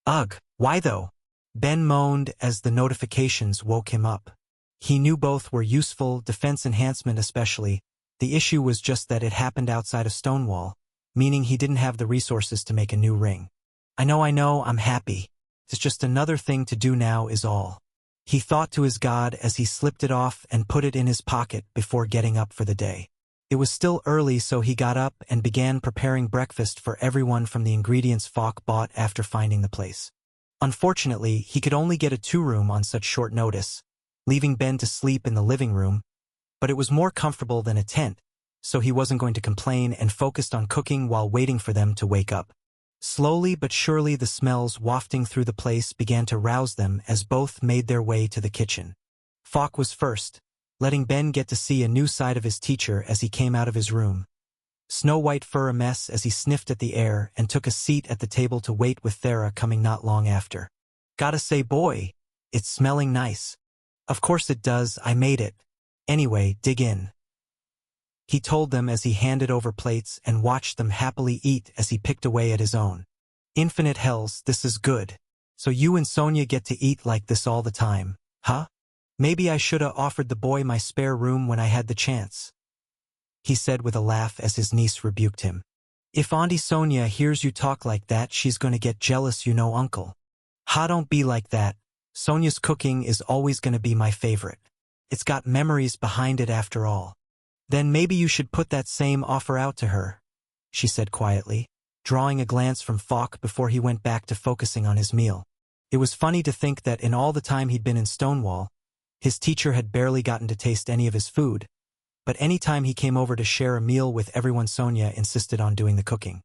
Ugh, why though? Ben moaned as the notifications woke him up. He knew both were useful, defense enhancement especially. The issue was just that it happened outside of Stonewall, meaning he didn't have the resources to make a new ring. I know, I'm happy. It's just another thing to do now is all. He thought to his God as he slipped it off and put it in his pocket before getting up for the day. It was still early, so he got up and began preparing breakfast for everyone from the ingredients Falk bought after finding the place. Unfortunately, he could only get a two-room on such short notice, leaving Ben to sleep in the living room, but it was more comfortable than a tent, so he wasn't going to complain and focused on cooking while waiting for them to wake up. Slowly but surely the smells wafting through the place began to rouse them as both made their way to the kitchen. Falk was first, letting Ben get to see a new side of his teacher as he came out of his room. Snow White fur a mess as he sniffed at the air and took a seat at the table to wait with Thera coming not long after. Gotta say, boy, it's smelling nice. Of course it does, I made it. Anyway, dig in. He told them as he handed over plates and watched them happily eat as he picked away at his own. Infinite hells, this is good. So you and Sonia get to eat like this all the time, huh? Maybe I shoulda offered the boy my spare room when I had the chance, he said with a laugh as his niece rebuked him. If Auntie Sonia hears you talk like that, she's gonna get jealous, you know, Uncle. Ha, don't be like that. Sonia's cooking is always gonna be my favorite. It's got memories behind it after all. Then maybe you should put that same offer out to her, she said quietly, drawing a glance from Falk before he went back to focusing on his meal. It was funny to think that in all the time he'd been in Stonewall, his teacher had barely gotten to taste any of his food, but any time he came over to share a meal with everyone, Sonia insisted on doing the cooking.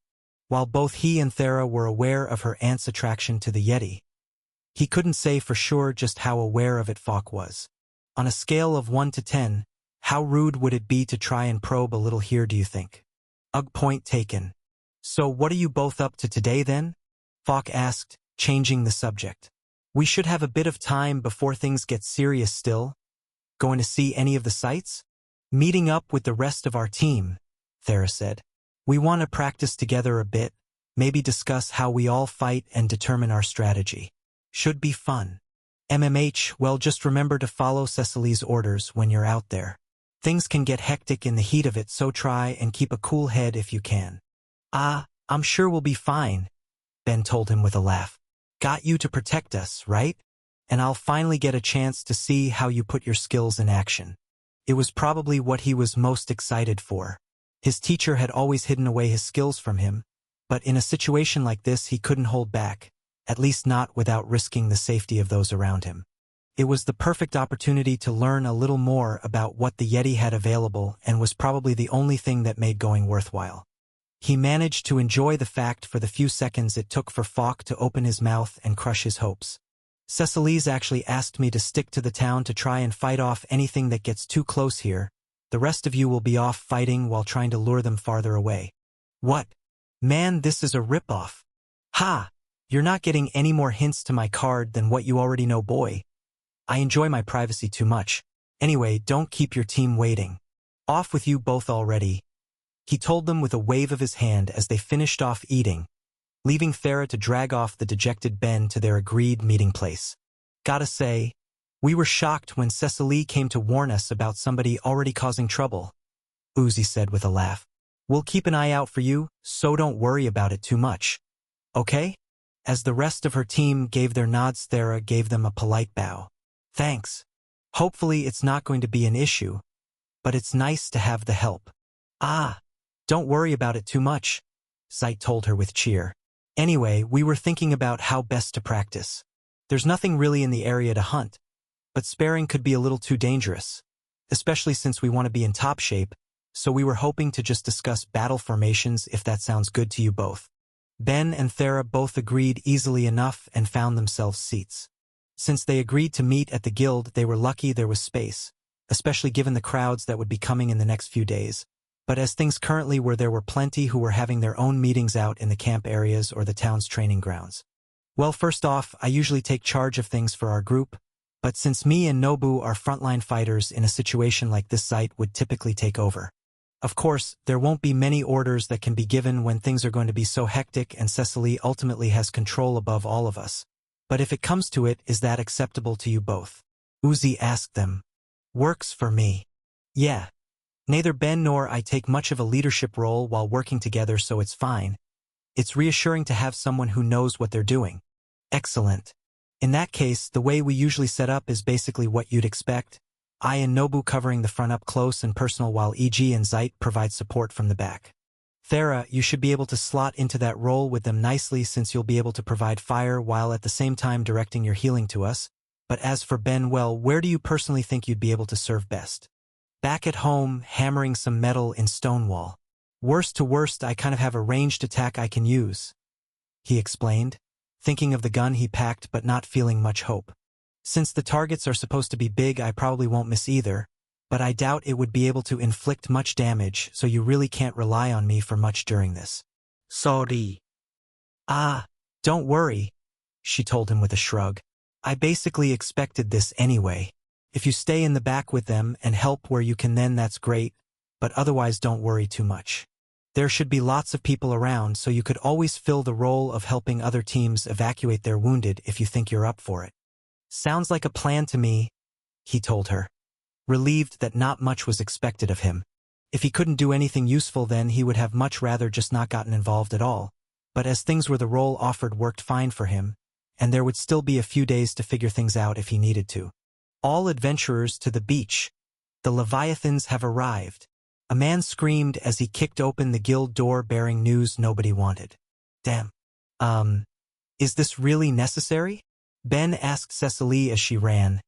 While both he and Thera were aware of her aunt's attraction to the Yeti, he couldn't say for sure just how aware of it Falk was. On a scale of 1 to 10, how rude would it be to try and probe a little here, do you think? Ugh, point taken. So what are you both up to today then? Falk asked, changing the subject. We should have a bit of time before things get serious still. Going to see any of the sights? Meeting up with the rest of our team, Thera said. We want to practice together a bit, maybe discuss how we all fight and determine our strategy. Should be fun. MMH, well, just remember to follow Cecily's orders when you're out there. Things can get hectic in the heat of it, so try and keep a cool head if you can. I'm sure we'll be fine, Ben told him with a laugh. Got you to protect us, right? And I'll finally get a chance to see how you put your skills in action. It was probably what he was most excited for. His teacher had always hidden away his skills from him, but in a situation like this he couldn't hold back, at least not without risking the safety of those around him. It was the perfect opportunity to learn a little more about what the Yeti had available and was probably the only thing that made going worthwhile. He managed to enjoy the fact for the few seconds it took for Falk to open his mouth and crush his hopes. Cecily's actually asked me to stick to the town to try and fight off anything that gets too close here. The rest of you will be off fighting while trying to lure them farther away. What? Man, this is a ripoff. Ha! You're not getting any more hints to my card than what you already know, boy. I enjoy my privacy too much. Anyway, don't keep your team waiting. Off with you both already, he told them with a wave of his hand as they finished off eating, leaving Thera to drag off the dejected Ben to their agreed meeting place. Gotta say, we were shocked when Cecily came to warn us about somebody already causing trouble, Uzi said with a laugh. We'll keep an eye out for you, so don't worry about it too much. Okay? As the rest of her team gave their nods, Thera gave them a polite bow. Thanks. Hopefully it's not going to be an issue, but it's nice to have the help. Don't worry about it too much, Zeit told her with cheer. Anyway, we were thinking about how best to practice. There's nothing really in the area to hunt, but sparing could be a little too dangerous, especially since we want to be in top shape, so we were hoping to just discuss battle formations if that sounds good to you both. Ben and Thera both agreed easily enough and found themselves seats. Since they agreed to meet at the guild, they were lucky there was space, especially given the crowds that would be coming in the next few days. But as things currently were, there were plenty who were having their own meetings out in the camp areas or the town's training grounds. Well, first off, I usually take charge of things for our group, but since me and Nobu are frontline fighters in a situation like this, Zeit would typically take over. Of course, there won't be many orders that can be given when things are going to be so hectic and Cecily ultimately has control above all of us. But if it comes to it, is that acceptable to you both? Uzi asked them. Works for me. Yeah. Neither Ben nor I take much of a leadership role while working together, so it's fine. It's reassuring to have someone who knows what they're doing. Excellent. In that case, the way we usually set up is basically what you'd expect. I and Nobu covering the front up close and personal while EG and Zeit provide support from the back. Thera, you should be able to slot into that role with them nicely since you'll be able to provide fire while at the same time directing your healing to us. But as for Ben, well, where do you personally think you'd be able to serve best? Back at home, hammering some metal in Stonewall. Worst to worst, I kind of have a ranged attack I can use, he explained, thinking of the gun he packed but not feeling much hope. Since the targets are supposed to be big, I probably won't miss either, but I doubt it would be able to inflict much damage, so you really can't rely on me for much during this. Sorry. Don't worry, she told him with a shrug. I basically expected this anyway. If you stay in the back with them and help where you can, then that's great, but otherwise don't worry too much. There should be lots of people around, so you could always fill the role of helping other teams evacuate their wounded if you think you're up for it. Sounds like a plan to me, he told her, relieved that not much was expected of him. If he couldn't do anything useful, then he would have much rather just not gotten involved at all, but as things were, the role offered worked fine for him, and there would still be a few days to figure things out if he needed to. All adventurers to the beach. The Leviathans have arrived. A man screamed as he kicked open the guild door bearing news nobody wanted. Damn. Is this really necessary? Ben asked Cecily as she ran,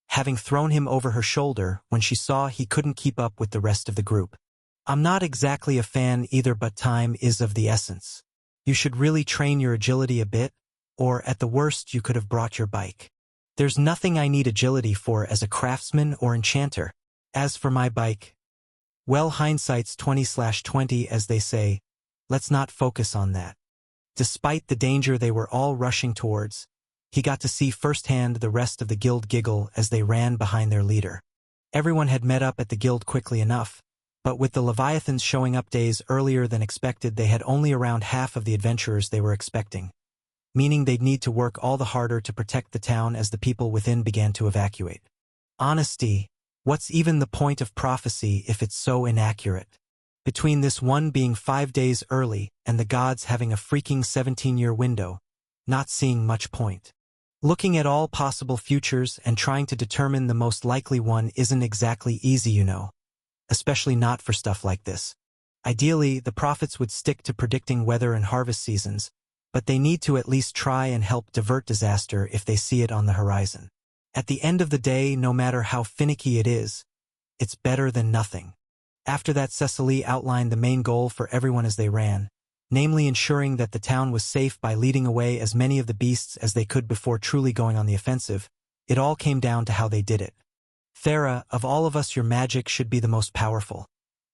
having thrown him over her shoulder when she saw he couldn't keep up with the rest of the group. I'm not exactly a fan either, but time is of the essence. You should really train your agility a bit, or at the worst you could have brought your bike. There's nothing I need agility for as a craftsman or enchanter. As for my bike, well, hindsight's 20/20 as they say. Let's not focus on that. Despite the danger they were all rushing towards, he got to see firsthand the rest of the guild giggle as they ran behind their leader. Everyone had met up at the guild quickly enough, but with the Leviathans showing up days earlier than expected, they had only around half of the adventurers they were expecting, meaning they'd need to work all the harder to protect the town as the people within began to evacuate. Honesty, what's even the point of prophecy if it's so inaccurate? Between this one being 5 days early and the gods having a freaking 17-year window, not seeing much point. Looking at all possible futures and trying to determine the most likely one isn't exactly easy, you know. Especially not for stuff like this. Ideally, the prophets would stick to predicting weather and harvest seasons, but they need to at least try and help divert disaster if they see it on the horizon. At the end of the day, no matter how finicky it is, it's better than nothing. After that, Cecily outlined the main goal for everyone as they ran, namely ensuring that the town was safe by leading away as many of the beasts as they could before truly going on the offensive. It all came down to how they did it. Thera, of all of us, your magic should be the most powerful.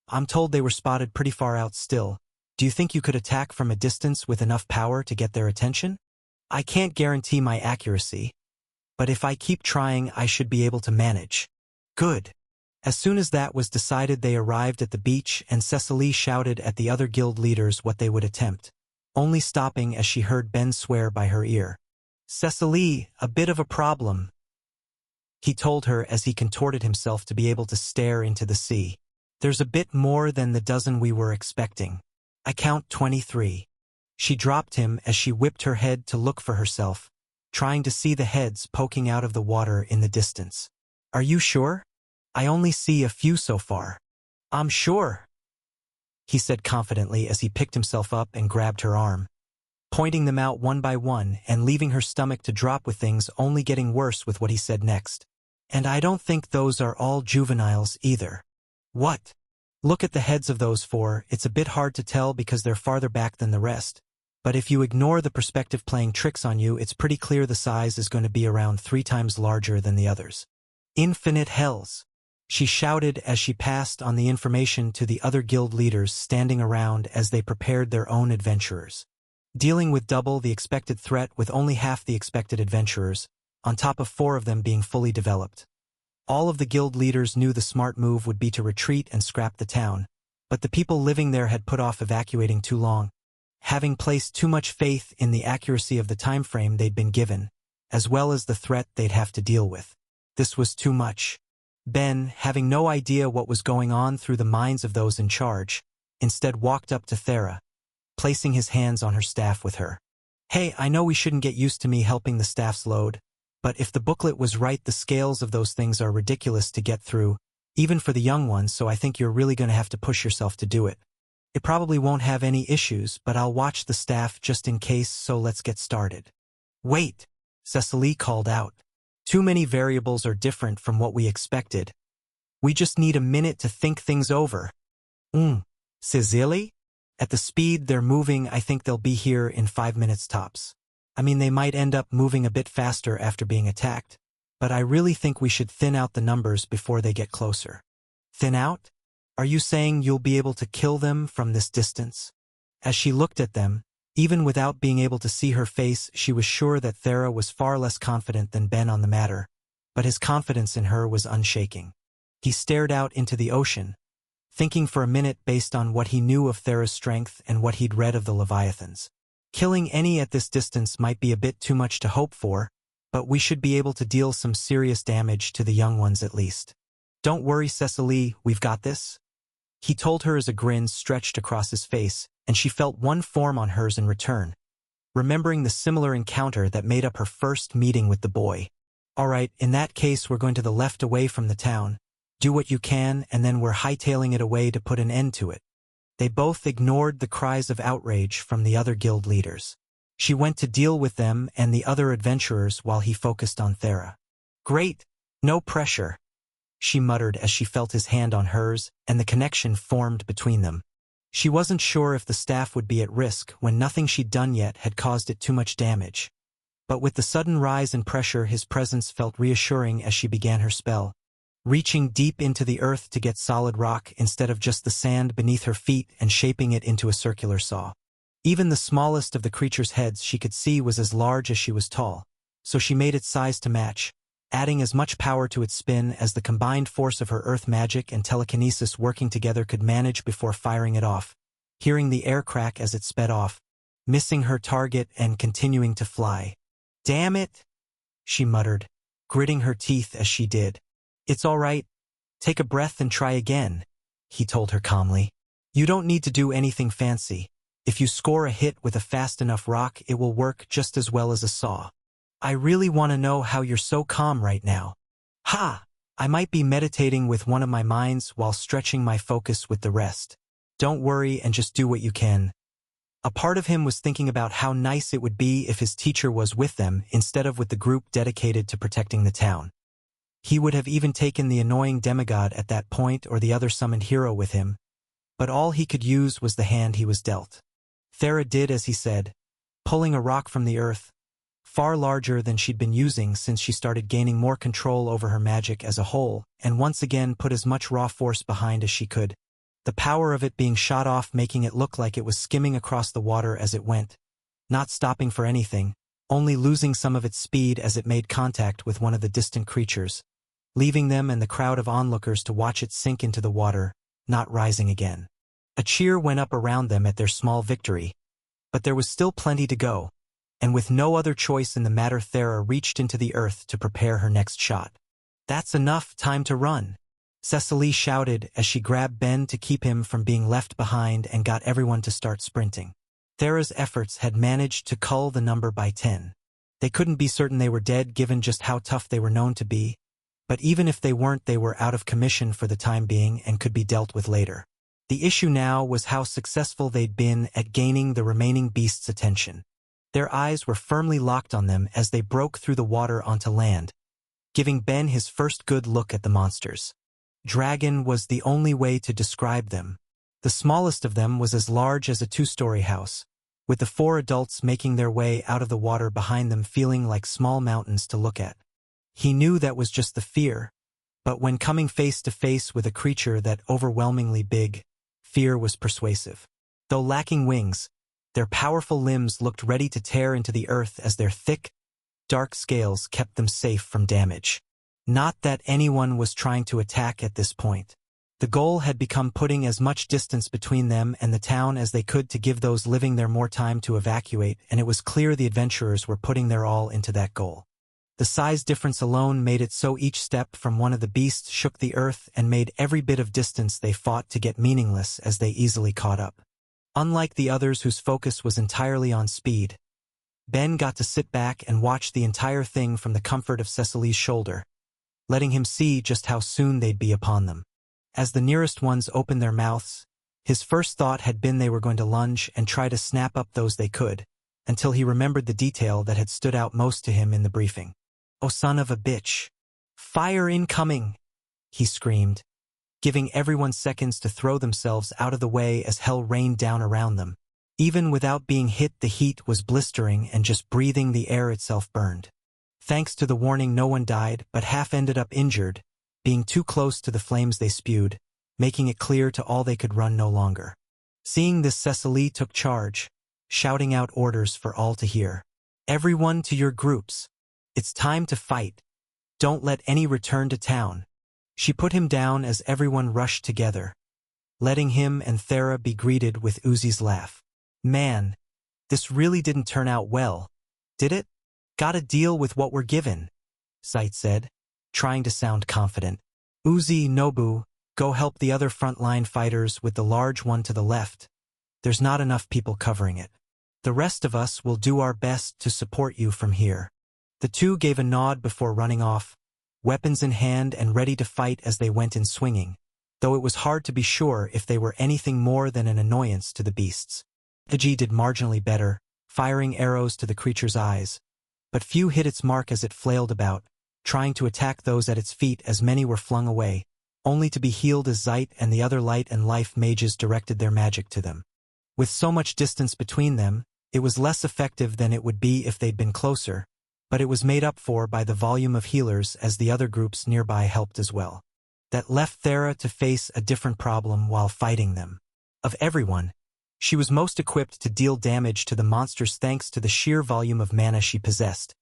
I'm told they were spotted pretty far out still. Do you think you could attack from a distance with enough power to get their attention? I can't guarantee my accuracy, but if I keep trying, I should be able to manage. Good. As soon as that was decided, they arrived at the beach and Cecily shouted at the other guild leaders what they would attempt, only stopping as she heard Ben swear by her ear. Cecily, a bit of a problem, he told her as he contorted himself to be able to stare into the sea. There's a bit more than the dozen we were expecting. I count 23. She dropped him as she whipped her head to look for herself, trying to see the heads poking out of the water in the distance. Are you sure? I only see a few so far. I'm sure, he said confidently as he picked himself up and grabbed her arm, pointing them out one by one and leaving her stomach to drop with things only getting worse with what he said next. And I don't think those are all juveniles either. What? Look at the heads of those 4. It's a bit hard to tell because they're farther back than the rest, but if you ignore the perspective playing tricks on you, it's pretty clear the size is going to be around 3 times larger than the others. Infinite hells, she shouted as she passed on the information to the other guild leaders standing around as they prepared their own adventurers. Dealing with double the expected threat with only half the expected adventurers, on top of 4 of them being fully developed. All of the guild leaders knew the smart move would be to retreat and scrap the town, but the people living there had put off evacuating too long, having placed too much faith in the accuracy of the time frame they'd been given, as well as the threat they'd have to deal with. This was too much. Ben, having no idea what was going on through the minds of those in charge, instead walked up to Thera, placing his hands on her staff with her. Hey, I know we shouldn't get used to me helping the staff's load, but if the booklet was right, the scales of those things are ridiculous to get through, even for the young ones, so I think you're really going to have to push yourself to do it. It probably won't have any issues, but I'll watch the staff just in case, so let's get started. Wait, Cecily called out. Too many variables are different from what we expected. We just need a minute to think things over. Cecily? At the speed they're moving, I think they'll be here in 5 minutes tops. I mean, they might end up moving a bit faster after being attacked, but I really think we should thin out the numbers before they get closer. Thin out? Are you saying you'll be able to kill them from this distance? As she looked at them, even without being able to see her face, she was sure that Thera was far less confident than Ben on the matter, but his confidence in her was unshaking. He stared out into the ocean, thinking for a minute based on what he knew of Thera's strength and what he'd read of the Leviathans. Killing any at this distance might be a bit too much to hope for, but we should be able to deal some serious damage to the young ones at least. Don't worry, Cecily, we've got this. He told her as a grin stretched across his face, and she felt one form on hers in return, remembering the similar encounter that made up her first meeting with the boy. All right, in that case we're going to the left away from the town. Do what you can, and then we're hightailing it away to put an end to it. They both ignored the cries of outrage from the other guild leaders. She went to deal with them and the other adventurers while he focused on Thera. Great, no pressure, she muttered as she felt his hand on hers, and the connection formed between them. She wasn't sure if the staff would be at risk when nothing she'd done yet had caused it too much damage. But with the sudden rise in pressure, his presence felt reassuring as she began her spell, reaching deep into the earth to get solid rock instead of just the sand beneath her feet and shaping it into a circular saw. Even the smallest of the creature's heads she could see was as large as she was tall, so she made its size to match, adding as much power to its spin as the combined force of her earth magic and telekinesis working together could manage before firing it off, hearing the air crack as it sped off, missing her target and continuing to fly. Damn it, she muttered, gritting her teeth as she did. It's all right. Take a breath and try again, he told her calmly. You don't need to do anything fancy. If you score a hit with a fast enough rock, it will work just as well as a saw. I really want to know how you're so calm right now. Ha! I might be meditating with one of my minds while stretching my focus with the rest. Don't worry and just do what you can. A part of him was thinking about how nice it would be if his teacher was with them instead of with the group dedicated to protecting the town. He would have even taken the annoying demigod at that point or the other summoned hero with him, but all he could use was the hand he was dealt. Thera did as he said, pulling a rock from the earth, far larger than she'd been using since she started gaining more control over her magic as a whole, and once again put as much raw force behind as she could, the power of it being shot off making it look like it was skimming across the water as it went, not stopping for anything, only losing some of its speed as it made contact with one of the distant creatures, leaving them and the crowd of onlookers to watch it sink into the water, not rising again. A cheer went up around them at their small victory, but there was still plenty to go, and with no other choice in the matter, Thera reached into the earth to prepare her next shot. That's enough, time to run, Cecily shouted as she grabbed Ben to keep him from being left behind and got everyone to start sprinting. Thera's efforts had managed to cull the number by 10. They couldn't be certain they were dead given just how tough they were known to be, but even if they weren't, they were out of commission for the time being and could be dealt with later. The issue now was how successful they'd been at gaining the remaining beasts' attention. Their eyes were firmly locked on them as they broke through the water onto land, giving Ben his first good look at the monsters. Dragon was the only way to describe them. The smallest of them was as large as a 2-story house, with the 4 adults making their way out of the water behind them feeling like small mountains to look at. He knew that was just the fear, but when coming face to face with a creature that overwhelmingly big, fear was persuasive. Though lacking wings, their powerful limbs looked ready to tear into the earth as their thick, dark scales kept them safe from damage. Not that anyone was trying to attack at this point. The goal had become putting as much distance between them and the town as they could to give those living there more time to evacuate, and it was clear the adventurers were putting their all into that goal. The size difference alone made it so each step from one of the beasts shook the earth and made every bit of distance they fought to get meaningless as they easily caught up. Unlike the others whose focus was entirely on speed, Ben got to sit back and watch the entire thing from the comfort of Cecily's shoulder, letting him see just how soon they'd be upon them. As the nearest ones opened their mouths, his first thought had been they were going to lunge and try to snap up those they could, until he remembered the detail that had stood out most to him in the briefing. "Oh, son of a bitch! Fire incoming!" he screamed, giving everyone seconds to throw themselves out of the way as hell rained down around them. Even without being hit, the heat was blistering and just breathing the air itself burned. Thanks to the warning, no one died, but half ended up injured, being too close to the flames they spewed, making it clear to all they could run no longer. Seeing this, Cecily took charge, shouting out orders for all to hear. "Everyone to your groups. It's time to fight. Don't let any return to town." She put him down as everyone rushed together, letting him and Thera be greeted with Uzi's laugh. "Man, this really didn't turn out well, did it? Gotta deal with what we're given," Sight said, trying to sound confident. "Uzi, Nobu, go help the other frontline fighters with the large one to the left. There's not enough people covering it. The rest of us will do our best to support you from here." The two gave a nod before running off, weapons in hand and ready to fight as they went in swinging, though it was hard to be sure if they were anything more than an annoyance to the beasts. Iji did marginally better, firing arrows to the creature's eyes, but few hit its mark as it flailed about, trying to attack those at its feet as many were flung away, only to be healed as Zeit and the other light and life mages directed their magic to them. With so much distance between them, it was less effective than it would be if they'd been closer, but it was made up for by the volume of healers as the other groups nearby helped as well. That left Thera to face a different problem while fighting them. Of everyone, she was most equipped to deal damage to the monsters thanks to the sheer volume of mana she possessed.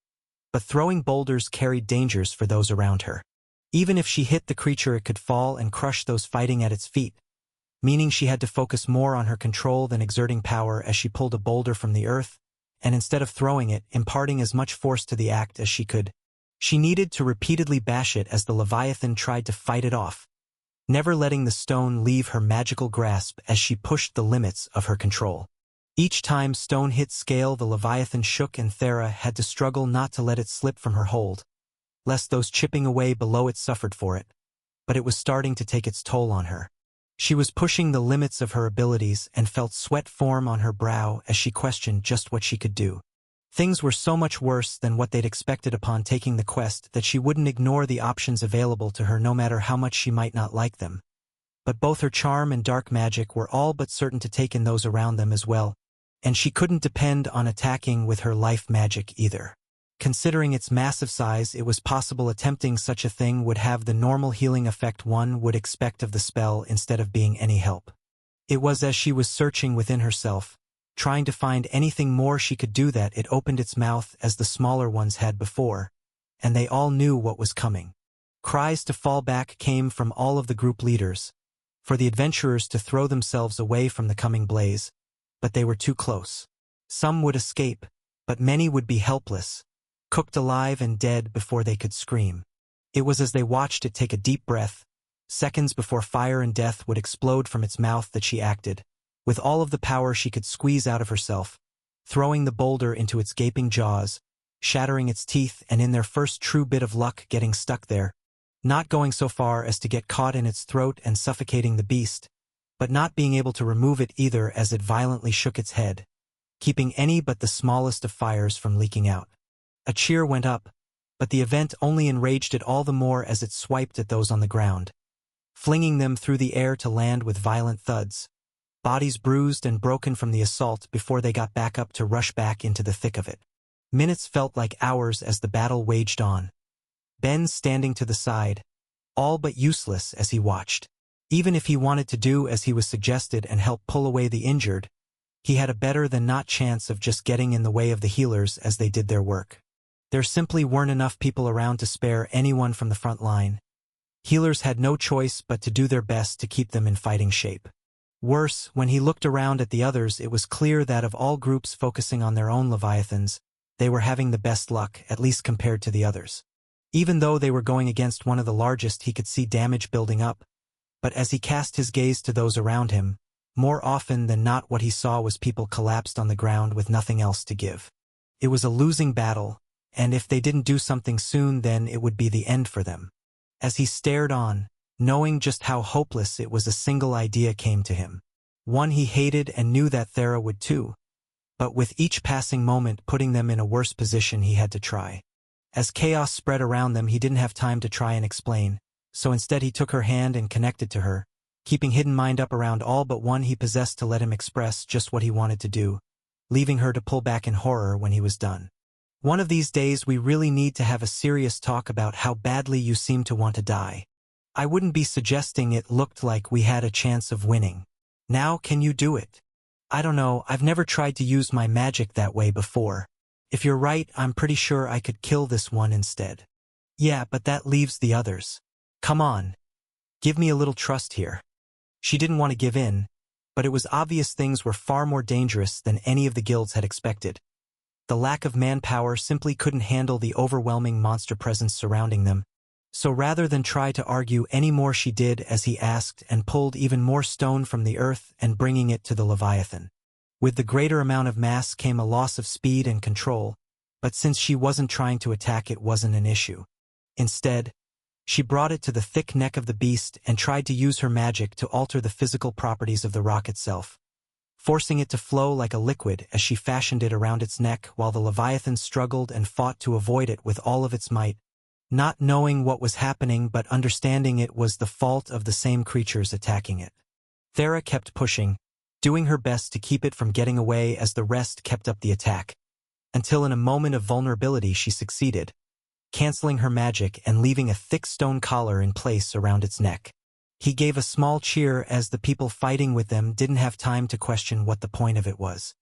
But throwing boulders carried dangers for those around her. Even if she hit the creature, it could fall and crush those fighting at its feet, meaning she had to focus more on her control than exerting power as she pulled a boulder from the earth, and instead of throwing it, imparting as much force to the act as she could. She needed to repeatedly bash it as the Leviathan tried to fight it off, never letting the stone leave her magical grasp as she pushed the limits of her control. Each time stone hit scale, the Leviathan shook and Thera had to struggle not to let it slip from her hold, lest those chipping away below it suffered for it. But it was starting to take its toll on her. She was pushing the limits of her abilities and felt sweat form on her brow as she questioned just what she could do. Things were so much worse than what they'd expected upon taking the quest that she wouldn't ignore the options available to her no matter how much she might not like them. But both her charm and dark magic were all but certain to take in those around them as well, and she couldn't depend on attacking with her life magic either. Considering its massive size, it was possible attempting such a thing would have the normal healing effect one would expect of the spell instead of being any help. It was as she was searching within herself, trying to find anything more she could do, that it opened its mouth as the smaller ones had before, and they all knew what was coming. Cries to fall back came from all of the group leaders, for the adventurers to throw themselves away from the coming blaze, but they were too close. Some would escape, but many would be helpless, cooked alive and dead before they could scream. It was as they watched it take a deep breath, seconds before fire and death would explode from its mouth, that she acted, with all of the power she could squeeze out of herself, throwing the boulder into its gaping jaws, shattering its teeth, and in their first true bit of luck getting stuck there, not going so far as to get caught in its throat and suffocating the beast, but not being able to remove it either as it violently shook its head, keeping any but the smallest of fires from leaking out. A cheer went up, but the event only enraged it all the more as it swiped at those on the ground, flinging them through the air to land with violent thuds, bodies bruised and broken from the assault before they got back up to rush back into the thick of it. Minutes felt like hours as the battle waged on. Ben standing to the side, all but useless as he watched. Even if he wanted to do as he was suggested and help pull away the injured, he had a better than not chance of just getting in the way of the healers as they did their work. There simply weren't enough people around to spare anyone from the front line, Healers had no choice but to do their best to keep them in fighting shape. Worse, when he looked around at the others, it was clear that of all groups focusing on their own Leviathans, they were having the best luck, at least compared to the others. Even though they were going against one of the largest, he could see damage building up, but as he cast his gaze to those around him, more often than not what he saw was people collapsed on the ground with nothing else to give. It was a losing battle, and if they didn't do something soon, then it would be the end for them. As he stared on, knowing just how hopeless it was, a single idea came to him. One he hated and knew that Thera would too, but with each passing moment putting them in a worse position, he had to try. As chaos spread around them, he didn't have time to try and explain, so instead he took her hand and connected to her, keeping hidden mind up around all but one he possessed to let him express just what he wanted to do, leaving her to pull back in horror when he was done. One of these days we really need to have a serious talk about how badly you seem to want to die. I wouldn't be suggesting it looked like we had a chance of winning. Now can you do it? I don't know, I've never tried to use my magic that way before. If you're right, I'm pretty sure I could kill this one instead. Yeah, but that leaves the others. Come on. Give me a little trust here. She didn't want to give in, but it was obvious things were far more dangerous than any of the guilds had expected. The lack of manpower simply couldn't handle the overwhelming monster presence surrounding them, so rather than try to argue any more, she did as he asked and pulled even more stone from the earth and bringing it to the Leviathan. With the greater amount of mass came a loss of speed and control, but since she wasn't trying to attack, it wasn't an issue. Instead, she brought it to the thick neck of the beast and tried to use her magic to alter the physical properties of the rock itself, forcing it to flow like a liquid as she fashioned it around its neck while the Leviathan struggled and fought to avoid it with all of its might, not knowing what was happening but understanding it was the fault of the same creatures attacking it. Thera kept pushing, doing her best to keep it from getting away as the rest kept up the attack, until in a moment of vulnerability she succeeded, canceling her magic and leaving a thick stone collar in place around its neck. He gave a small cheer as the people fighting with them didn't have time to question what the point of it was.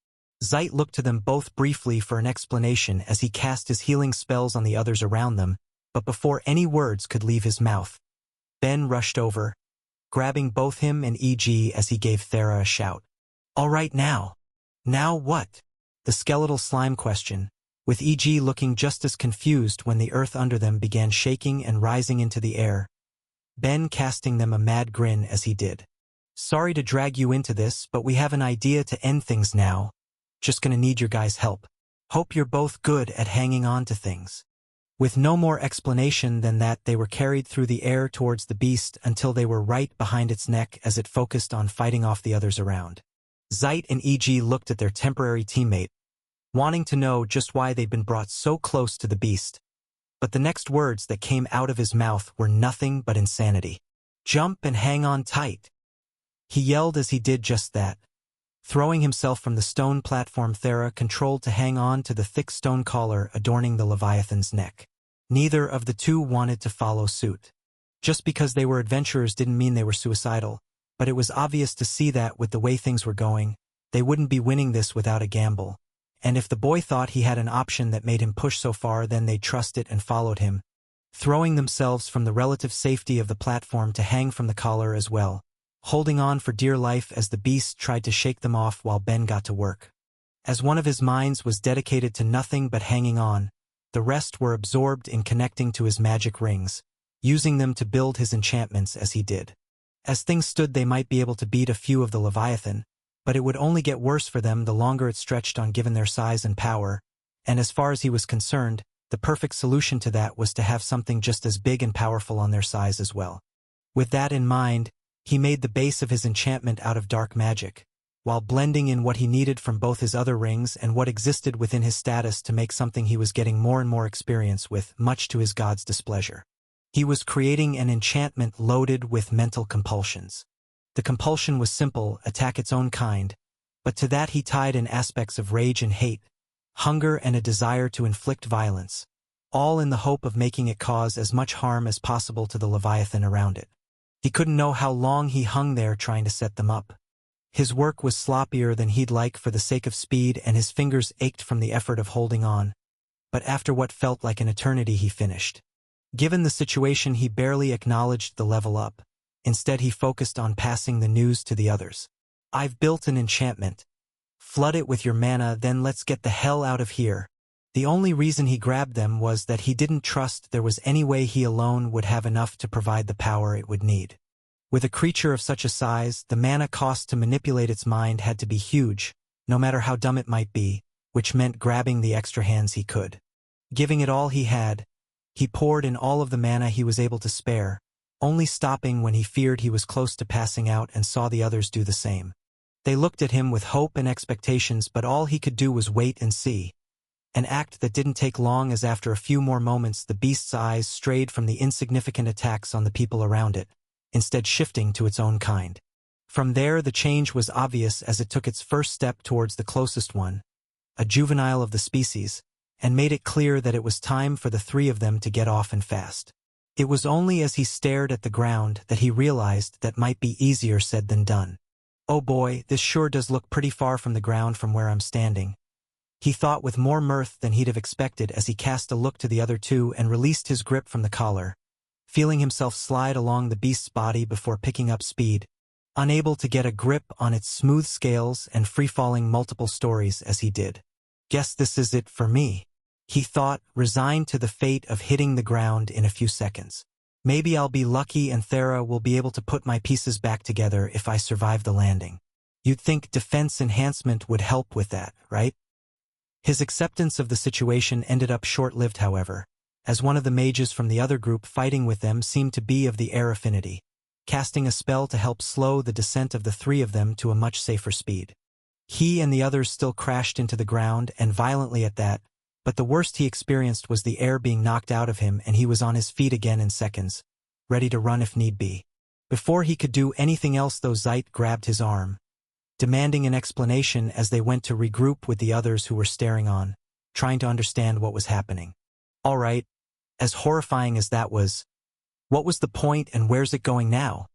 Zeit looked to them both briefly for an explanation as he cast his healing spells on the others around them, but before any words could leave his mouth, Ben rushed over, grabbing both him and EG as he gave Thera a shout. All right now. Now what? The skeletal slime questioned, with EG looking just as confused when the earth under them began shaking and rising into the air, Ben casting them a mad grin as he did. Sorry to drag you into this, but we have an idea to end things now. Just gonna need your guys' help. Hope you're both good at hanging on to things. With no more explanation than that, they were carried through the air towards the beast until they were right behind its neck as it focused on fighting off the others around. Zeit and EG looked at their temporary teammate, wanting to know just why they'd been brought so close to the beast. But the next words that came out of his mouth were nothing but insanity. Jump and hang on tight. He yelled as he did just that, throwing himself from the stone platform Thera controlled to hang on to the thick stone collar adorning the Leviathan's neck. Neither of the two wanted to follow suit. Just because they were adventurers didn't mean they were suicidal, but it was obvious to see that with the way things were going, they wouldn't be winning this without a gamble. And if the boy thought he had an option that made him push so far, then they trusted and followed him, throwing themselves from the relative safety of the platform to hang from the collar as well, holding on for dear life as the beast tried to shake them off while Ben got to work. As one of his minds was dedicated to nothing but hanging on, the rest were absorbed in connecting to his magic rings, using them to build his enchantments as he did. As things stood, they might be able to beat a few of the Leviathan, but it would only get worse for them the longer it stretched on given their size and power, and as far as he was concerned, the perfect solution to that was to have something just as big and powerful on their size as well. With that in mind, he made the base of his enchantment out of dark magic, while blending in what he needed from both his other rings and what existed within his status to make something he was getting more and more experience with, much to his god's displeasure. He was creating an enchantment loaded with mental compulsions. The compulsion was simple, attack its own kind, but to that he tied in aspects of rage and hate, hunger and a desire to inflict violence, all in the hope of making it cause as much harm as possible to the Leviathan around it. He couldn't know how long he hung there trying to set them up. His work was sloppier than he'd like for the sake of speed, and his fingers ached from the effort of holding on, but after what felt like an eternity he finished. Given the situation, he barely acknowledged the level up. Instead, he focused on passing the news to the others. I've built an enchantment. Flood it with your mana, then let's get the hell out of here. The only reason he grabbed them was that he didn't trust there was any way he alone would have enough to provide the power it would need. With a creature of such a size, the mana cost to manipulate its mind had to be huge, no matter how dumb it might be, which meant grabbing the extra hands he could. Giving it all he had, he poured in all of the mana he was able to spare, only stopping when he feared he was close to passing out and saw the others do the same. They looked at him with hope and expectations, but all he could do was wait and see. An act that didn't take long, as after a few more moments the beast's eyes strayed from the insignificant attacks on the people around it, instead shifting to its own kind. From there the change was obvious as it took its first step towards the closest one, a juvenile of the species, and made it clear that it was time for the three of them to get off and fast. It was only as he stared at the ground that he realized that might be easier said than done. Oh boy, this sure does look pretty far from the ground from where I'm standing, he thought with more mirth than he'd have expected as he cast a look to the other two and released his grip from the collar, feeling himself slide along the beast's body before picking up speed, unable to get a grip on its smooth scales and free-falling multiple stories as he did. Guess this is it for me, he thought, resigned to the fate of hitting the ground in a few seconds. Maybe I'll be lucky and Thera will be able to put my pieces back together if I survive the landing. You'd think defense enhancement would help with that, right? His acceptance of the situation ended up short-lived, however, as one of the mages from the other group fighting with them seemed to be of the air affinity, casting a spell to help slow the descent of the three of them to a much safer speed. He and the others still crashed into the ground, and violently at that, but the worst he experienced was the air being knocked out of him, and he was on his feet again in seconds, ready to run if need be. Before he could do anything else though, Zeit grabbed his arm, demanding an explanation as they went to regroup with the others who were staring on, trying to understand what was happening. All right, as horrifying as that was, what was the point and where's it going now?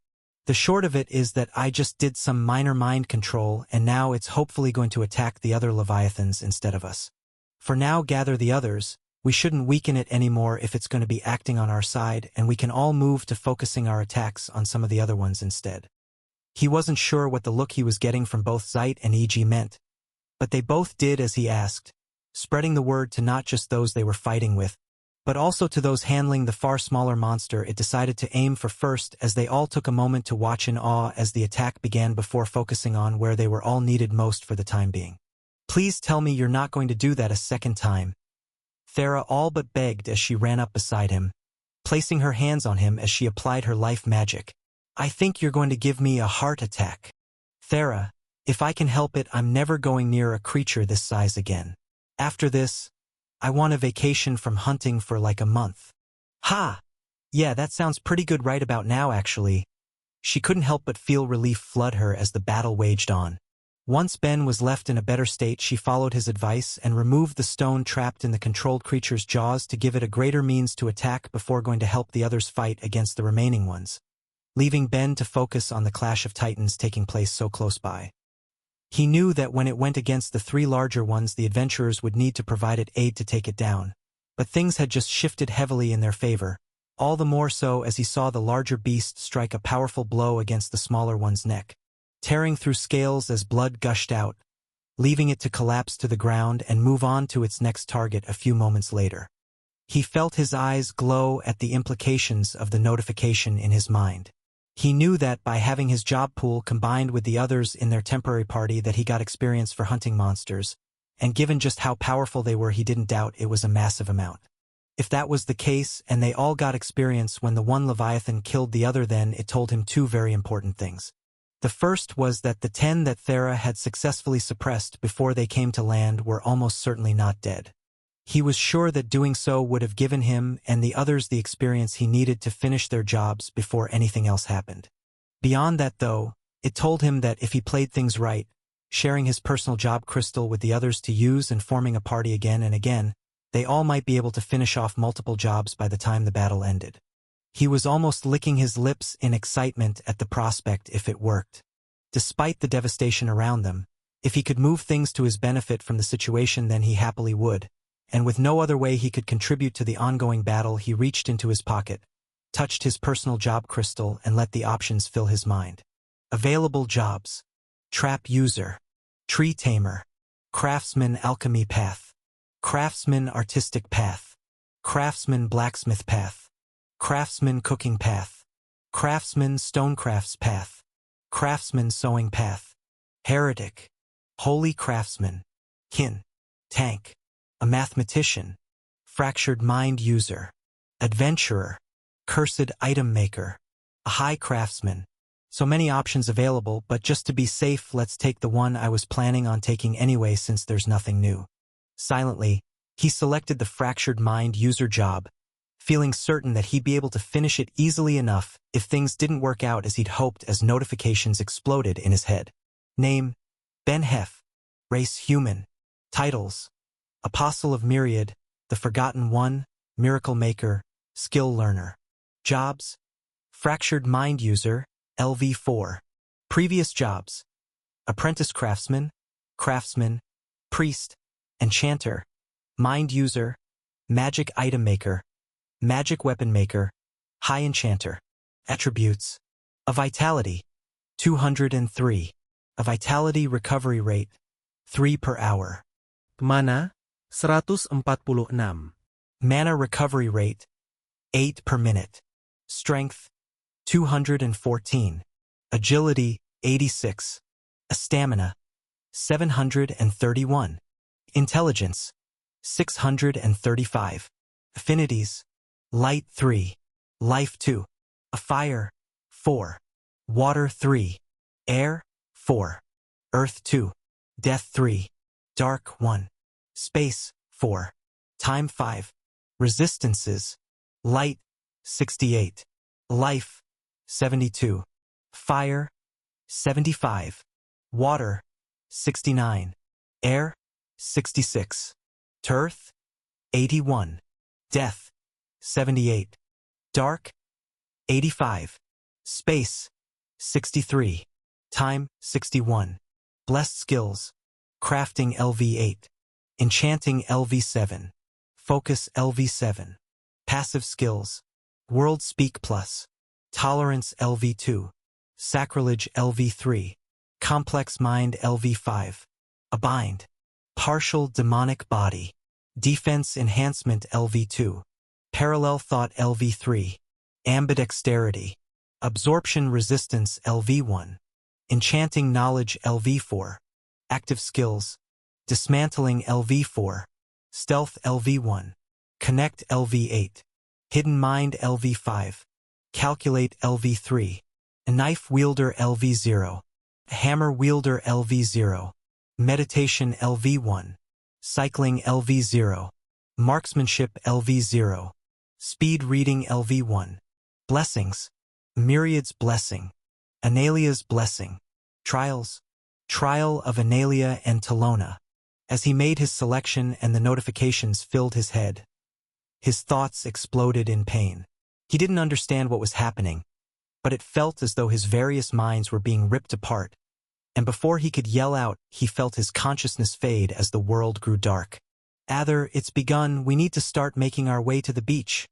The short of it is that I just did some minor mind control and now it's hopefully going to attack the other Leviathans instead of us. For now, gather the others. We shouldn't weaken it anymore if it's going to be acting on our side, and we can all move to focusing our attacks on some of the other ones instead. He wasn't sure what the look he was getting from both Zeit and EG meant, but they both did as he asked, spreading the word to not just those they were fighting with, but also to those handling the far smaller monster it decided to aim for first, as they all took a moment to watch in awe as the attack began before focusing on where they were all needed most for the time being. Please tell me you're not going to do that a second time, Thera all but begged as she ran up beside him, placing her hands on him as she applied her life magic. I think you're going to give me a heart attack. Thera, if I can help it, I'm never going near a creature this size again. After this, I want a vacation from hunting for like a month. Ha! Yeah, that sounds pretty good right about now, actually. She couldn't help but feel relief flood her as the battle waged on. Once Ben was left in a better state, she followed his advice and removed the stone trapped in the controlled creature's jaws to give it a greater means to attack before going to help the others fight against the remaining ones, leaving Ben to focus on the clash of titans taking place so close by. He knew that when it went against the three larger ones, the adventurers would need to provide it aid to take it down, but things had just shifted heavily in their favor, all the more so as he saw the larger beast strike a powerful blow against the smaller one's neck, tearing through scales as blood gushed out, leaving it to collapse to the ground and move on to its next target a few moments later. He felt his eyes glow at the implications of the notification in his mind. He knew that by having his job pool combined with the others in their temporary party that he got experience for hunting monsters, and given just how powerful they were, he didn't doubt it was a massive amount. If that was the case and they all got experience when the one Leviathan killed the other, then it told him two very important things. The first was that the 10 that Thera had successfully suppressed before they came to land were almost certainly not dead. He was sure that doing so would have given him and the others the experience he needed to finish their jobs before anything else happened. Beyond that, though, it told him that if he played things right, sharing his personal job crystal with the others to use and forming a party again and again, they all might be able to finish off multiple jobs by the time the battle ended. He was almost licking his lips in excitement at the prospect if it worked. Despite the devastation around them, if he could move things to his benefit from the situation, then he happily would, and with no other way he could contribute to the ongoing battle, he reached into his pocket, touched his personal job crystal, and let the options fill his mind. Available jobs: Trap User, Tree Tamer, Craftsman Alchemy Path, Craftsman Artistic Path, Craftsman Blacksmith Path, Craftsman Cooking Path, Craftsman Stonecrafts Path, Craftsman Sewing Path, Heretic, Holy Craftsman, Kin, Tank, a Mathematician, Fractured Mind User, Adventurer, Cursed Item Maker, a High Craftsman. So many options available, but just to be safe, let's take the one I was planning on taking anyway since there's nothing new. Silently, he selected the Fractured Mind User job, feeling certain that he'd be able to finish it easily enough if things didn't work out as he'd hoped as notifications exploded in his head. Name: Ben Hef. Race: human. Titles: Apostle of Myriad, the Forgotten One, Miracle Maker, Skill Learner. Jobs: Fractured Mind User, LV4. Previous jobs: Apprentice Craftsman, Craftsman, Priest, Enchanter, Mind User, Magic Item Maker, Magic Weapon Maker, High Enchanter. Attributes: A Vitality, 203. A Vitality Recovery Rate, 3 per hour. Mana, 146. Mana Recovery Rate, 8 per minute. Strength, 214. Agility, 86. Stamina, 731. Intelligence, 635. Affinities: Light 3, Life 2, Fire 4, Water 3, Air 4, Earth 2, Death 3, Dark 1, Space 4, Time 5. Resistances: Light 68, Life 72, Fire 75, Water 69, Air 66, Earth 81, Death 78, Dark 85, Space 63, Time 61. Blessed Skills: Crafting LV8, Enchanting LV7, Focus LV7. Passive Skills: World Speak Plus, Tolerance LV2, Sacrilege LV3, Complex Mind LV5, A Bind, Partial Demonic Body, Defense Enhancement LV2, Parallel Thought LV3, Ambidexterity, Absorption Resistance LV1, Enchanting Knowledge LV4. Active Skills: Dismantling LV4, Stealth LV1, Connect LV8, Hidden Mind LV5, Calculate LV3, Knife Wielder LV0, Hammer Wielder LV0, Meditation LV1, Cycling LV0, Marksmanship LV0, Speed Reading LV1. Blessings: Myriad's Blessing, Analia's Blessing. Trials: Trial of Analia and Talona. As he made his selection and the notifications filled his head, his thoughts exploded in pain. He didn't understand what was happening, but it felt as though his various minds were being ripped apart, and before he could yell out, he felt his consciousness fade as the world grew dark. "Ather, it's begun. We need to start making our way to the beach,"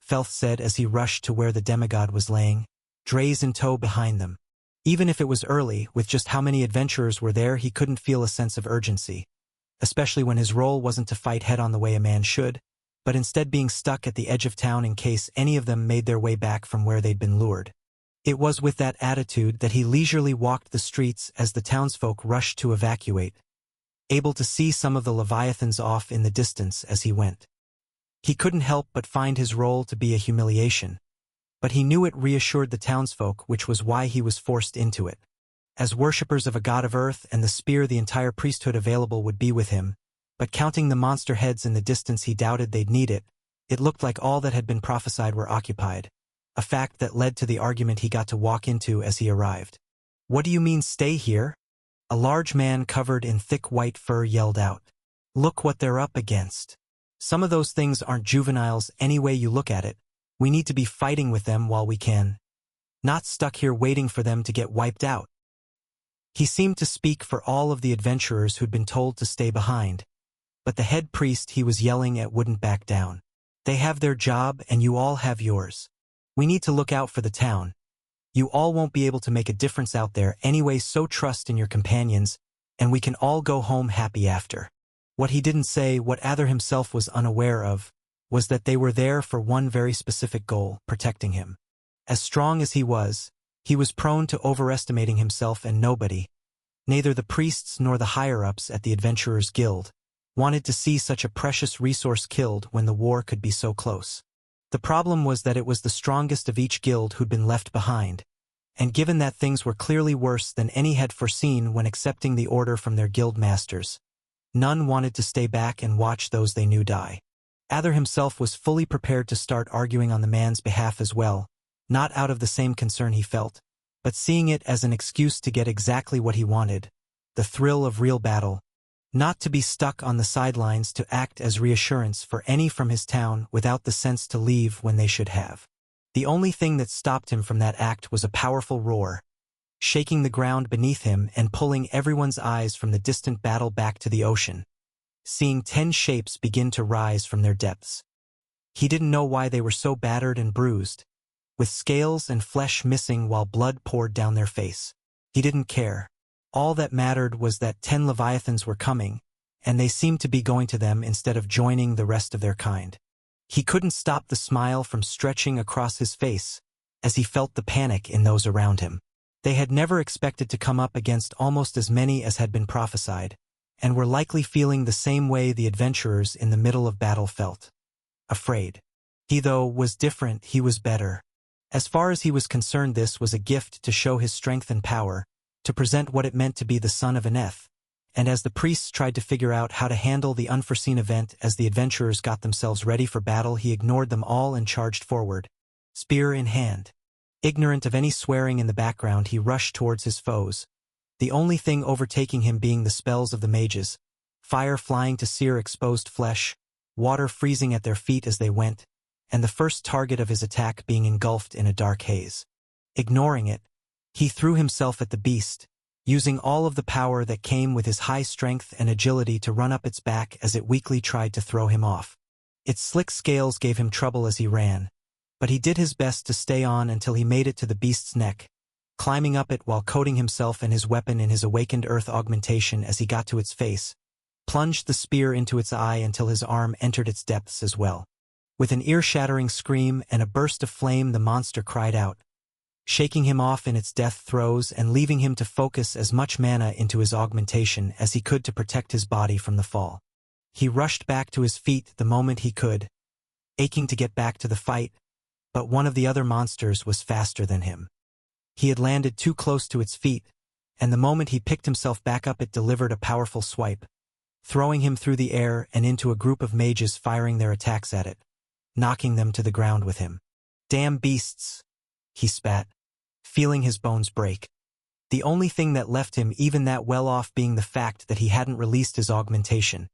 Felth said as he rushed to where the demigod was laying, Drays in tow behind them. Even if it was early, with just how many adventurers were there, he couldn't feel a sense of urgency, especially when his role wasn't to fight head-on the way a man should, but instead being stuck at the edge of town in case any of them made their way back from where they'd been lured. It was with that attitude that he leisurely walked the streets as the townsfolk rushed to evacuate, able to see some of the Leviathans off in the distance as he went. He couldn't help but find his role to be a humiliation, but he knew it reassured the townsfolk, which was why he was forced into it. As worshippers of a god of earth and the spear, the entire priesthood available would be with him, but counting the monster heads in the distance, he doubted they'd need it. It looked like all that had been prophesied were occupied, a fact that led to the argument he got to walk into as he arrived. "What do you mean, stay here?" A large man covered in thick white fur yelled out. "Look what they're up against. Some of those things aren't juveniles any way you look at it. We need to be fighting with them while we can, not stuck here waiting for them to get wiped out." He seemed to speak for all of the adventurers who'd been told to stay behind, but the head priest he was yelling at wouldn't back down. They have their job and you all have yours. We need to look out for the town. You all won't be able to make a difference out there anyway, so trust in your companions, and we can all go home happy after. What he didn't say, what Ather himself was unaware of, was that they were there for one very specific goal, protecting him. As strong as he was prone to overestimating himself, and nobody, neither the priests nor the higher-ups at the Adventurers Guild, wanted to see such a precious resource killed when the war could be so close. The problem was that it was the strongest of each guild who'd been left behind, and given that things were clearly worse than any had foreseen when accepting the order from their guild masters, none wanted to stay back and watch those they knew die. Ather himself was fully prepared to start arguing on the man's behalf as well, not out of the same concern he felt, but seeing it as an excuse to get exactly what he wanted, the thrill of real battle, not to be stuck on the sidelines, to act as reassurance for any from his town without the sense to leave when they should have. The only thing that stopped him from that act was a powerful roar, shaking the ground beneath him and pulling everyone's eyes from the distant battle back to the ocean, seeing 10 shapes begin to rise from their depths. He didn't know why they were so battered and bruised, with scales and flesh missing while blood poured down their face. He didn't care. All that mattered was that 10 Leviathans were coming, and they seemed to be going to them instead of joining the rest of their kind. He couldn't stop the smile from stretching across his face as he felt the panic in those around him. They had never expected to come up against almost as many as had been prophesied, and were likely feeling the same way the adventurers in the middle of battle felt. Afraid. He, though, was different. He was better. As far as he was concerned, this was a gift to show his strength and power, to present what it meant to be the son of Aneth. And as the priests tried to figure out how to handle the unforeseen event as the adventurers got themselves ready for battle, he ignored them all and charged forward, spear in hand. Ignorant of any swearing in the background, he rushed towards his foes, the only thing overtaking him being the spells of the mages, fire flying to sear exposed flesh, water freezing at their feet as they went, and the first target of his attack being engulfed in a dark haze. Ignoring it, he threw himself at the beast, using all of the power that came with his high strength and agility to run up its back as it weakly tried to throw him off. Its slick scales gave him trouble as he ran, but he did his best to stay on until he made it to the beast's neck, climbing up it while coating himself and his weapon in his awakened earth augmentation. As he got to its face, plunged the spear into its eye until his arm entered its depths as well. With an ear-shattering scream and a burst of flame, the monster cried out, shaking him off in its death throes and leaving him to focus as much mana into his augmentation as he could to protect his body from the fall. He rushed back to his feet the moment he could, aching to get back to the fight, but one of the other monsters was faster than him. He had landed too close to its feet, and the moment he picked himself back up, it delivered a powerful swipe, throwing him through the air and into a group of mages firing their attacks at it, knocking them to the ground with him. Damn beasts, he spat, feeling his bones break. The only thing that left him even that well off being the fact that he hadn't released his augmentation.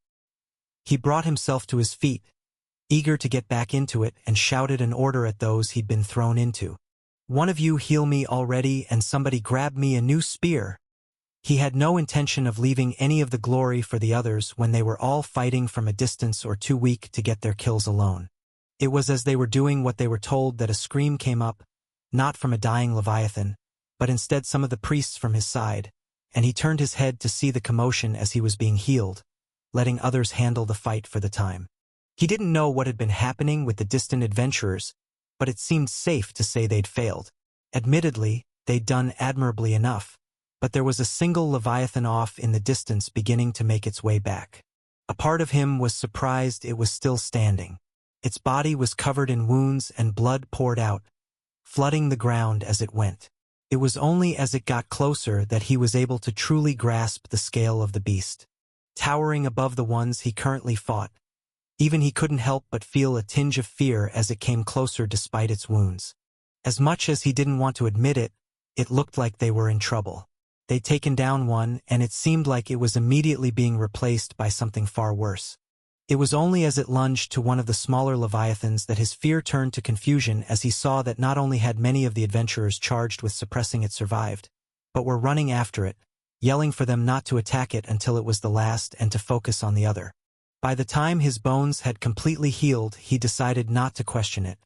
He brought himself to his feet, eager to get back into it, and shouted an order at those he'd been thrown into. One of you heal me already, and somebody grab me a new spear. He had no intention of leaving any of the glory for the others when they were all fighting from a distance or too weak to get their kills alone. It was as they were doing what they were told that a scream came up, not from a dying Leviathan, but instead some of the priests from his side, and he turned his head to see the commotion as he was being healed, letting others handle the fight for the time. He didn't know what had been happening with the distant adventurers, but it seemed safe to say they'd failed. Admittedly, they'd done admirably enough, but there was a single Leviathan off in the distance beginning to make its way back. A part of him was surprised it was still standing. Its body was covered in wounds and blood poured out, flooding the ground as it went. It was only as it got closer that he was able to truly grasp the scale of the beast. Towering above the ones he currently fought, even he couldn't help but feel a tinge of fear as it came closer despite its wounds. As much as he didn't want to admit it, it looked like they were in trouble. They'd taken down one, and it seemed like it was immediately being replaced by something far worse. It was only as it lunged to one of the smaller Leviathans that his fear turned to confusion as he saw that not only had many of the adventurers charged with suppressing it survived, but were running after it, yelling for them not to attack it until it was the last and to focus on the other. By the time his bones had completely healed, he decided not to question it,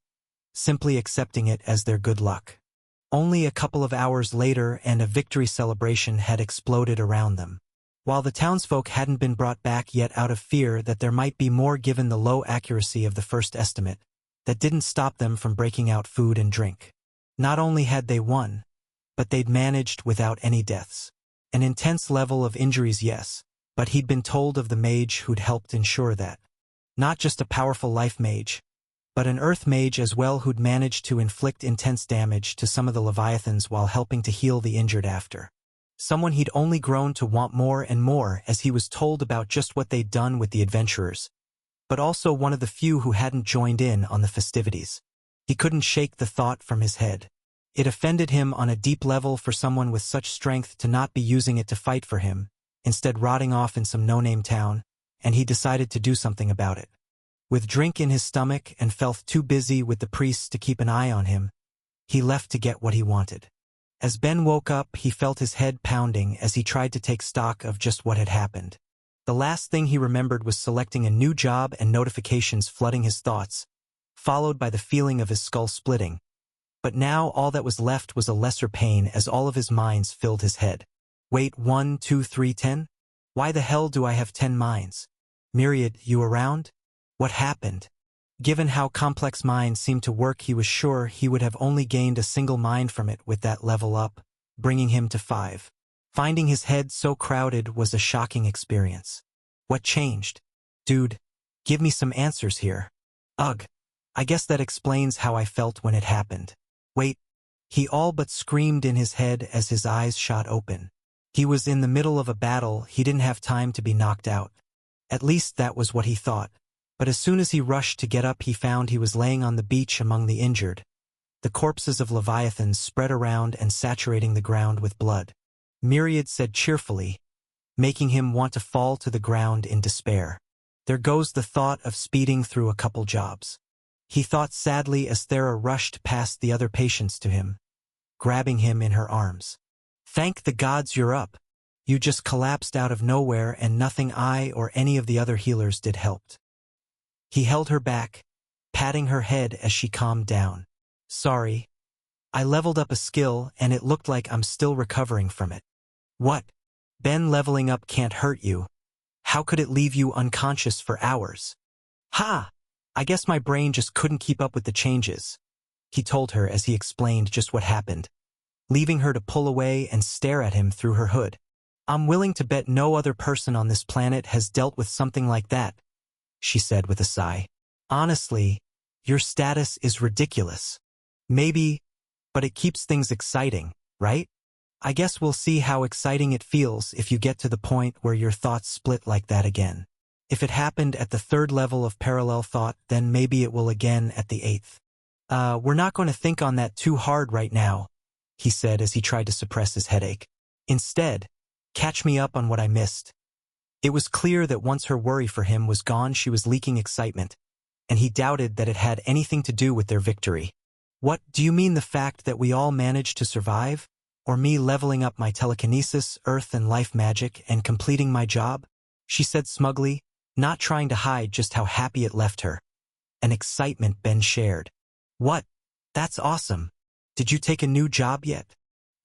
simply accepting it as their good luck. Only a couple of hours later and a victory celebration had exploded around them. While the townsfolk hadn't been brought back yet out of fear that there might be more given the low accuracy of the first estimate, that didn't stop them from breaking out food and drink. Not only had they won, but they'd managed without any deaths. An intense level of injuries, yes, but he'd been told of the mage who'd helped ensure that. Not just a powerful life mage, but an earth mage as well who'd managed to inflict intense damage to some of the Leviathans while helping to heal the injured after. Someone he'd only grown to want more and more as he was told about just what they'd done with the adventurers, but also one of the few who hadn't joined in on the festivities. He couldn't shake the thought from his head. It offended him on a deep level for someone with such strength to not be using it to fight for him, instead rotting off in some no-name town, and he decided to do something about it. With drink in his stomach and felt too busy with the priests to keep an eye on him, he left to get what he wanted. As Ben woke up, he felt his head pounding as he tried to take stock of just what had happened. The last thing he remembered was selecting a new job and notifications flooding his thoughts, followed by the feeling of his skull splitting. But now all that was left was a lesser pain as all of his minds filled his head. Wait, 1, 2, 3, 10? Why the hell do I have 10 minds? Myriad, you around? What happened? Given how complex minds seemed to work, he was sure he would have only gained a single mind from it with that level up, bringing him to 5. Finding his head so crowded was a shocking experience. What changed? Dude, give me some answers here. Ugh. I guess that explains how I felt when it happened. Wait. He all but screamed in his head as his eyes shot open. He was in the middle of a battle, he didn't have time to be knocked out. At least that was what he thought. But as soon as he rushed to get up, he found he was laying on the beach among the injured. The corpses of Leviathans spread around and saturating the ground with blood. Myriad said cheerfully, making him want to fall to the ground in despair. There goes the thought of speeding through a couple jobs. He thought sadly as Thera rushed past the other patients to him, grabbing him in her arms. Thank the gods you're up. You just collapsed out of nowhere and nothing I or any of the other healers did helped. He held her back, patting her head as she calmed down. Sorry. I leveled up a skill and it looked like I'm still recovering from it. What? Ben, leveling up can't hurt you. How could it leave you unconscious for hours? Ha! I guess my brain just couldn't keep up with the changes, he told her as he explained just what happened, leaving her to pull away and stare at him through her hood. I'm willing to bet no other person on this planet has dealt with something like that, she said with a sigh. Honestly, your status is ridiculous. Maybe, but it keeps things exciting, right? I guess we'll see how exciting it feels if you get to the point where your thoughts split like that again. If it happened at the 3rd level of parallel thought, then maybe it will again at the 8th. We're not going to think on that too hard right now, he said as he tried to suppress his headache. Instead, catch me up on what I missed. It was clear that once her worry for him was gone, she was leaking excitement, and he doubted that it had anything to do with their victory. What, do you mean the fact that we all managed to survive? Or me leveling up my telekinesis, earth and life magic, and completing my job? She said smugly, not trying to hide just how happy it left her. An excitement Ben shared. What? That's awesome. Did you take a new job yet?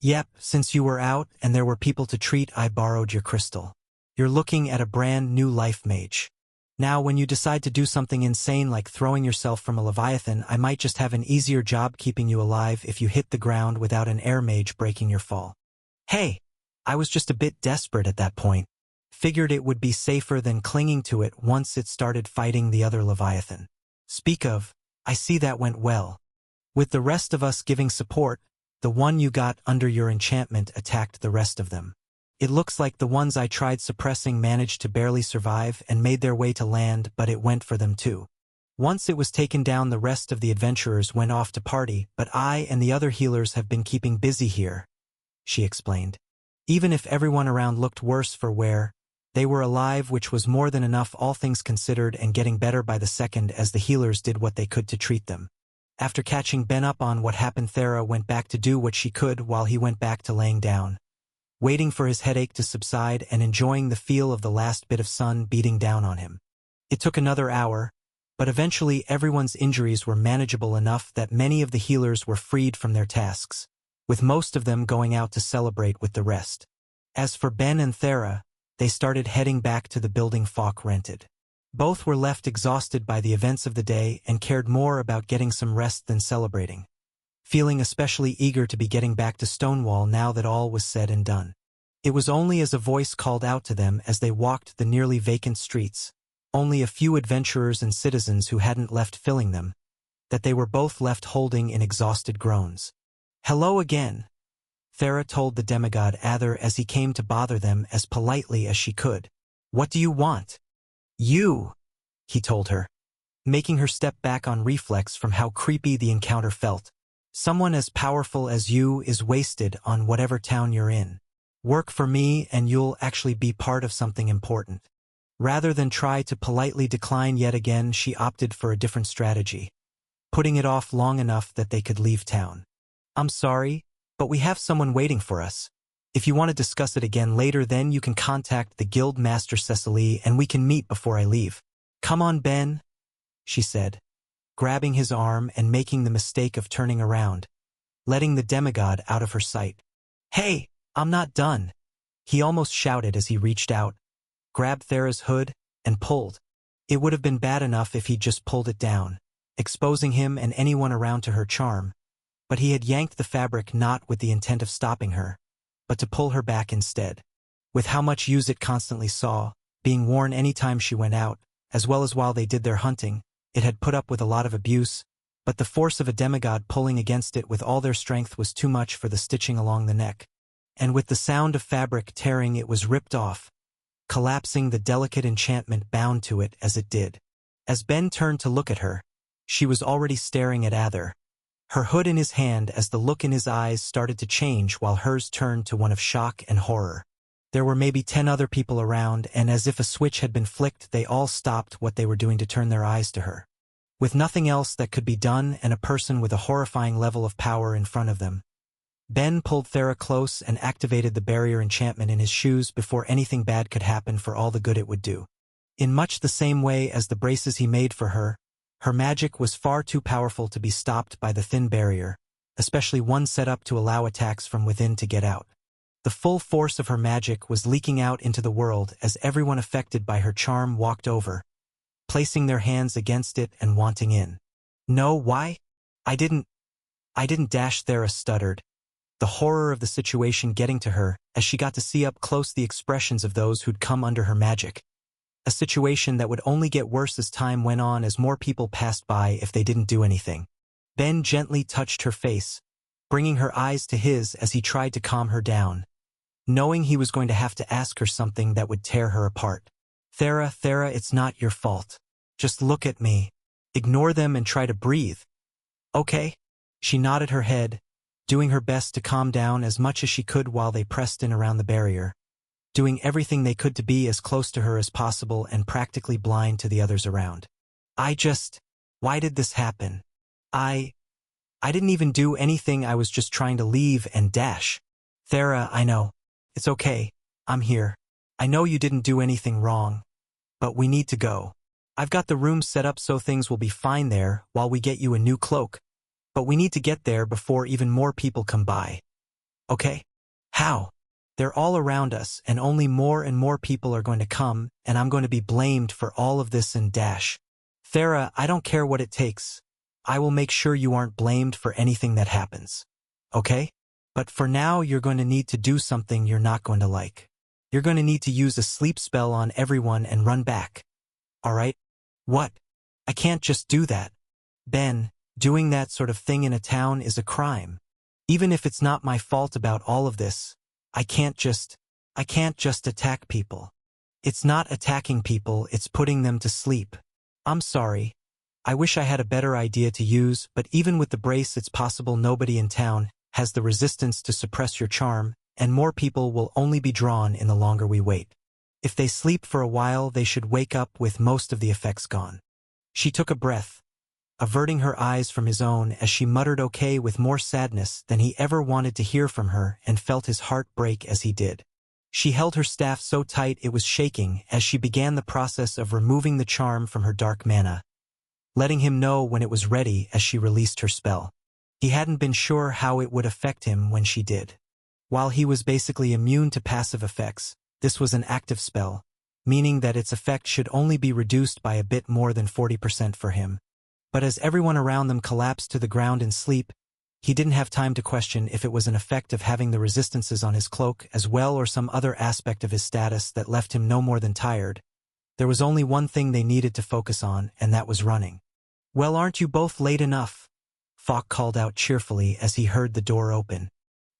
Yep, since you were out and there were people to treat, I borrowed your crystal. You're looking at a brand new life mage. Now when you decide to do something insane like throwing yourself from a Leviathan, I might just have an easier job keeping you alive if you hit the ground without an air mage breaking your fall. Hey, I was just a bit desperate at that point. Figured it would be safer than clinging to it once it started fighting the other Leviathan. Speak of, I see that went well. With the rest of us giving support, the one you got under your enchantment attacked the rest of them. It looks like the ones I tried suppressing managed to barely survive and made their way to land, but it went for them too. Once it was taken down, the rest of the adventurers went off to party, but I and the other healers have been keeping busy here, she explained. Even if everyone around looked worse for wear, they were alive, which was more than enough all things considered, and getting better by the second as the healers did what they could to treat them. After catching Ben up on what happened, Thera went back to do what she could while he went back to laying down, waiting for his headache to subside and enjoying the feel of the last bit of sun beating down on him. It took another hour, but eventually everyone's injuries were manageable enough that many of the healers were freed from their tasks, with most of them going out to celebrate with the rest. As for Ben and Thera, they started heading back to the building Falk rented. Both were left exhausted by the events of the day and cared more about getting some rest than celebrating, feeling especially eager to be getting back to Stonewall now that all was said and done. It was only as a voice called out to them as they walked the nearly vacant streets, only a few adventurers and citizens who hadn't left filling them, that they were both left holding in exhausted groans. "Hello again," Thera told the demigod Ather as he came to bother them as politely as she could. "What do you want?" "You," he told her, making her step back on reflex from how creepy the encounter felt. "Someone as powerful as you is wasted on whatever town you're in. Work for me and you'll actually be part of something important." Rather than try to politely decline yet again, she opted for a different strategy, putting it off long enough that they could leave town. "I'm sorry, but we have someone waiting for us. If you want to discuss it again later, then you can contact the Guild Master Cecily and we can meet before I leave." "Come on, Ben," she said, grabbing his arm and making the mistake of turning around, letting the demigod out of her sight. "Hey, I'm not done," he almost shouted as he reached out, grabbed Thera's hood, and pulled. It would have been bad enough if he'd just pulled it down, exposing him and anyone around to her charm, but he had yanked the fabric not with the intent of stopping her, but to pull her back instead. With how much use it constantly saw, being worn any time she went out, as well as while they did their hunting, it had put up with a lot of abuse, but the force of a demigod pulling against it with all their strength was too much for the stitching along the neck. And with the sound of fabric tearing, it was ripped off, collapsing the delicate enchantment bound to it as it did. As Ben turned to look at her, she was already staring at Ather, her hood in his hand as the look in his eyes started to change while hers turned to one of shock and horror. There were maybe 10 other people around, and as if a switch had been flicked, they all stopped what they were doing to turn their eyes to her. With nothing else that could be done and a person with a horrifying level of power in front of them, Ben pulled Thera close and activated the barrier enchantment in his shoes before anything bad could happen, for all the good it would do. In much the same way as the braces he made for her, her magic was far too powerful to be stopped by the thin barrier, especially one set up to allow attacks from within to get out. The full force of her magic was leaking out into the world as everyone affected by her charm walked over, placing their hands against it and wanting in. "No, why? I didn't dash," Thera stuttered, the horror of the situation getting to her as she got to see up close the expressions of those who'd come under her magic. A situation that would only get worse as time went on, as more people passed by if they didn't do anything. Ben gently touched her face, bringing her eyes to his as he tried to calm her down, knowing he was going to have to ask her something that would tear her apart. Thera, it's not your fault. Just look at me. Ignore them and try to breathe. Okay?" She nodded her head, doing her best to calm down as much as she could while they pressed in around the barrier, doing everything they could to be as close to her as possible and practically blind to the others around. Why did this happen? I didn't even do anything. I was just trying to leave and dash." "Thera, I know. It's okay. I'm here. I know you didn't do anything wrong. But we need to go. I've got the room set up so things will be fine there while we get you a new cloak. But we need to get there before even more people come by. Okay?" "How?" "They're all around us, and only more and more people are going to come, and I'm going to be blamed for all of this and dash." "Thera, I don't care what it takes. I will make sure you aren't blamed for anything that happens. Okay? But for now, you're going to need to do something you're not going to like. You're going to need to use a sleep spell on everyone and run back. All right?" "What? I can't just do that. Ben, doing that sort of thing in a town is a crime. Even if it's not my fault about all of this, I can't just attack people. It's not attacking people, it's putting them to sleep. I'm sorry. I wish I had a better idea to use, but even with the brace, it's possible nobody in town has the resistance to suppress your charm, and more people will only be drawn in the longer we wait. If they sleep for a while, they should wake up with most of the effects gone." She took a breath, averting her eyes from his own as she muttered okay with more sadness than he ever wanted to hear from her, and felt his heart break as he did. She held her staff so tight it was shaking as she began the process of removing the charm from her dark mana, letting him know when it was ready as she released her spell. He hadn't been sure how it would affect him when she did. While he was basically immune to passive effects, this was an active spell, meaning that its effect should only be reduced by a bit more than 40% for him. But as everyone around them collapsed to the ground in sleep, he didn't have time to question if it was an effect of having the resistances on his cloak as well or some other aspect of his status that left him no more than tired. There was only one thing they needed to focus on, and that was running. "Well, aren't you both late enough?" Falk called out cheerfully as he heard the door open.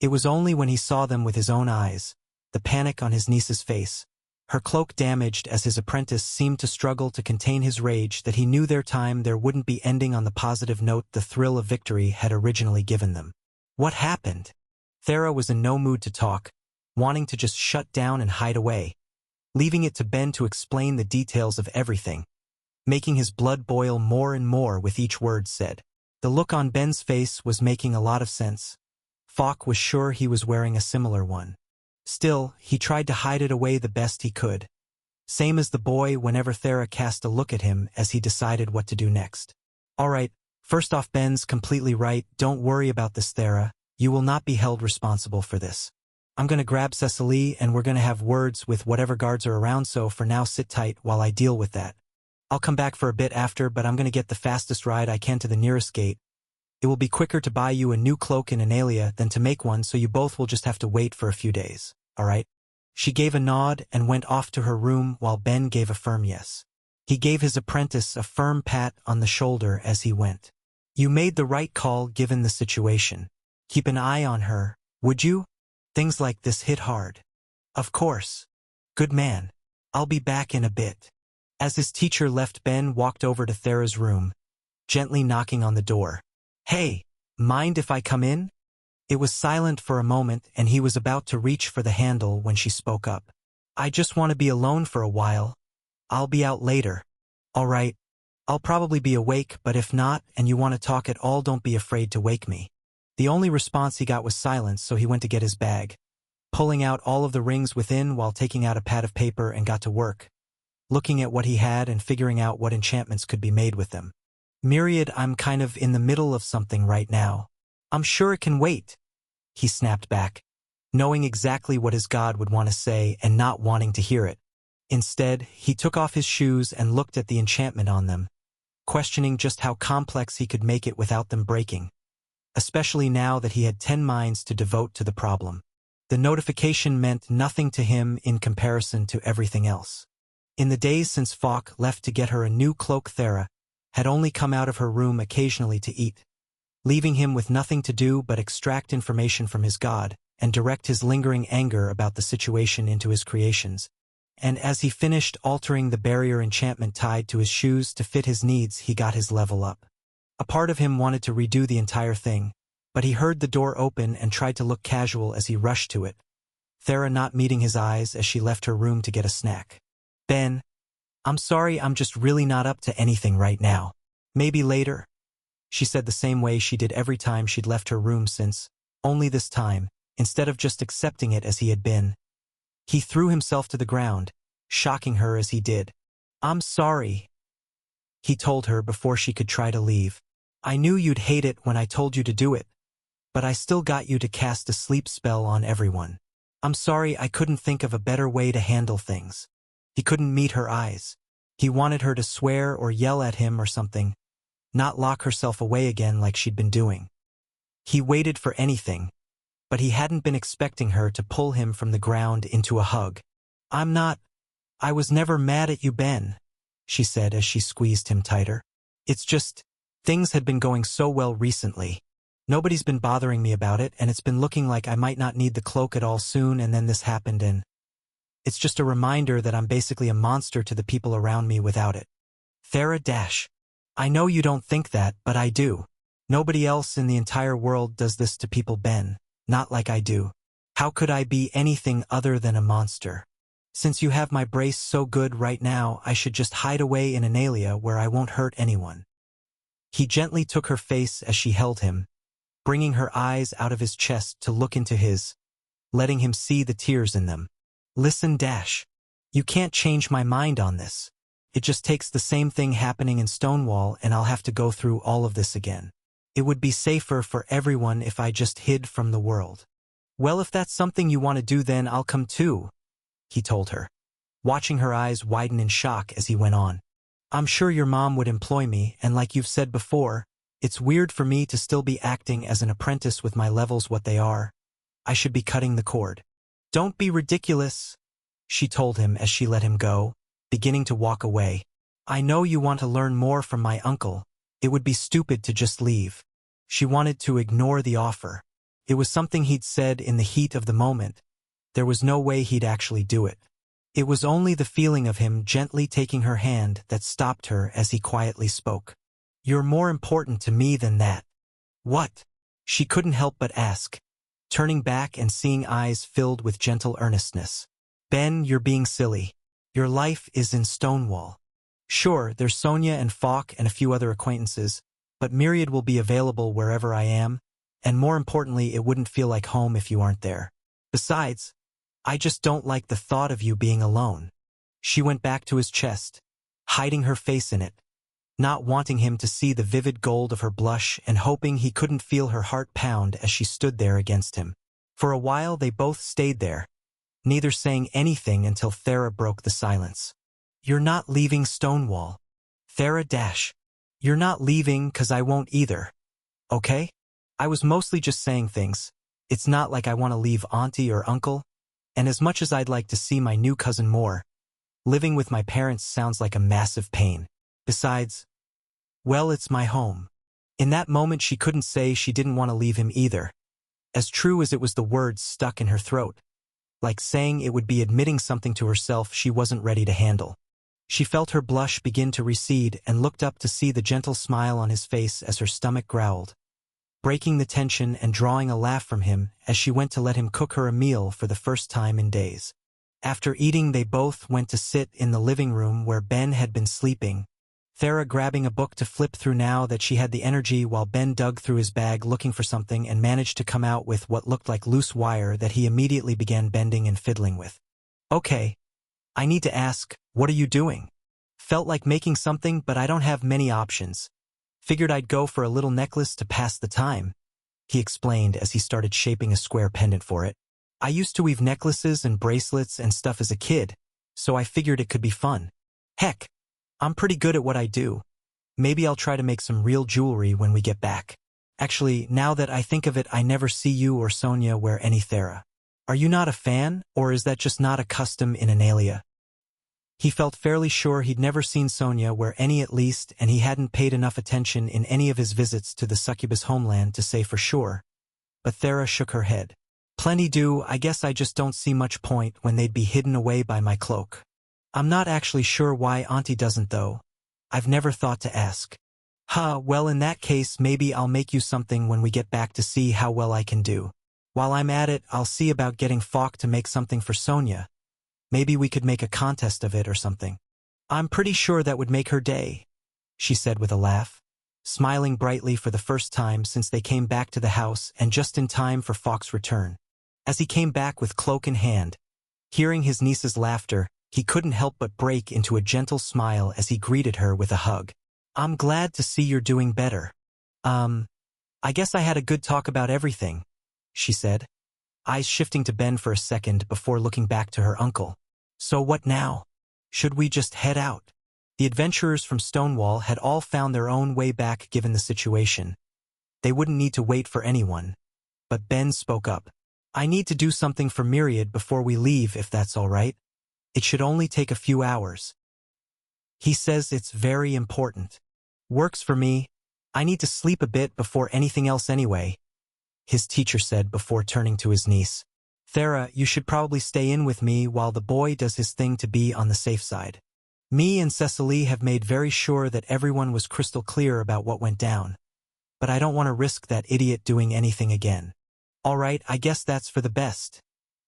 It was only when he saw them with his own eyes, the panic on his niece's face, her cloak damaged as his apprentice seemed to struggle to contain his rage, that he knew their time there wouldn't be ending on the positive note the thrill of victory had originally given them. What happened? Thera was in no mood to talk, wanting to just shut down and hide away, leaving it to Ben to explain the details of everything, making his blood boil more and more with each word said. The look on Ben's face was making a lot of sense. Falk was sure he was wearing a similar one. Still, he tried to hide it away the best he could. Same as the boy whenever Thera cast a look at him as he decided what to do next. "Alright, first off, Ben's completely right, don't worry about this, Thera, you will not be held responsible for this. I'm gonna grab Cecily and we're gonna have words with whatever guards are around, so for now sit tight while I deal with that. I'll come back for a bit after, but I'm gonna get the fastest ride I can to the nearest gate. It will be quicker to buy you a new cloak in Analia than to make one, so you both will just have to wait for a few days, alright?" She gave a nod and went off to her room while Ben gave a firm yes. He gave his apprentice a firm pat on the shoulder as he went. "You made the right call given the situation. Keep an eye on her, would you? Things like this hit hard." "Of course. Good man. I'll be back in a bit." As his teacher left, Ben walked over to Thera's room, gently knocking on the door. "Hey, mind if I come in?" It was silent for a moment and he was about to reach for the handle when she spoke up. "I just want to be alone for a while. I'll be out later." "Alright. I'll probably be awake, but if not and you want to talk at all, don't be afraid to wake me." The only response he got was silence, so he went to get his bag, pulling out all of the rings within while taking out a pad of paper, and got to work, looking at what he had and figuring out what enchantments could be made with them. "Myriad, I'm kind of in the middle of something right now. I'm sure it can wait," he snapped back, knowing exactly what his god would want to say and not wanting to hear it. Instead, he took off his shoes and looked at the enchantment on them, questioning just how complex he could make it without them breaking, especially now that he had 10 minds to devote to the problem. The notification meant nothing to him in comparison to everything else. In the days since Falk left to get her a new cloak, Thera had only come out of her room occasionally to eat, leaving him with nothing to do but extract information from his god and direct his lingering anger about the situation into his creations. And as he finished altering the barrier enchantment tied to his shoes to fit his needs, he got his level up. A part of him wanted to redo the entire thing, but he heard the door open and tried to look casual as he rushed to it, Thera not meeting his eyes as she left her room to get a snack. "Ben, I'm sorry, I'm just really not up to anything right now. Maybe later," she said the same way she did every time she'd left her room since, only this time, instead of just accepting it as he had been, he threw himself to the ground, shocking her as he did. "I'm sorry," he told her before she could try to leave. "I knew you'd hate it when I told you to do it, but I still got you to cast a sleep spell on everyone. I'm sorry, I couldn't think of a better way to handle things." He couldn't meet her eyes. He wanted her to swear or yell at him or something, not lock herself away again like she'd been doing. He waited for anything, but he hadn't been expecting her to pull him from the ground into a hug. I was never mad at you, Ben," she said as she squeezed him tighter. "It's just, things had been going so well recently. Nobody's been bothering me about it, and it's been looking like I might not need the cloak at all soon, and then this happened, and it's just a reminder that I'm basically a monster to the people around me without it." "Thera Dash, I know you don't think that, but I do. Nobody else in the entire world does this to people, Ben, not like I do. How could I be anything other than a monster? Since you have my brace so good right now, I should just hide away in Analia where I won't hurt anyone." He gently took her face as she held him, bringing her eyes out of his chest to look into his, letting him see the tears in them. Listen, Dash. You can't change my mind on this. It just takes the same thing happening in Stonewall and I'll have to go through all of this again. It would be safer for everyone if I just hid from the world. Well, if that's something you want to do, then I'll come too, he told her, watching her eyes widen in shock as he went on. I'm sure your mom would employ me, and like you've said before, it's weird for me to still be acting as an apprentice with my levels what they are. I should be cutting the cord. Don't be ridiculous, she told him as she let him go, beginning to walk away. I know you want to learn more from my uncle. It would be stupid to just leave. She wanted to ignore the offer. It was something he'd said in the heat of the moment. There was no way he'd actually do it. It was only the feeling of him gently taking her hand that stopped her as he quietly spoke. You're more important to me than that. What? She couldn't help but ask, turning back and seeing eyes filled with gentle earnestness. Ben, you're being silly. Your life is in Stonewall. Sure, there's Sonia and Falk and a few other acquaintances, but Myriad will be available wherever I am, and more importantly, it wouldn't feel like home if you aren't there. Besides, I just don't like the thought of you being alone. She went back to his chest, hiding her face in it, not wanting him to see the vivid gold of her blush and hoping he couldn't feel her heart pound as she stood there against him. For a while they both stayed there, neither saying anything until Thera broke the silence. You're not leaving Stonewall. Thera Dash. You're not leaving 'cause I won't either. Okay? I was mostly just saying things. It's not like I want to leave Auntie or Uncle, and as much as I'd like to see my new cousin more, living with my parents sounds like a massive pain. Besides, well, it's my home. In that moment she couldn't say she didn't want to leave him either, as true as it was the words stuck in her throat. Like saying it would be admitting something to herself she wasn't ready to handle. She felt her blush begin to recede and looked up to see the gentle smile on his face as her stomach growled, breaking the tension and drawing a laugh from him as she went to let him cook her a meal for the first time in days. After eating, they both went to sit in the living room where Ben had been sleeping, Thera grabbing a book to flip through now that she had the energy, while Ben dug through his bag looking for something and managed to come out with what looked like loose wire that he immediately began bending and fiddling with. Okay. I need to ask, what are you doing? Felt like making something, but I don't have many options. Figured I'd go for a little necklace to pass the time, he explained as he started shaping a square pendant for it. I used to weave necklaces and bracelets and stuff as a kid, so I figured it could be fun. Heck, I'm pretty good at what I do. Maybe I'll try to make some real jewelry when we get back. Actually, now that I think of it, I never see you or Sonia wear any Thera. Are you not a fan, or is that just not a custom in Analia? He felt fairly sure he'd never seen Sonia wear any at least, and he hadn't paid enough attention in any of his visits to the succubus homeland to say for sure. But Thera shook her head. Plenty do. I guess I just don't see much point when they'd be hidden away by my cloak. I'm not actually sure why Auntie doesn't though. I've never thought to ask. Well, in that case maybe I'll make you something when we get back to see how well I can do. While I'm at it, I'll see about getting Falk to make something for Sonia. Maybe we could make a contest of it or something. I'm pretty sure that would make her day, she said with a laugh, smiling brightly for the first time since they came back to the house and just in time for Falk's return. As he came back with cloak in hand, hearing his niece's laughter, he couldn't help but break into a gentle smile as he greeted her with a hug. I'm glad to see you're doing better. I guess I had a good talk about everything, she said, eyes shifting to Ben for a second before looking back to her uncle. So what now? Should we just head out? The adventurers from Stonewall had all found their own way back given the situation. They wouldn't need to wait for anyone. But Ben spoke up. I need to do something for Myriad before we leave, if that's all right. It should only take a few hours. He says it's very important. Works for me. I need to sleep a bit before anything else anyway, his teacher said before turning to his niece. Thera, you should probably stay in with me while the boy does his thing to be on the safe side. Me and Cecily have made very sure that everyone was crystal clear about what went down. But I don't want to risk that idiot doing anything again. All right, I guess that's for the best,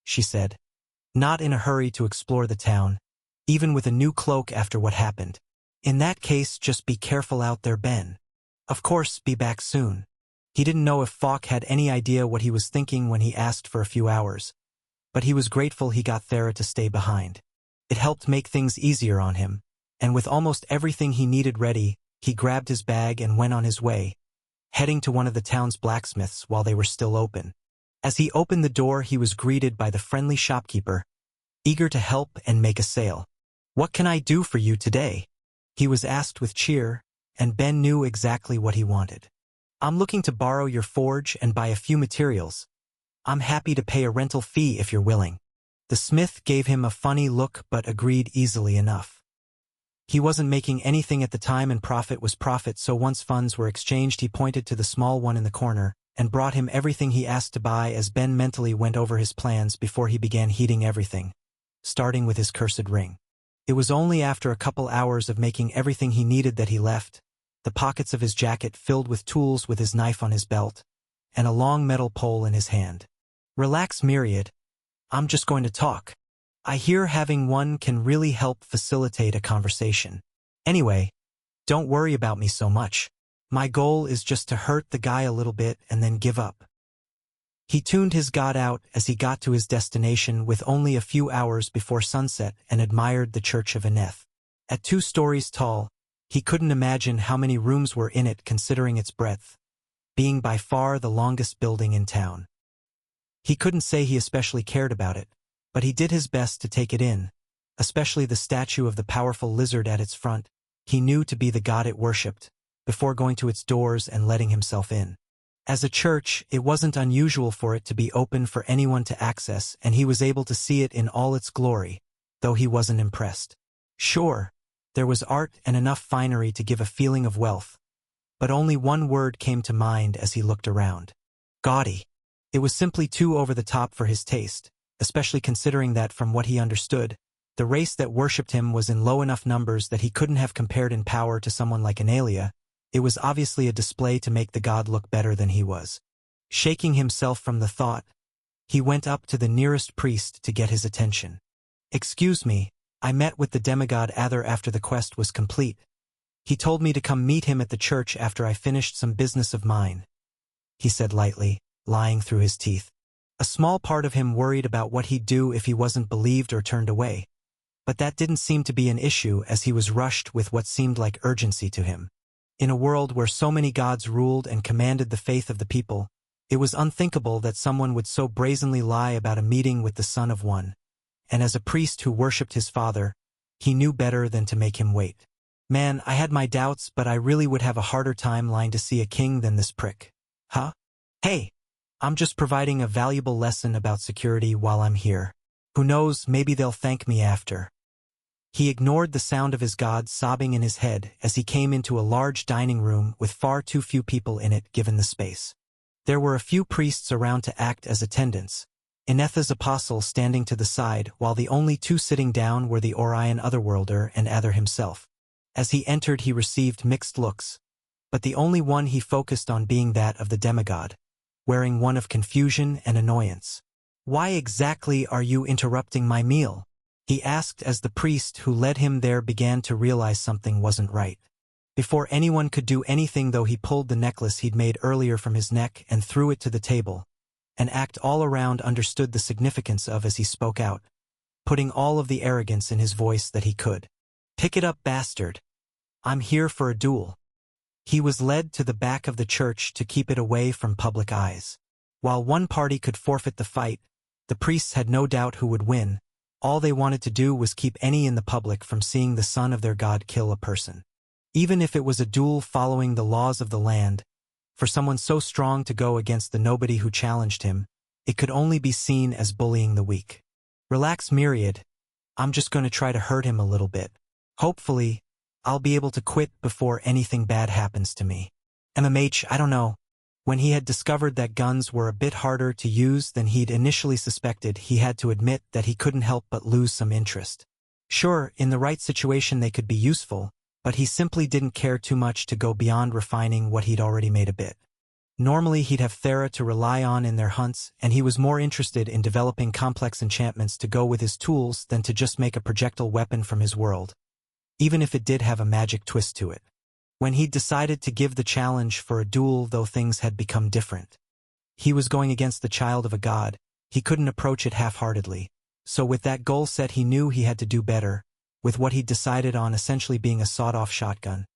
she said, not in a hurry to explore the town, even with a new cloak after what happened. In that case, just be careful out there, Ben. Of course, be back soon. He didn't know if Falk had any idea what he was thinking when he asked for a few hours, but he was grateful he got Thera to stay behind. It helped make things easier on him, and with almost everything he needed ready, he grabbed his bag and went on his way, heading to one of the town's blacksmiths while they were still open. As he opened the door, he was greeted by the friendly shopkeeper, eager to help and make a sale. "What can I do for you today?" he was asked with cheer, and Ben knew exactly what he wanted. "I'm looking to borrow your forge and buy a few materials. I'm happy to pay a rental fee if you're willing." The smith gave him a funny look but agreed easily enough. He wasn't making anything at the time, and profit was profit, so once funds were exchanged, he pointed to the small one in the corner and brought him everything he asked to buy as Ben mentally went over his plans before he began heating everything, starting with his cursed ring. It was only after a couple hours of making everything he needed that he left, the pockets of his jacket filled with tools, with his knife on his belt, and a long metal pole in his hand. "Relax, Myriad. I'm just going to talk. I hear having one can really help facilitate a conversation. Anyway, don't worry about me so much. My goal is just to hurt the guy a little bit and then give up." He tuned his god out as he got to his destination with only a few hours before sunset and admired the Church of Eneth. At 2 stories tall, he couldn't imagine how many rooms were in it considering its breadth, being by far the longest building in town. He couldn't say he especially cared about it, but he did his best to take it in, especially the statue of the powerful lizard at its front, he knew to be the god it worshipped, before going to its doors and letting himself in. As a church, it wasn't unusual for it to be open for anyone to access, and he was able to see it in all its glory, though he wasn't impressed. Sure, there was art and enough finery to give a feeling of wealth, but only one word came to mind as he looked around. Gaudy. It was simply too over the top for his taste, especially considering that, from what he understood, the race that worshipped him was in low enough numbers that he couldn't have compared in power to someone like Analia. It was obviously a display to make the god look better than he was. Shaking himself from the thought, he went up to the nearest priest to get his attention. "Excuse me, I met with the demigod Ather after the quest was complete. He told me to come meet him at the church after I finished some business of mine," he said lightly, lying through his teeth. A small part of him worried about what he'd do if he wasn't believed or turned away, but that didn't seem to be an issue as he was rushed with what seemed like urgency to him. In a world where so many gods ruled and commanded the faith of the people, it was unthinkable that someone would so brazenly lie about a meeting with the son of one, and as a priest who worshipped his father, he knew better than to make him wait. "Man, I had my doubts, but I really would have a harder time lying to see a king than this prick." "Huh? Hey, I'm just providing a valuable lesson about security while I'm here. Who knows, maybe they'll thank me after." He ignored the sound of his god sobbing in his head as he came into a large dining room with far too few people in it given the space. There were a few priests around to act as attendants, Enetha's apostle standing to the side, while the only 2 sitting down were the Orion Otherworlder and Ather himself. As he entered, he received mixed looks, but the only one he focused on being that of the demigod, wearing one of confusion and annoyance. "Why exactly are you interrupting my meal?" he asked as the priest who led him there began to realize something wasn't right. Before anyone could do anything, though, he pulled the necklace he'd made earlier from his neck and threw it to the table, an act all around understood the significance of as he spoke out, putting all of the arrogance in his voice that he could. "Pick it up, bastard. I'm here for a duel." He was led to the back of the church to keep it away from public eyes. While one party could forfeit the fight, the priests had no doubt who would win. All they wanted to do was keep any in the public from seeing the son of their god kill a person. Even if it was a duel following the laws of the land, for someone so strong to go against the nobody who challenged him, it could only be seen as bullying the weak. "Relax, Myriad. I'm just going to try to hurt him a little bit. Hopefully, I'll be able to quit before anything bad happens to me." MMH, I don't know. When he had discovered that guns were a bit harder to use than he'd initially suspected, he had to admit that he couldn't help but lose some interest. Sure, in the right situation they could be useful, but he simply didn't care too much to go beyond refining what he'd already made a bit. Normally he'd have Thera to rely on in their hunts, and he was more interested in developing complex enchantments to go with his tools than to just make a projectile weapon from his world, even if it did have a magic twist to it. When he'd decided to give the challenge for a duel, though, things had become different. He was going against the child of a god. He couldn't approach it half-heartedly. So with that goal set he knew he had to do better, with what he'd decided on essentially being a sawed-off shotgun.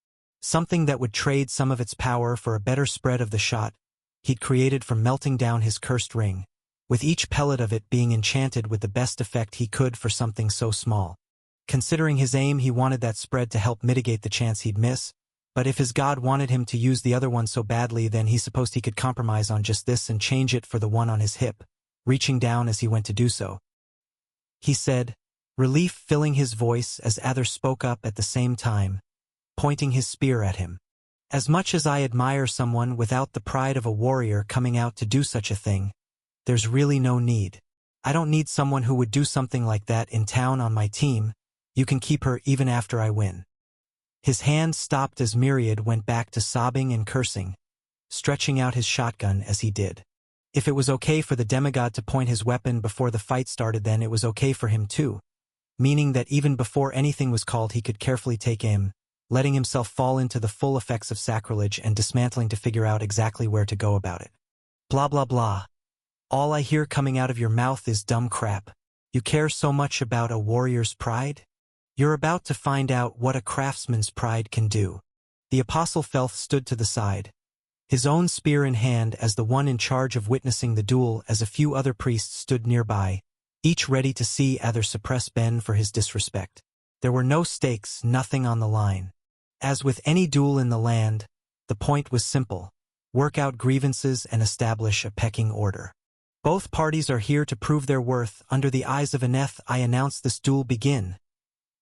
Something that would trade some of its power for a better spread of the shot he'd created from melting down his cursed ring, with each pellet of it being enchanted with the best effect he could for something so small. Considering his aim, he wanted that spread to help mitigate the chance he'd miss, but if his god wanted him to use the other one so badly, then he supposed he could compromise on just this and change it for the one on his hip, reaching down as he went to do so. He said, relief filling his voice as Ather spoke up at the same time, pointing his spear at him. As much as I admire someone without the pride of a warrior coming out to do such a thing, there's really no need. I don't need someone who would do something like that in town on my team. You can keep her even after I win. His hand stopped as Myriad went back to sobbing and cursing, stretching out his shotgun as he did. If it was okay for the demigod to point his weapon before the fight started, then it was okay for him too, meaning that even before anything was called he could carefully take aim, letting himself fall into the full effects of sacrilege and dismantling to figure out exactly where to go about it. Blah blah blah. All I hear coming out of your mouth is dumb crap. You care so much about a warrior's pride? You're about to find out what a craftsman's pride can do. The Apostle Felth stood to the side, his own spear in hand as the one in charge of witnessing the duel, as a few other priests stood nearby, each ready to see Ather suppress Ben for his disrespect. There were no stakes, nothing on the line. As with any duel in the land, the point was simple: work out grievances and establish a pecking order. Both parties are here to prove their worth. Under the eyes of Aneth, I announce this duel begin,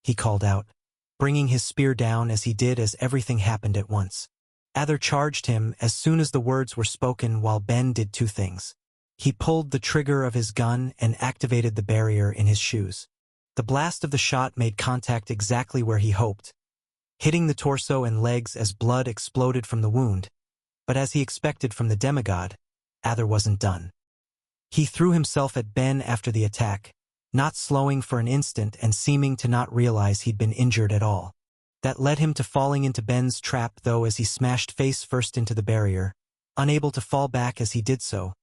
he called out, bringing his spear down as he did as everything happened at once. Ather charged him as soon as the words were spoken, while Ben did two things. He pulled the trigger of his gun and activated the barrier in his shoes. The blast of the shot made contact exactly where he hoped, hitting the torso and legs as blood exploded from the wound. But as he expected from the demigod, Ather wasn't done. He threw himself at Ben after the attack, not slowing for an instant and seeming to not realize he'd been injured at all. That led him to falling into Ben's trap, though, as he smashed face first into the barrier, unable to fall back as he did so,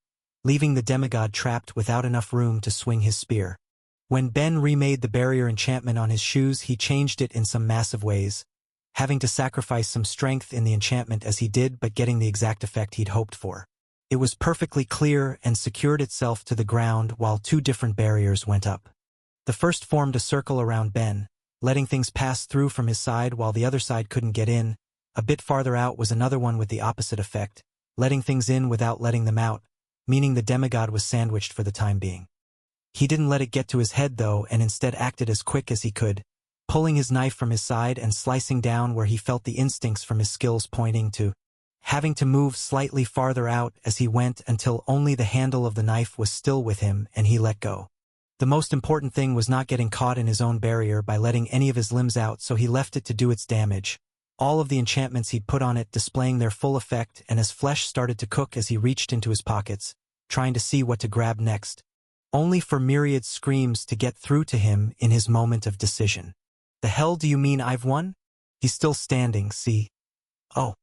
leaving the demigod trapped without enough room to swing his spear. When Ben remade the barrier enchantment on his shoes, he changed it in some massive ways, having to sacrifice some strength in the enchantment as he did, but getting the exact effect he'd hoped for. It was perfectly clear and secured itself to the ground while two different barriers went up. The first formed a circle around Ben, letting things pass through from his side while the other side couldn't get in. A bit farther out was another one with the opposite effect, letting things in without letting them out, meaning the demigod was sandwiched for the time being. He didn't let it get to his head, though, and instead acted as quick as he could, pulling his knife from his side and slicing down where he felt the instincts from his skills pointing to, having to move slightly farther out as he went until only the handle of the knife was still with him and he let go. The most important thing was not getting caught in his own barrier by letting any of his limbs out, so he left it to do its damage, all of the enchantments he'd put on it displaying their full effect, and his flesh started to cook as he reached into his pockets, trying to see what to grab next, only for Myriad's screams to get through to him in his moment of decision. The hell do you mean I've won? He's still standing, see? Oh.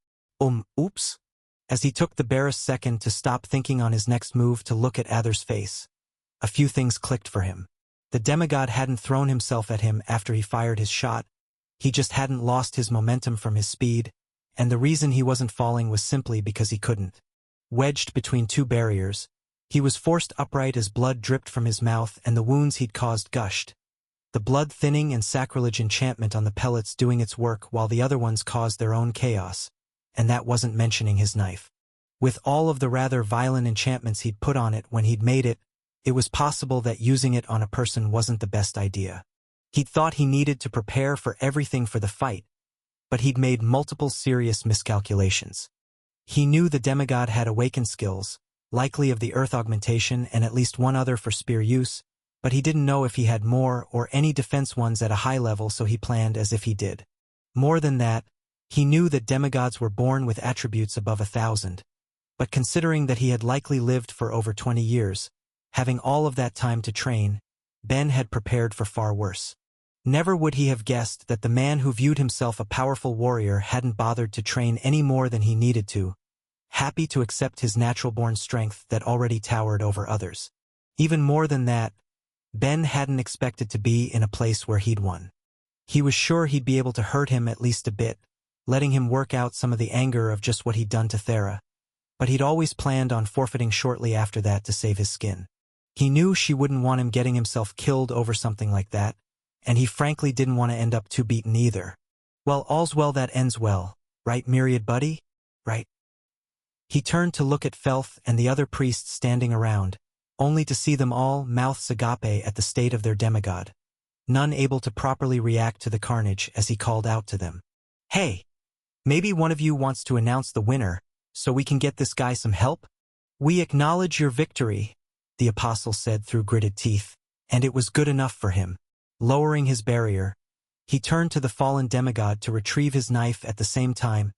Oops. As he took the barest second to stop thinking on his next move to look at Ather's face, a few things clicked for him. The demigod hadn't thrown himself at him after he fired his shot, he just hadn't lost his momentum from his speed, and the reason he wasn't falling was simply because he couldn't. Wedged between two barriers, he was forced upright as blood dripped from his mouth and the wounds he'd caused gushed, the blood thinning and sacrilege enchantment on the pellets doing its work while the other ones caused their own chaos. And that wasn't mentioning his knife. With all of the rather violent enchantments he'd put on it when he'd made it, it was possible that using it on a person wasn't the best idea. He'd thought he needed to prepare for everything for the fight, but he'd made multiple serious miscalculations. He knew the demigod had awakened skills, likely of the earth augmentation and at least one other for spear use, but he didn't know if he had more or any defense ones at a high level, so he planned as if he did. More than that, he knew that demigods were born with attributes above 1,000, but considering that he had likely lived for over 20 years, having all of that time to train, Ben had prepared for far worse. Never would he have guessed that the man who viewed himself a powerful warrior hadn't bothered to train any more than he needed to, happy to accept his natural-born strength that already towered over others. Even more than that, Ben hadn't expected to be in a place where he'd won. He was sure he'd be able to hurt him at least a bit, letting him work out some of the anger of just what he'd done to Thera. But he'd always planned on forfeiting shortly after that to save his skin. He knew she wouldn't want him getting himself killed over something like that, and he frankly didn't want to end up too beaten either. Well, all's well that ends well, right, Myriad buddy? Right? He turned to look at Felth and the other priests standing around, only to see them all mouths agape at the state of their demigod, none able to properly react to the carnage as he called out to them. Hey! Maybe one of you wants to announce the winner, so we can get this guy some help? We acknowledge your victory, the apostle said through gritted teeth, and it was good enough for him. Lowering his barrier, he turned to the fallen demigod to retrieve his knife. At the same time,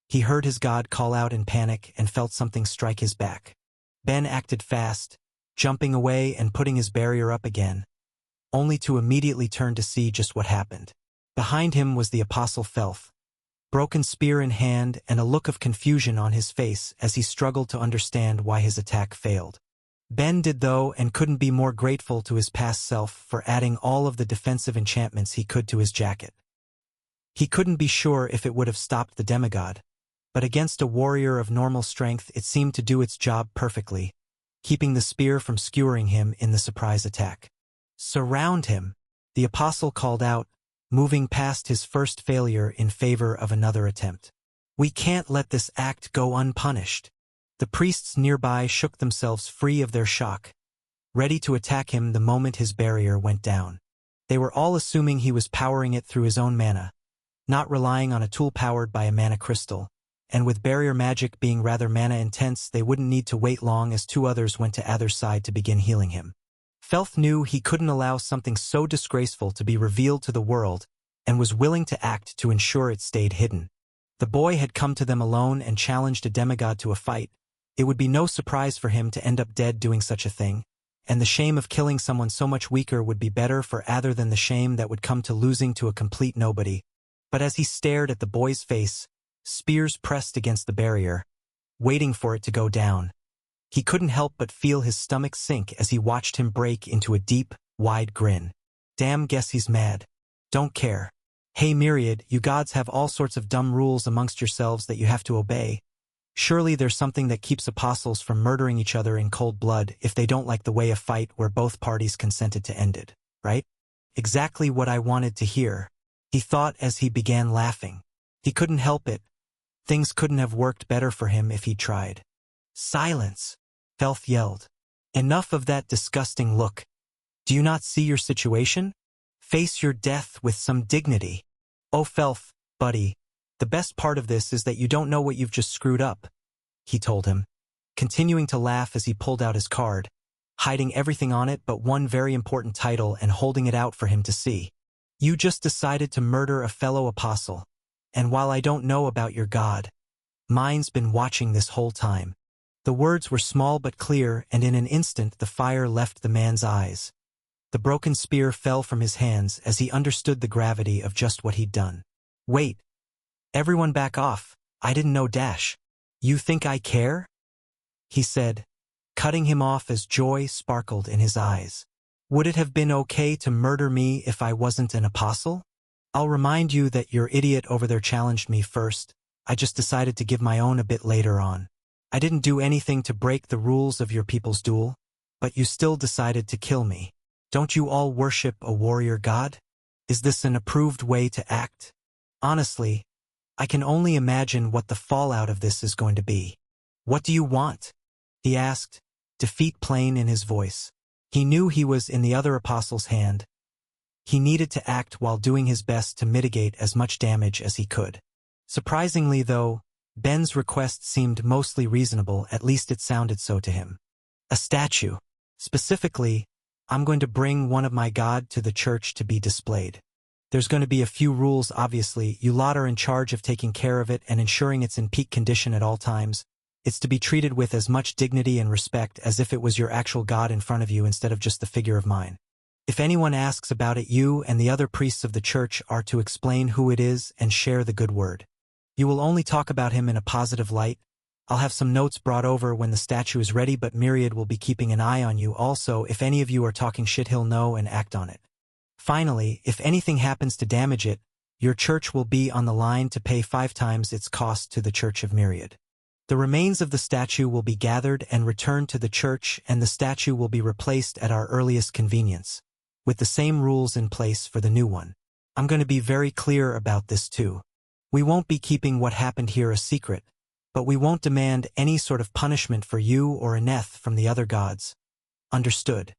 he heard his god call out in panic and felt something strike his back. Ben acted fast, jumping away and putting his barrier up again, only to immediately turn to see just what happened. Behind him was the apostle Felth, broken spear in hand and a look of confusion on his face as he struggled to understand why his attack failed. Ben did though, and couldn't be more grateful to his past self for adding all of the defensive enchantments he could to his jacket. He couldn't be sure if it would have stopped the demigod, but against a warrior of normal strength it seemed to do its job perfectly, keeping the spear from skewering him in the surprise attack. Surround him, the apostle called out, moving past his first failure in favor of another attempt. We can't let this act go unpunished. The priests nearby shook themselves free of their shock, ready to attack him the moment his barrier went down. They were all assuming he was powering it through his own mana, not relying on a tool powered by a mana crystal, and with barrier magic being rather mana-intense, they wouldn't need to wait long as two others went to either side to begin healing him. Felth knew he couldn't allow something so disgraceful to be revealed to the world, and was willing to act to ensure it stayed hidden. The boy had come to them alone and challenged a demigod to a fight. It would be no surprise for him to end up dead doing such a thing, and the shame of killing someone so much weaker would be better for either than the shame that would come to losing to a complete nobody. But as he stared at the boy's face, spears pressed against the barrier, waiting for it to go down, he couldn't help but feel his stomach sink as he watched him break into a deep, wide grin. Damn, guess he's mad. Don't care. Hey Myriad, you gods have all sorts of dumb rules amongst yourselves that you have to obey. Surely there's something that keeps apostles from murdering each other in cold blood if they don't like the way a fight where both parties consented to end it, right? Exactly what I wanted to hear, he thought as he began laughing. He couldn't help it. Things couldn't have worked better for him if he'd tried. Silence, Felth yelled. Enough of that disgusting look. Do you not see your situation? Face your death with some dignity. Oh Felth, buddy, the best part of this is that you don't know what you've just screwed up, he told him, continuing to laugh as he pulled out his card, hiding everything on it but one very important title and holding it out for him to see. You just decided to murder a fellow apostle, and while I don't know about your god, mine's been watching this whole time. The words were small but clear, and in an instant the fire left the man's eyes. The broken spear fell from his hands as he understood the gravity of just what he'd done. Wait. Everyone back off. I didn't know Dash. You think I care? He said, cutting him off as joy sparkled in his eyes. Would it have been okay to murder me if I wasn't an apostle? I'll remind you that your idiot over there challenged me first. I just decided to give my own a bit later on. I didn't do anything to break the rules of your people's duel, but you still decided to kill me. Don't you all worship a warrior god? Is this an approved way to act? Honestly, I can only imagine what the fallout of this is going to be. What do you want? He asked, defeat plain in his voice. He knew he was in the other apostle's hand. He needed to act while doing his best to mitigate as much damage as he could. Surprisingly, though, Ben's request seemed mostly reasonable, at least it sounded so to him. A statue. Specifically, I'm going to bring one of my god to the church to be displayed. There's going to be a few rules, obviously. You lot are in charge of taking care of it and ensuring it's in peak condition at all times. It's to be treated with as much dignity and respect as if it was your actual god in front of you instead of just the figure of mine. If anyone asks about it, you and the other priests of the church are to explain who it is and share the good word. You will only talk about him in a positive light, I'll have some notes brought over when the statue is ready, but Myriad will be keeping an eye on you also. If any of you are talking shit, he'll know and act on it. Finally, if anything happens to damage it, your church will be on the line to pay 5 times its cost to the Church of Myriad. The remains of the statue will be gathered and returned to the church, and the statue will be replaced at our earliest convenience, with the same rules in place for the new one. I'm going to be very clear about this too. We won't be keeping what happened here a secret, but we won't demand any sort of punishment for you or Aneth from the other gods. Understood?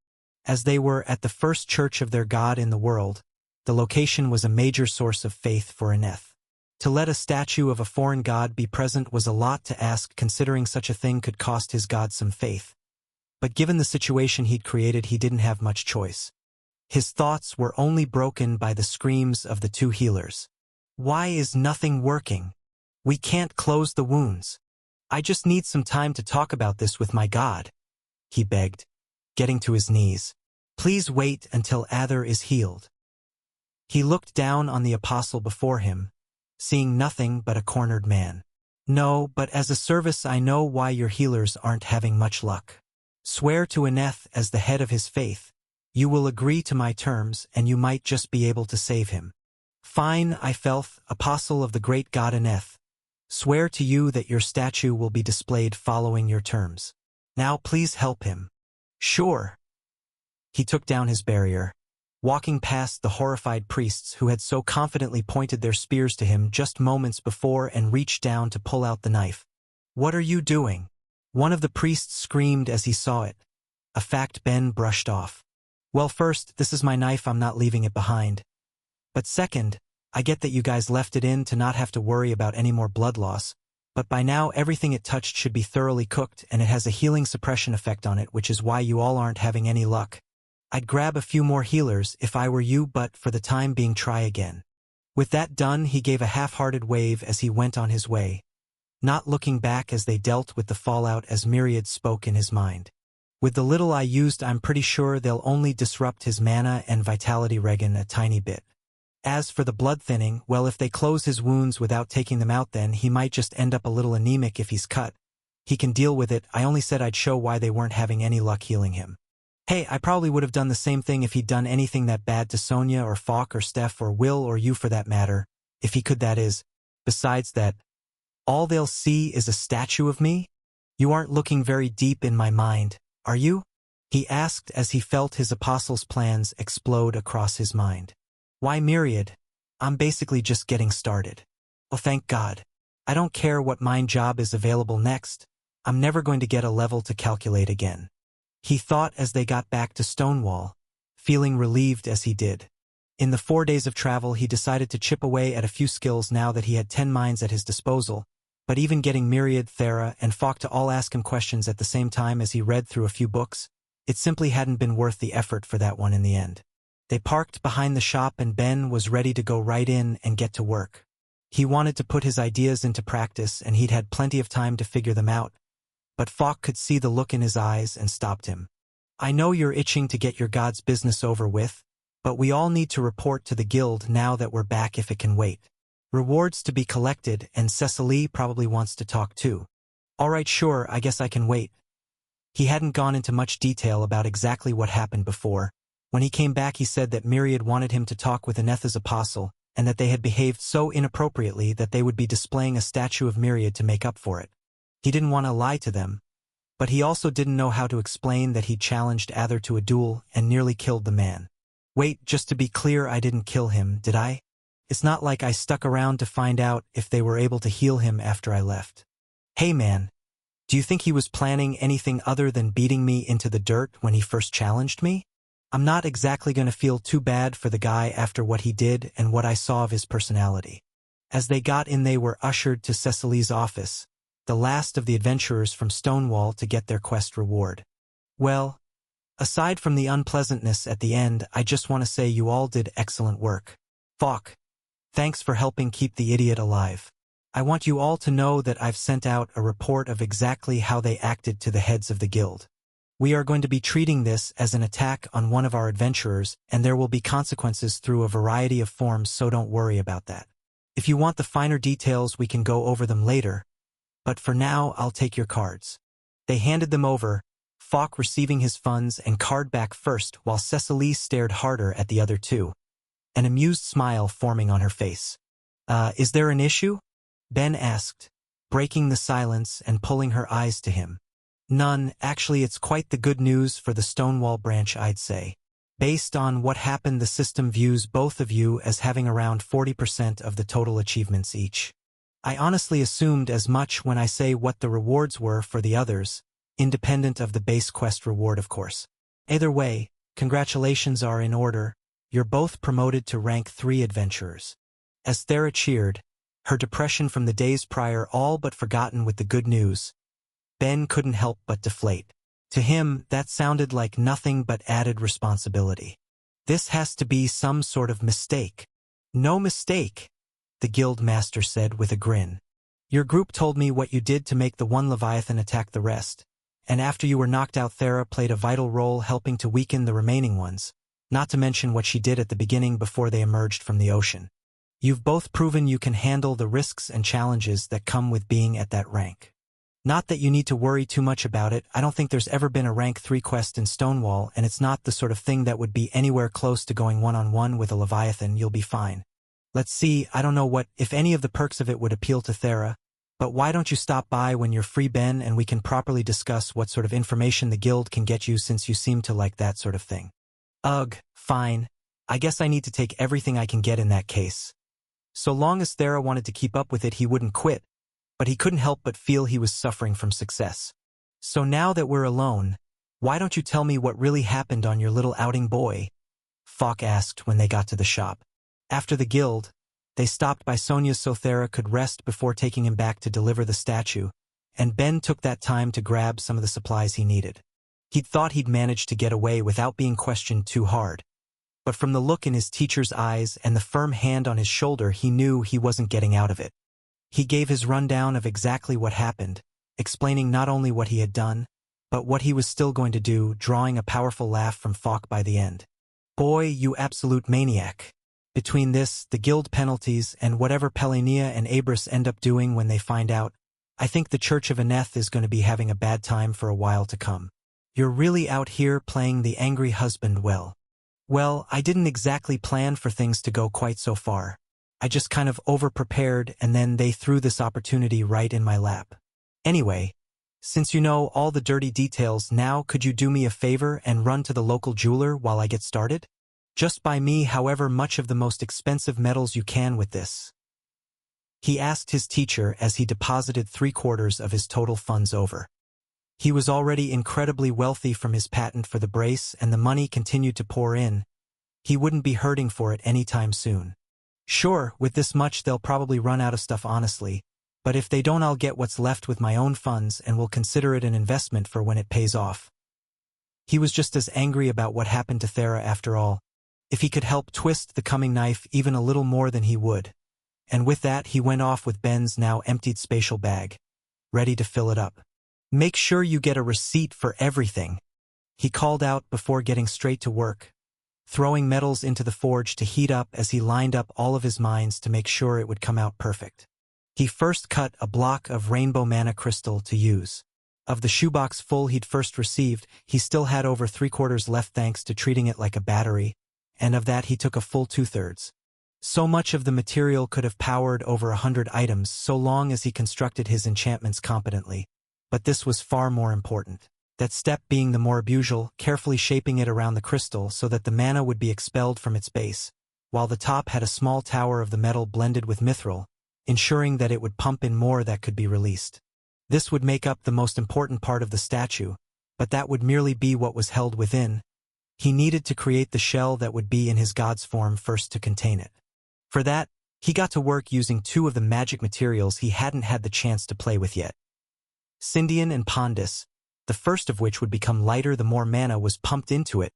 As they were at the first church of their god in the world, the location was a major source of faith for Aneth. To let a statue of a foreign god be present was a lot to ask, considering such a thing could cost his god some faith. But given the situation he'd created, he didn't have much choice. His thoughts were only broken by the screams of the 2 healers. Why is nothing working? We can't close the wounds. I just need some time to talk about this with my god, he begged, getting to his knees. Please wait until Ather is healed. He looked down on the apostle before him, seeing nothing but a cornered man. No, but as a service I know why your healers aren't having much luck. Swear to Aneth as the head of his faith. You will agree to my terms, and you might just be able to save him. Fine, Ifelth, apostle of the great god Aneth. Swear to you that your statue will be displayed following your terms. Now please help him. Sure. He took down his barrier, walking past the horrified priests who had so confidently pointed their spears to him just moments before, and reached down to pull out the knife. What are you doing? One of the priests screamed as he saw it, a fact Ben brushed off. Well, first, this is my knife, I'm not leaving it behind. But second, I get that you guys left it in to not have to worry about any more blood loss, but by now everything it touched should be thoroughly cooked, and it has a healing suppression effect on it, which is why you all aren't having any luck. I'd grab a few more healers if I were you, but for the time being try again. With that done, he gave a half-hearted wave as he went on his way, not looking back as they dealt with the fallout as Myriad spoke in his mind. With the little I used, I'm pretty sure they'll only disrupt his mana and vitality regen a tiny bit. As for the blood thinning, well, if they close his wounds without taking them out, then he might just end up a little anemic if he's cut. He can deal with it. I only said I'd show why they weren't having any luck healing him. Hey, I probably would have done the same thing if he'd done anything that bad to Sonia or Falk or Steph or Will or you for that matter, if he could, that is. Besides that, all they'll see is a statue of me? You aren't looking very deep in my mind, are you? He asked as he felt his apostle's plans explode across his mind. Why, Myriad? I'm basically just getting started. Oh, thank God. I don't care what mind job is available next. I'm never going to get a level to calculate again. He thought as they got back to Stonewall, feeling relieved as he did. In the 4 days of travel, he decided to chip away at a few skills now that he had 10 minds at his disposal, but even getting Myriad, Thera, and Falk to all ask him questions at the same time as he read through a few books, it simply hadn't been worth the effort for that one in the end. They parked behind the shop and Ben was ready to go right in and get to work. He wanted to put his ideas into practice and he'd had plenty of time to figure them out, but Falk could see the look in his eyes and stopped him. I know you're itching to get your god's business over with, but we all need to report to the guild now that we're back if it can wait. Rewards to be collected, and Cecily probably wants to talk too. All right, sure, I guess I can wait. He hadn't gone into much detail about exactly what happened before. When he came back, he said that Myriad wanted him to talk with Anetha's apostle, and that they had behaved so inappropriately that they would be displaying a statue of Myriad to make up for it. He didn't want to lie to them, but he also didn't know how to explain that he'd challenged Ather to a duel and nearly killed the man. Wait, just to be clear, I didn't kill him, did I? It's not like I stuck around to find out if they were able to heal him after I left. Hey man, do you think he was planning anything other than beating me into the dirt when he first challenged me? I'm not exactly going to feel too bad for the guy after what he did and what I saw of his personality. As they got in, they were ushered to Cecily's office, the last of the adventurers from Stonewall to get their quest reward. Well, aside from the unpleasantness at the end, I just want to say you all did excellent work. Falk, thanks for helping keep the idiot alive. I want you all to know that I've sent out a report of exactly how they acted to the heads of the guild. We are going to be treating this as an attack on one of our adventurers, and there will be consequences through a variety of forms, so don't worry about that. If you want the finer details, we can go over them later, but for now I'll take your cards. They handed them over, Falk receiving his funds and card back first while Cecily stared harder at the other two, an amused smile forming on her face. Is there an issue? Ben asked, breaking the silence and pulling her eyes to him. None, actually it's quite the good news for the Stonewall branch, I'd say. Based on what happened, the system views both of you as having around 40% of the total achievements each. I honestly assumed as much when I say what the rewards were for the others, independent of the base quest reward of course. Either way, congratulations are in order, you're both promoted to rank 3 adventurers. As Thera cheered, her depression from the days prior all but forgotten with the good news, Ben couldn't help but deflate. To him, that sounded like nothing but added responsibility. This has to be some sort of mistake. No mistake, the guild master said with a grin. Your group told me what you did to make the one Leviathan attack the rest, and after you were knocked out, Thera played a vital role helping to weaken the remaining ones, not to mention what she did at the beginning before they emerged from the ocean. You've both proven you can handle the risks and challenges that come with being at that rank. Not that you need to worry too much about it, I don't think there's ever been a rank 3 quest in Stonewall, and it's not the sort of thing that would be anywhere close to going one-on-one with a Leviathan. You'll be fine. Let's see, I don't know what, if any of the perks of it would appeal to Thera, but why don't you stop by when you're free, Ben, and we can properly discuss what sort of information the guild can get you since you seem to like that sort of thing. Ugh, fine. I guess I need to take everything I can get in that case. So long as Thera wanted to keep up with it, he wouldn't quit, but he couldn't help but feel he was suffering from success. So now that we're alone, why don't you tell me what really happened on your little outing, boy? Falk asked when they got to the shop. After the guild, they stopped by Sonia's so Thera could rest before taking him back to deliver the statue, and Ben took that time to grab some of the supplies he needed. He'd thought he'd managed to get away without being questioned too hard, but from the look in his teacher's eyes and the firm hand on his shoulder, he knew he wasn't getting out of it. He gave his rundown of exactly what happened, explaining not only what he had done, but what he was still going to do, drawing a powerful laugh from Falk by the end. Boy, you absolute maniac. Between this, the guild penalties, and whatever Pelania and Abris end up doing when they find out, I think the Church of Aneth is going to be having a bad time for a while to come. You're really out here playing the angry husband well. Well, I didn't exactly plan for things to go quite so far. I just kind of over-prepared, and then they threw this opportunity right in my lap. Anyway, since you know all the dirty details now, could you do me a favor and run to the local jeweler while I get started? Just buy me however much of the most expensive metals you can with this. He asked his teacher as he deposited 3/4 of his total funds over. He was already incredibly wealthy from his patent for the brace, and the money continued to pour in. He wouldn't be hurting for it anytime soon. Sure, with this much they'll probably run out of stuff honestly, but if they don't, I'll get what's left with my own funds and will consider it an investment for when it pays off. He was just as angry about what happened to Thera after all. If he could help twist the coming knife even a little more than he would. And with that he went off with Ben's now emptied spatial bag, ready to fill it up. Make sure you get a receipt for everything, he called out before getting straight to work, throwing metals into the forge to heat up as he lined up all of his mines to make sure it would come out perfect. He first cut a block of rainbow mana crystal to use. Of the shoebox full he'd first received, he still had over 3/4 left thanks to treating it like a battery, and of that he took a full 2/3. So much of the material could have powered over 100 items so long as he constructed his enchantments competently. But this was far more important. That step being the more usual, carefully shaping it around the crystal so that the mana would be expelled from its base, while the top had a small tower of the metal blended with mithril, ensuring that it would pump in more that could be released. This would make up the most important part of the statue, but that would merely be what was held within. He needed to create the shell that would be in his god's form first to contain it. For that, he got to work using 2 of the magic materials he hadn't had the chance to play with yet. Cindian and Pondus, the first of which would become lighter the more mana was pumped into it,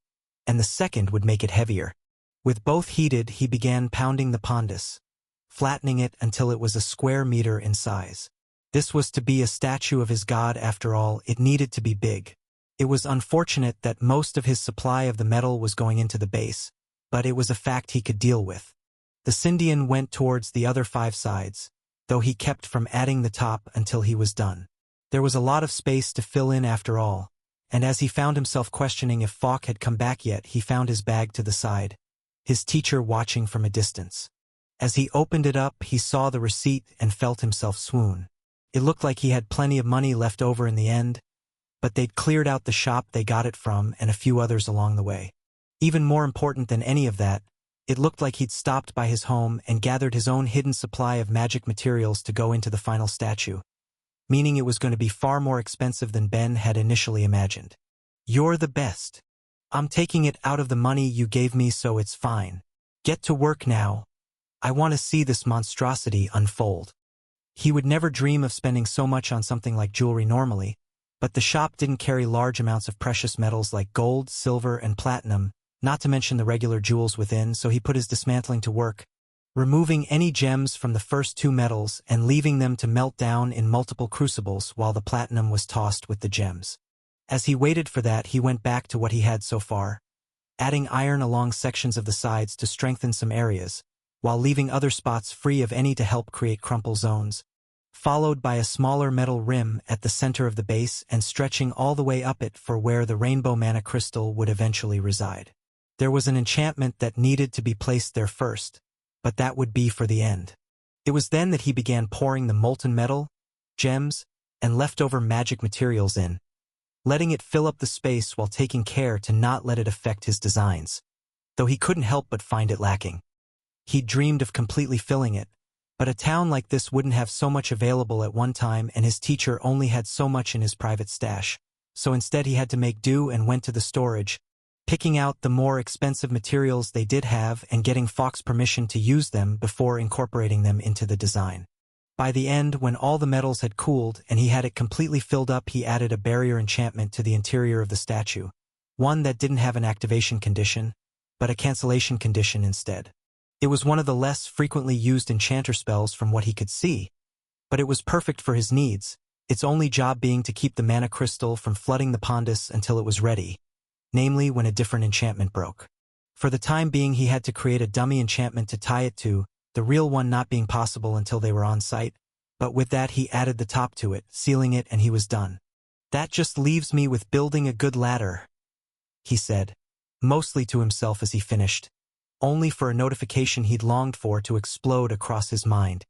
and the second would make it heavier. With both heated, he began pounding the Pondus, flattening it until it was a square meter in size. This was to be a statue of his god after all, it needed to be big. It was unfortunate that most of his supply of the metal was going into the base, but it was a fact he could deal with. The Cindian went towards the other 5 sides, though he kept from adding the top until he was done. There was a lot of space to fill in after all, and as he found himself questioning if Falk had come back yet, he found his bag to the side, his teacher watching from a distance. As he opened it up, he saw the receipt and felt himself swoon. It looked like he had plenty of money left over in the end, but they'd cleared out the shop they got it from and a few others along the way. Even more important than any of that, it looked like he'd stopped by his home and gathered his own hidden supply of magic materials to go into the final statue, meaning it was going to be far more expensive than Ben had initially imagined. "You're the best. I'm taking it out of the money you gave me, so it's fine. Get to work now. I want to see this monstrosity unfold." He would never dream of spending so much on something like jewelry normally, but the shop didn't carry large amounts of precious metals like gold, silver, and platinum, not to mention the regular jewels within, so he put his dismantling to work, removing any gems from the first two metals and leaving them to melt down in multiple crucibles while the platinum was tossed with the gems. As he waited for that, he went back to what he had so far, adding iron along sections of the sides to strengthen some areas, while leaving other spots free of any to help create crumple zones, followed by a smaller metal rim at the center of the base and stretching all the way up it for where the rainbow mana crystal would eventually reside. There was an enchantment that needed to be placed there first, but that would be for the end. It was then that he began pouring the molten metal, gems, and leftover magic materials in, letting it fill up the space while taking care to not let it affect his designs, though he couldn't help but find it lacking. He dreamed of completely filling it, but a town like this wouldn't have so much available at one time, and his teacher only had so much in his private stash, so instead he had to make do and went to the storage, picking out the more expensive materials they did have and getting Falk's permission to use them before incorporating them into the design. By the end, when all the metals had cooled and he had it completely filled up, he added a barrier enchantment to the interior of the statue, one that didn't have an activation condition, but a cancellation condition instead. It was one of the less frequently used enchanter spells from what he could see, but it was perfect for his needs, its only job being to keep the mana crystal from flooding the Pondus until it was ready, namely when a different enchantment broke. For the time being, he had to create a dummy enchantment to tie it to, the real one not being possible until they were on site, but with that he added the top to it, sealing it, and he was done. "That just leaves me with building a good ladder," he said, mostly to himself as he finished, only for a notification he'd longed for to explode across his mind.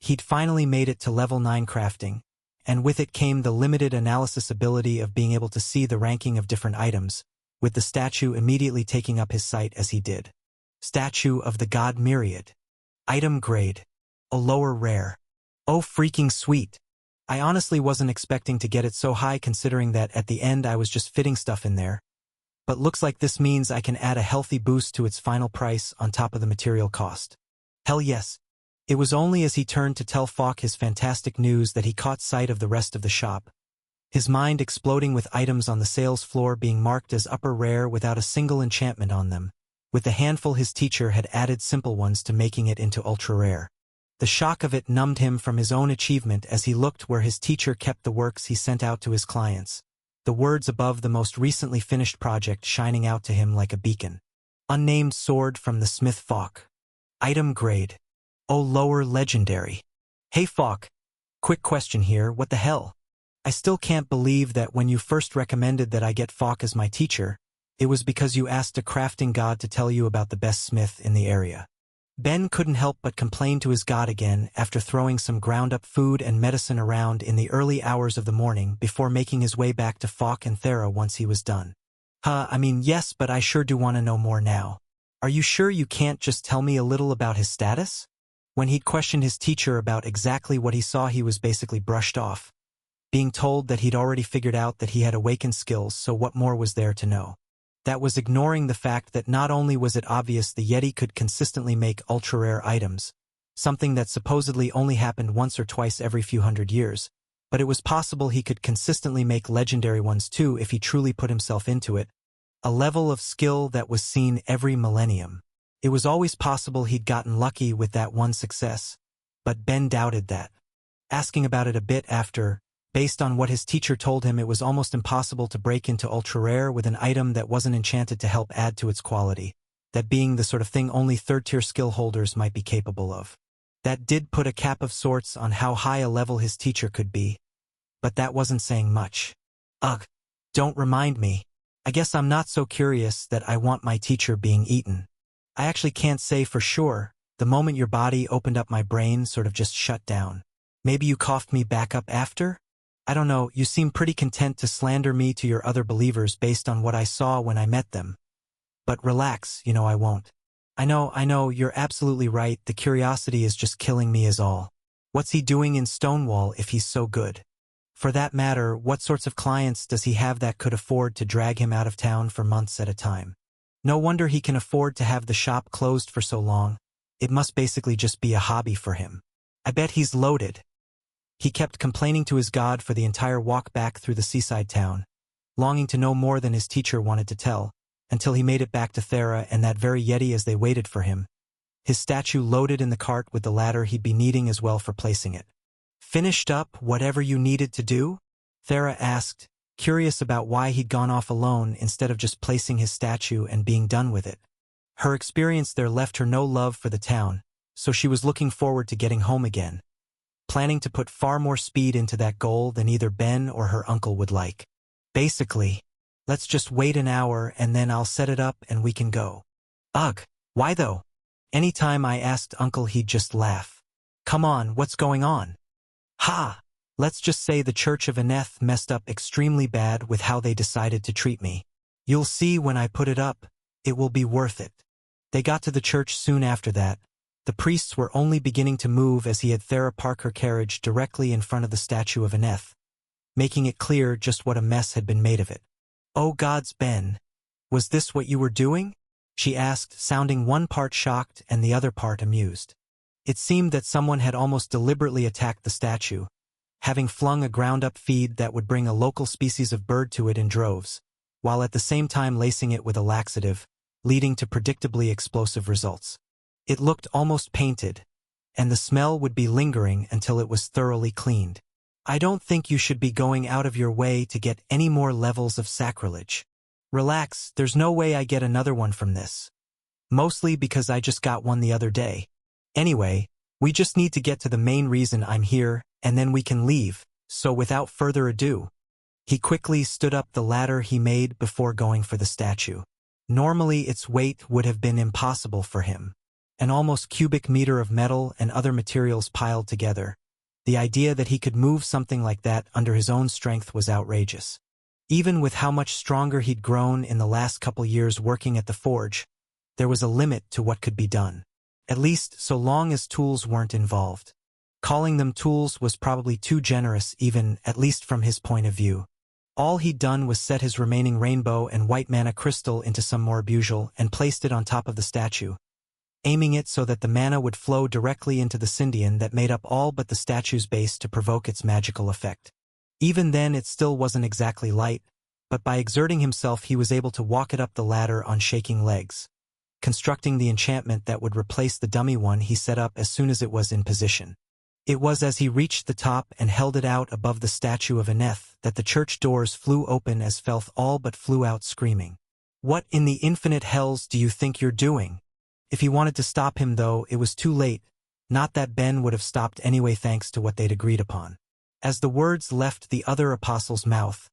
He'd finally made it to level 9 crafting, and with it came the limited analysis ability of being able to see the ranking of different items, with the statue immediately taking up his sight as he did. Statue of the God Myriad. Item grade. A lower rare. Oh, freaking sweet. I honestly wasn't expecting to get it so high, considering that at the end I was just fitting stuff in there. But looks like this means I can add a healthy boost to its final price on top of the material cost. Hell yes. It was only as he turned to tell Falk his fantastic news that he caught sight of the rest of the shop, his mind exploding with items on the sales floor being marked as upper rare without a single enchantment on them, with the handful his teacher had added simple ones to making it into ultra rare. The shock of it numbed him from his own achievement as he looked where his teacher kept the works he sent out to his clients, the words above the most recently finished project shining out to him like a beacon. Unnamed sword from the smith Falk. Item grade. Oh, lower legendary. Hey Falk. Quick question here, what the hell? I still can't believe that when you first recommended that I get Falk as my teacher, it was because you asked a crafting god to tell you about the best smith in the area. Ben couldn't help but complain to his god again after throwing some ground-up food and medicine around in the early hours of the morning before making his way back to Falk and Thera once he was done. I mean, yes, but I sure do want to know more now. Are you sure you can't just tell me a little about his status? When he'd questioned his teacher about exactly what he saw, he was basically brushed off, being told that he'd already figured out that he had awakened skills, so what more was there to know? That was ignoring the fact that not only was it obvious the Yeti could consistently make ultra-rare items, something that supposedly only happened once or twice every few hundred years, but it was possible he could consistently make legendary ones too if he truly put himself into it, a level of skill that was seen every millennium. It was always possible he'd gotten lucky with that one success, but Ben doubted that. Asking about it a bit after, based on what his teacher told him, it was almost impossible to break into ultra-rare with an item that wasn't enchanted to help add to its quality, that being the sort of thing only third-tier skill holders might be capable of. That did put a cap of sorts on how high a level his teacher could be. But that wasn't saying much. Ugh, don't remind me. I guess I'm not so curious that I want my teacher being eaten. I actually can't say for sure. The moment your body opened up, my brain sort of just shut down. Maybe you coughed me back up after? I don't know, you seem pretty content to slander me to your other believers based on what I saw when I met them. But relax, I won't. I know, you're absolutely right, the curiosity is just killing me is all. What's he doing in Stonewall if he's so good? For that matter, what sorts of clients does he have that could afford to drag him out of town for months at a time? No wonder he can afford to have the shop closed for so long. It must basically just be a hobby for him. I bet he's loaded. He kept complaining to his God for the entire walk back through the seaside town, longing to know more than his teacher wanted to tell, until he made it back to Thera and that very Yeti as they waited for him, his statue loaded in the cart with the ladder he'd be needing as well for placing it. Finished up whatever you needed to do? Thera asked, curious about why he'd gone off alone instead of just placing his statue and being done with it. Her experience there left her no love for the town, so she was looking forward to getting home again, planning to put far more speed into that goal than either Ben or her uncle would like. Basically, let's just wait an hour and then I'll set it up and we can go. Ugh, why though? Anytime I asked Uncle he'd just laugh. Come on, what's going on? Ha! Let's just say the Church of Aneth messed up extremely bad with how they decided to treat me. You'll see when I put it up, it will be worth it. They got to the church soon after that. The priests were only beginning to move as he had Thera park her carriage directly in front of the statue of Aneth, making it clear just what a mess had been made of it. Oh gods, Ben, was this what you were doing? She asked, sounding one part shocked and the other part amused. It seemed that someone had almost deliberately attacked the statue, having flung a ground-up feed that would bring a local species of bird to it in droves, while at the same time lacing it with a laxative, leading to predictably explosive results. It looked almost painted, and the smell would be lingering until it was thoroughly cleaned. I don't think you should be going out of your way to get any more levels of sacrilege. Relax, there's no way I get another one from this. Mostly because I just got one the other day. Anyway, we just need to get to the main reason I'm here, and then we can leave, so without further ado. He quickly stood up the ladder he made before going for the statue. Normally its weight would have been impossible for him. An almost cubic meter of metal and other materials piled together. The idea that he could move something like that under his own strength was outrageous. Even with how much stronger he'd grown in the last couple years working at the forge, there was a limit to what could be done. At least so long as tools weren't involved. Calling them tools was probably too generous even, at least from his point of view. All he'd done was set his remaining rainbow and white mana crystal into some morbusal and placed it on top of the statue, aiming it so that the mana would flow directly into the Syndion that made up all but the statue's base to provoke its magical effect. Even then it still wasn't exactly light, but by exerting himself he was able to walk it up the ladder on shaking legs, constructing the enchantment that would replace the dummy one he set up as soon as it was in position. It was as he reached the top and held it out above the statue of Aneth that the church doors flew open as Felth all but flew out screaming. What in the infinite hells do you think you're doing? If he wanted to stop him though, it was too late. Not that Ben would have stopped anyway thanks to what they'd agreed upon. As the words left the other apostle's mouth,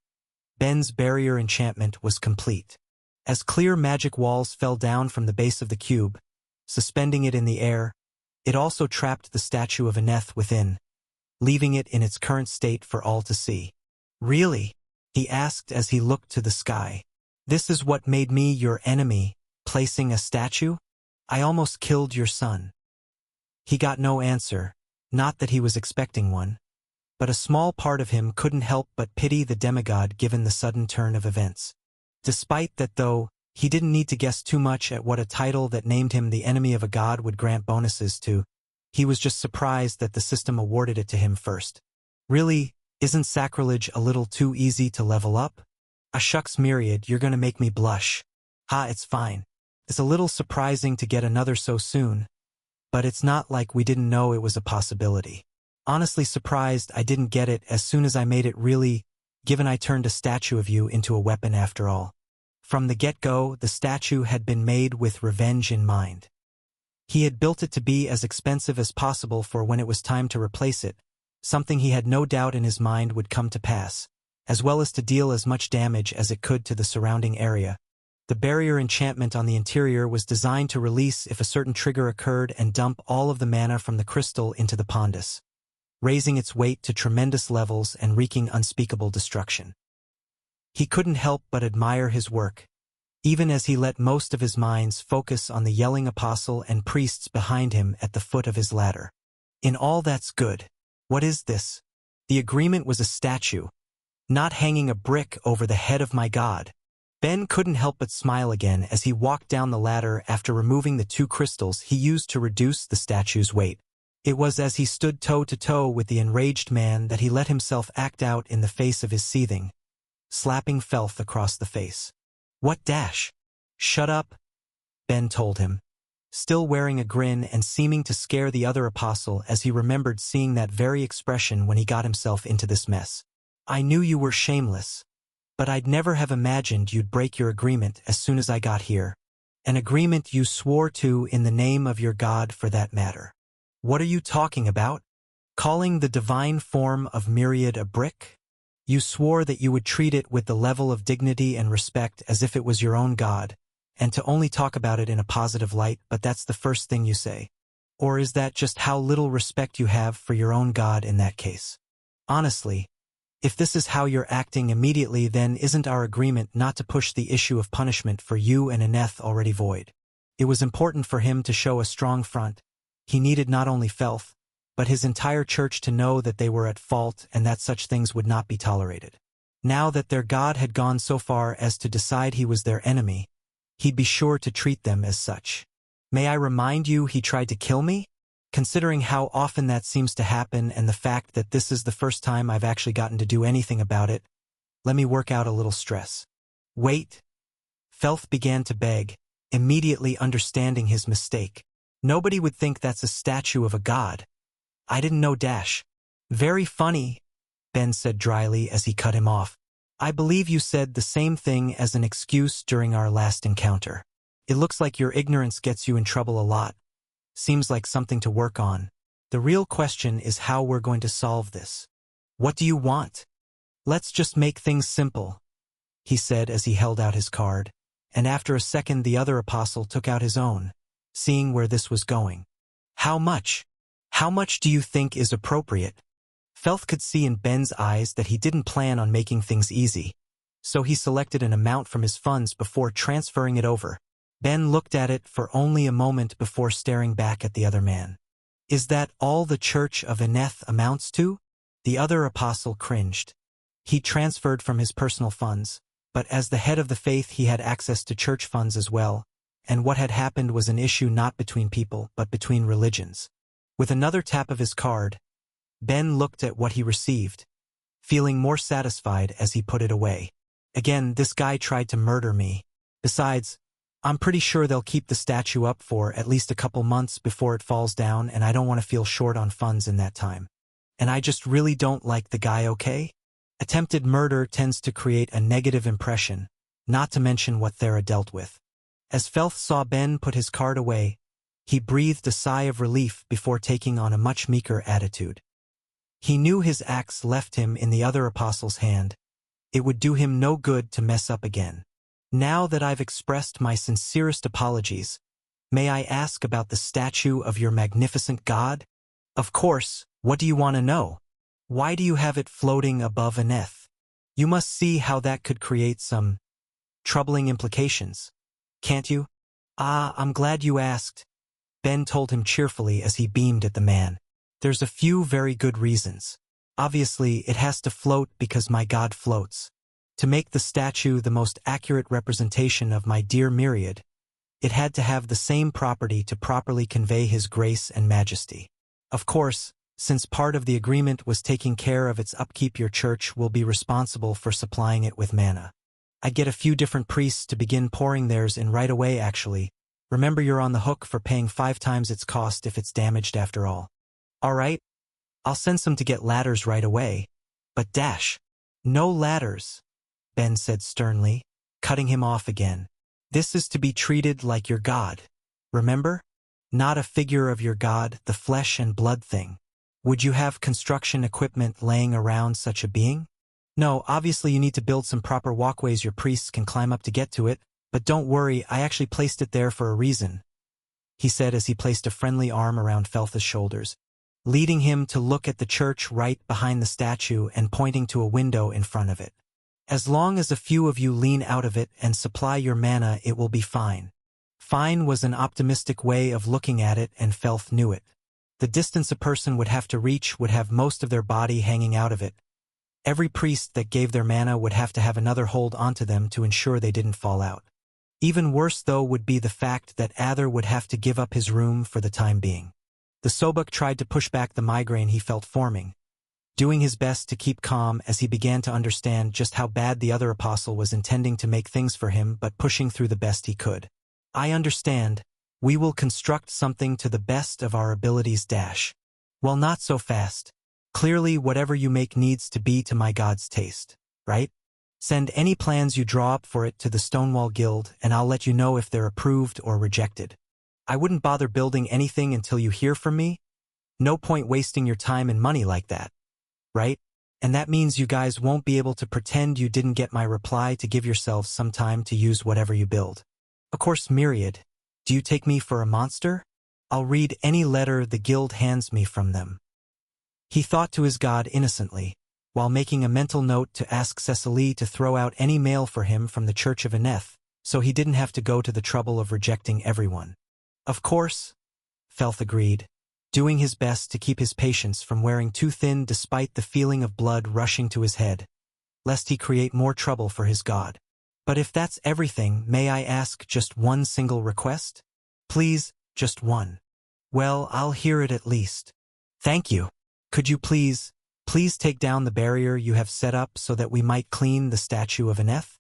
Ben's barrier enchantment was complete. As clear magic walls fell down from the base of the cube, suspending it in the air, it also trapped the statue of Aneth within, leaving it in its current state for all to see. Really? He asked as he looked to the sky. This is what made me your enemy, placing a statue? I almost killed your son. He got no answer, not that he was expecting one. But a small part of him couldn't help but pity the demigod given the sudden turn of events. Despite that though, he didn't need to guess too much at what a title that named him the enemy of a god would grant bonuses to. He was just surprised that the system awarded it to him first. Really, isn't sacrilege a little too easy to level up? Ah shucks myriad, you're gonna make me blush. Ha, it's fine. It's a little surprising to get another so soon, but it's not like we didn't know it was a possibility. Honestly surprised I didn't get it as soon as I made it really, given I turned a statue of you into a weapon after all. From the get-go, the statue had been made with revenge in mind. He had built it to be as expensive as possible for when it was time to replace it, something he had no doubt in his mind would come to pass, as well as to deal as much damage as it could to the surrounding area. The barrier enchantment on the interior was designed to release if a certain trigger occurred and dump all of the mana from the crystal into the Pondus, raising its weight to tremendous levels and wreaking unspeakable destruction. He couldn't help but admire his work, even as he let most of his minds focus on the yelling apostle and priests behind him at the foot of his ladder. In all that's good. What is this? The agreement was a statue, not hanging a brick over the head of my god. Ben couldn't help but smile again as he walked down the ladder after removing the 2 crystals he used to reduce the statue's weight. It was as he stood toe-to-toe with the enraged man that he let himself act out in the face of his seething, slapping Felth across the face. What dash? Shut up, Ben told him, still wearing a grin and seeming to scare the other apostle as he remembered seeing that very expression when he got himself into this mess. I knew you were shameless, but I'd never have imagined you'd break your agreement as soon as I got here. An agreement you swore to in the name of your god for that matter. What are you talking about? Calling the divine form of Myriad a brick? You swore that you would treat it with the level of dignity and respect as if it was your own god, and to only talk about it in a positive light, but that's the first thing you say. Or is that just how little respect you have for your own god in that case? Honestly, if this is how you're acting immediately, then isn't our agreement not to push the issue of punishment for you and Aneth already void? It was important for him to show a strong front. He needed not only Felth, but his entire church to know that they were at fault and that such things would not be tolerated. Now that their god had gone so far as to decide he was their enemy, he'd be sure to treat them as such. May I remind you he tried to kill me? Considering how often that seems to happen and the fact that this is the first time I've actually gotten to do anything about it, let me work out a little stress. Wait. Felth began to beg, immediately understanding his mistake. Nobody would think that's a statue of a god. I didn't know dash. Very funny, Ben said dryly as he cut him off. I believe you said the same thing as an excuse during our last encounter. It looks like your ignorance gets you in trouble a lot. Seems like something to work on. The real question is how we're going to solve this. What do you want? Let's just make things simple, he said as he held out his card, and after a second the other apostle took out his own, seeing where this was going. How much? How much do you think is appropriate? Felth could see in Ben's eyes that he didn't plan on making things easy, so he selected an amount from his funds before transferring it over. Ben looked at it for only a moment before staring back at the other man. Is that all the Church of Aneth amounts to? The other apostle cringed. He transferred from his personal funds, but as the head of the faith he had access to church funds as well, and what had happened was an issue not between people but between religions. With another tap of his card, Ben looked at what he received, feeling more satisfied as he put it away. Again, this guy tried to murder me. Besides, I'm pretty sure they'll keep the statue up for at least a couple months before it falls down, and I don't want to feel short on funds in that time. And I just really don't like the guy, okay? Attempted murder tends to create a negative impression, not to mention what Thera dealt with. As Felth saw Ben put his card away, he breathed a sigh of relief before taking on a much meeker attitude. He knew his axe left him in the other apostle's hand. It would do him no good to mess up again. Now that I've expressed my sincerest apologies, may I ask about the statue of your magnificent god? Of course, what do you want to know? Why do you have it floating above Aneth? You must see how that could create some troubling implications, can't you? Ah, I'm glad you asked, Ben told him cheerfully as he beamed at the man. There's a few very good reasons. Obviously, it has to float because my god floats. To make the statue the most accurate representation of my dear Myriad, it had to have the same property to properly convey his grace and majesty. Of course, since part of the agreement was taking care of its upkeep, your church will be responsible for supplying it with mana. I'd get a few different priests to begin pouring theirs in right away, actually. Remember, you're on the hook for paying 5 times its cost if it's damaged after all. All right, I'll send some to get ladders right away. But dash, no ladders, Ben said sternly, cutting him off again. This is to be treated like your god. Remember? Not a figure of your God, the flesh and blood thing. Would you have construction equipment laying around such a being? No, obviously you need to build some proper walkways your priests can climb up to get to it, but don't worry, I actually placed it there for a reason, he said as he placed a friendly arm around Felth's shoulders, leading him to look at the church right behind the statue and pointing to a window in front of it. As long as a few of you lean out of it and supply your mana, it will be fine. Fine was an optimistic way of looking at it, and Felth knew it. The distance a person would have to reach would have most of their body hanging out of it. Every priest that gave their mana would have to have another hold onto them to ensure they didn't fall out. Even worse, though, would be the fact that Ather would have to give up his room for the time being. The Sobuk tried to push back the migraine he felt forming, doing his best to keep calm as he began to understand just how bad the other apostle was intending to make things for him, but pushing through the best he could. I understand. We will construct something to the best of our abilities. Well, not so fast. Clearly, whatever you make needs to be to my God's taste, right? Send any plans you draw up for it to the Stonewall Guild, and I'll let you know if they're approved or rejected. I wouldn't bother building anything until you hear from me. No point wasting your time and money like that, right? And that means you guys won't be able to pretend you didn't get my reply to give yourselves some time to use whatever you build. Of course, Myriad. Do you take me for a monster? I'll read any letter the guild hands me from them. He thought to his God innocently, while making a mental note to ask Cecily to throw out any mail for him from the Church of Aneth, so he didn't have to go to the trouble of rejecting everyone. Of course, Felth agreed, doing his best to keep his patience from wearing too thin despite the feeling of blood rushing to his head, lest he create more trouble for his God. But if that's everything, may I ask just one single request? Please, just one. Well, I'll hear it at least. Thank you. Could you please take down the barrier you have set up so that we might clean the statue of Aneth?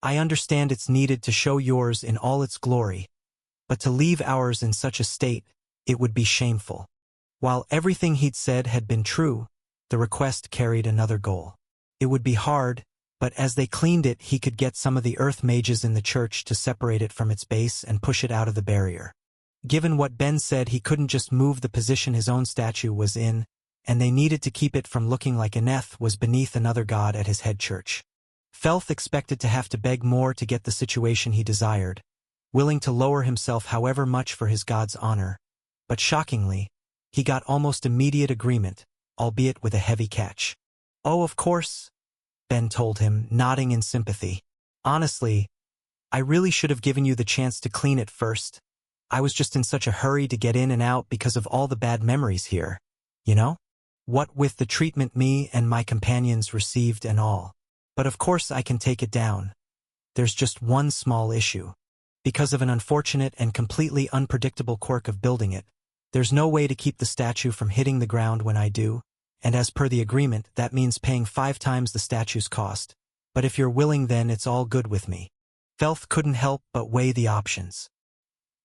I understand it's needed to show yours in all its glory, but to leave ours in such a state, it would be shameful. While everything he'd said had been true, the request carried another goal. It would be hard, but as they cleaned it, he could get some of the earth mages in the church to separate it from its base and push it out of the barrier. Given what Ben said, he couldn't just move the position his own statue was in, and they needed to keep it from looking like Aneth was beneath another god at his head church. Felth expected to have to beg more to get the situation he desired, willing to lower himself however much for his god's honor, but shockingly, he got almost immediate agreement, albeit with a heavy catch. Oh, of course, Ben told him, nodding in sympathy. Honestly, I really should have given you the chance to clean it first. I was just in such a hurry to get in and out because of all the bad memories here, you know? What with the treatment me and my companions received and all. But of course I can take it down. There's just one small issue. Because of an unfortunate and completely unpredictable quirk of building it, there's no way to keep the statue from hitting the ground when I do, and as per the agreement, that means paying 5 times the statue's cost. But if you're willing, then it's all good with me. Felth couldn't help but weigh the options.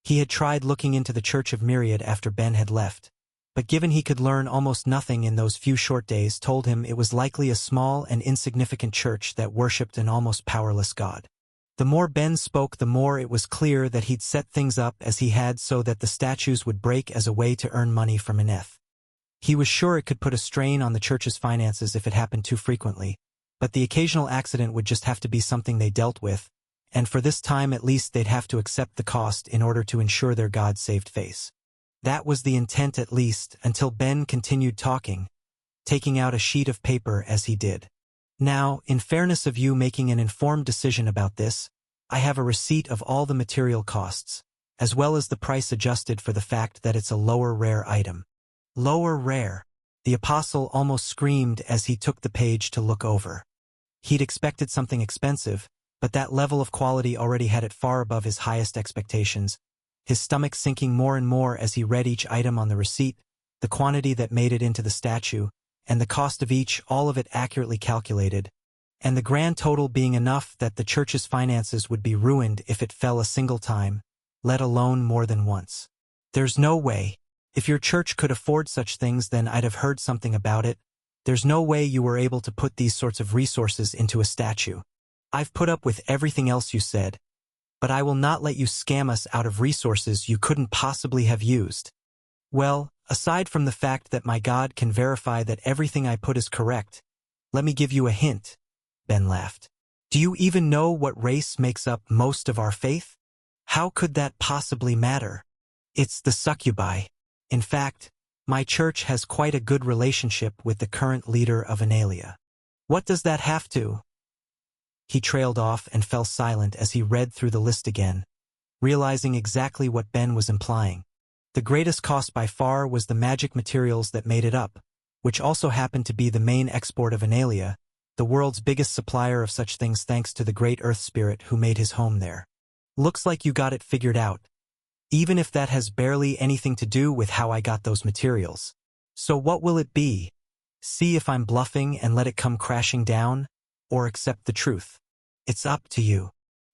He had tried looking into the Church of Myriad after Ben had left, but given he could learn almost nothing in those few short days, told him it was likely a small and insignificant church that worshipped an almost powerless god. The more Ben spoke, the more it was clear that he'd set things up as he had so that the statues would break as a way to earn money from Aneth. He was sure it could put a strain on the church's finances if it happened too frequently, but the occasional accident would just have to be something they dealt with, and for this time at least they'd have to accept the cost in order to ensure their god saved face. That was the intent at least, until Ben continued talking, taking out a sheet of paper as he did. Now, in fairness of you making an informed decision about this, I have a receipt of all the material costs, as well as the price adjusted for the fact that it's a lower rare item. Lower rare. The apostle almost screamed as he took the page to look over. He'd expected something expensive, but that level of quality already had it far above his highest expectations, his stomach sinking more and more as he read each item on the receipt, the quantity that made it into the statue, and the cost of each, all of it accurately calculated, and the grand total being enough that the church's finances would be ruined if it fell a single time, let alone more than once. There's no way. If your church could afford such things, then I'd have heard something about it. There's no way you were able to put these sorts of resources into a statue. I've put up with everything else you said, but I will not let you scam us out of resources you couldn't possibly have used. Well, aside from the fact that my God can verify that everything I put is correct, let me give you a hint, Ben laughed. Do you even know what race makes up most of our faith? How could that possibly matter? It's the succubi. In fact, my church has quite a good relationship with the current leader of Analia. What does that have to? He trailed off and fell silent as he read through the list again, realizing exactly what Ben was implying. The greatest cost by far was the magic materials that made it up, which also happened to be the main export of Analia, the world's biggest supplier of such things thanks to the great Earth Spirit who made his home there. Looks like you got it figured out, even if that has barely anything to do with how I got those materials. So what will it be? See if I'm bluffing and let it come crashing down, or accept the truth. It's up to you.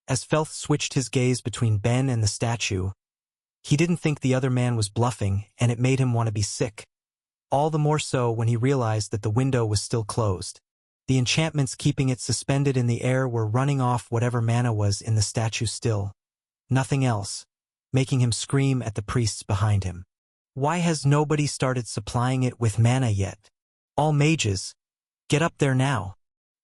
As Felth switched his gaze between Ben and the statue, he didn't think the other man was bluffing, and it made him want to be sick. All the more so when he realized that the window was still closed. The enchantments keeping it suspended in the air were running off whatever mana was in the statue still. Nothing else, making him scream at the priests behind him. Why has nobody started supplying it with mana yet? All mages, get up there now.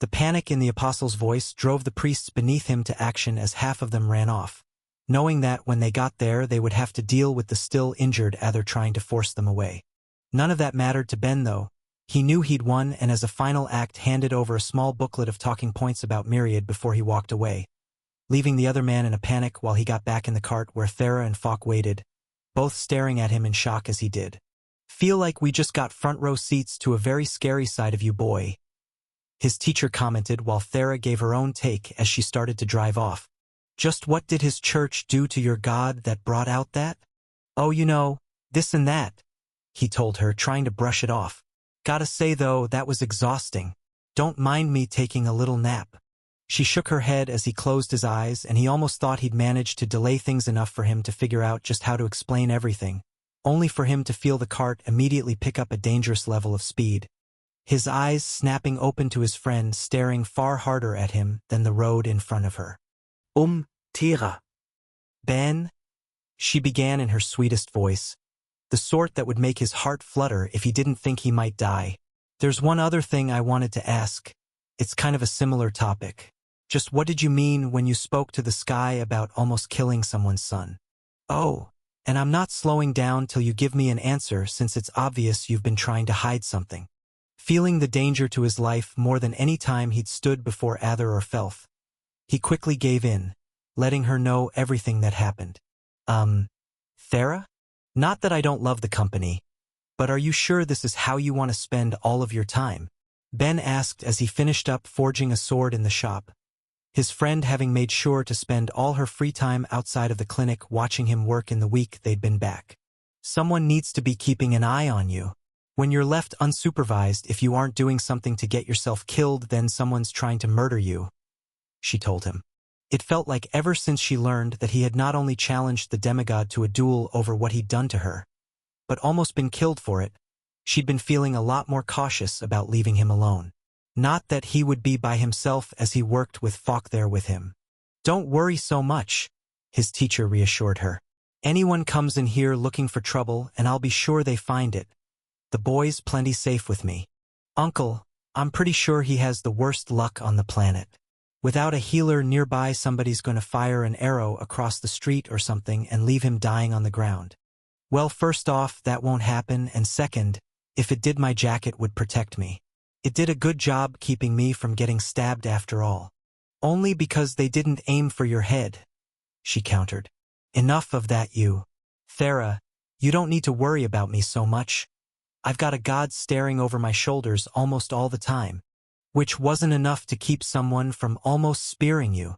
The panic in the apostle's voice drove the priests beneath him to action as half of them ran off, knowing that when they got there they would have to deal with the still injured Aether trying to force them away. None of that mattered to Ben though. He knew he'd won and as a final act handed over a small booklet of talking points about Myriad before he walked away, leaving the other man in a panic while he got back in the cart where Thera and Falk waited, both staring at him in shock as he did. Feel like we just got front row seats to a very scary side of you, boy, his teacher commented while Thera gave her own take as she started to drive off. Just what did his church do to your God that brought out that? Oh, you know, this and that, he told her, trying to brush it off. Gotta say though, that was exhausting. Don't mind me taking a little nap. She shook her head as he closed his eyes, and he almost thought he'd managed to delay things enough for him to figure out just how to explain everything, only for him to feel the cart immediately pick up a dangerous level of speed. His eyes snapping open to his friend staring far harder at him than the road in front of her. Thera. Ben? She began in her sweetest voice, the sort that would make his heart flutter if he didn't think he might die. There's one other thing I wanted to ask. It's kind of a similar topic. Just what did you mean when you spoke to the sky about almost killing someone's son? Oh, and I'm not slowing down till you give me an answer since it's obvious you've been trying to hide something. Feeling the danger to his life more than any time he'd stood before Aether or Felth, he quickly gave in, letting her know everything that happened. Thera? Not that I don't love the company, but are you sure this is how you want to spend all of your time? Ben asked as he finished up forging a sword in the shop, his friend having made sure to spend all her free time outside of the clinic watching him work in the week they'd been back. Someone needs to be keeping an eye on you. When you're left unsupervised, if you aren't doing something to get yourself killed, then someone's trying to murder you, she told him. It felt like ever since she learned that he had not only challenged the demigod to a duel over what he'd done to her, but almost been killed for it, she'd been feeling a lot more cautious about leaving him alone. Not that he would be by himself as he worked with Falk there with him. Don't worry so much, his teacher reassured her. Anyone comes in here looking for trouble and I'll be sure they find it. The boy's plenty safe with me. Uncle, I'm pretty sure he has the worst luck on the planet. Without a healer nearby, somebody's going to fire an arrow across the street or something and leave him dying on the ground. Well, first off, that won't happen, and second, if it did, my jacket would protect me. It did a good job keeping me from getting stabbed after all. Only because they didn't aim for your head, she countered. Enough of that, you. Thera, you don't need to worry about me so much. I've got a god staring over my shoulders almost all the time, which wasn't enough to keep someone from almost spearing you.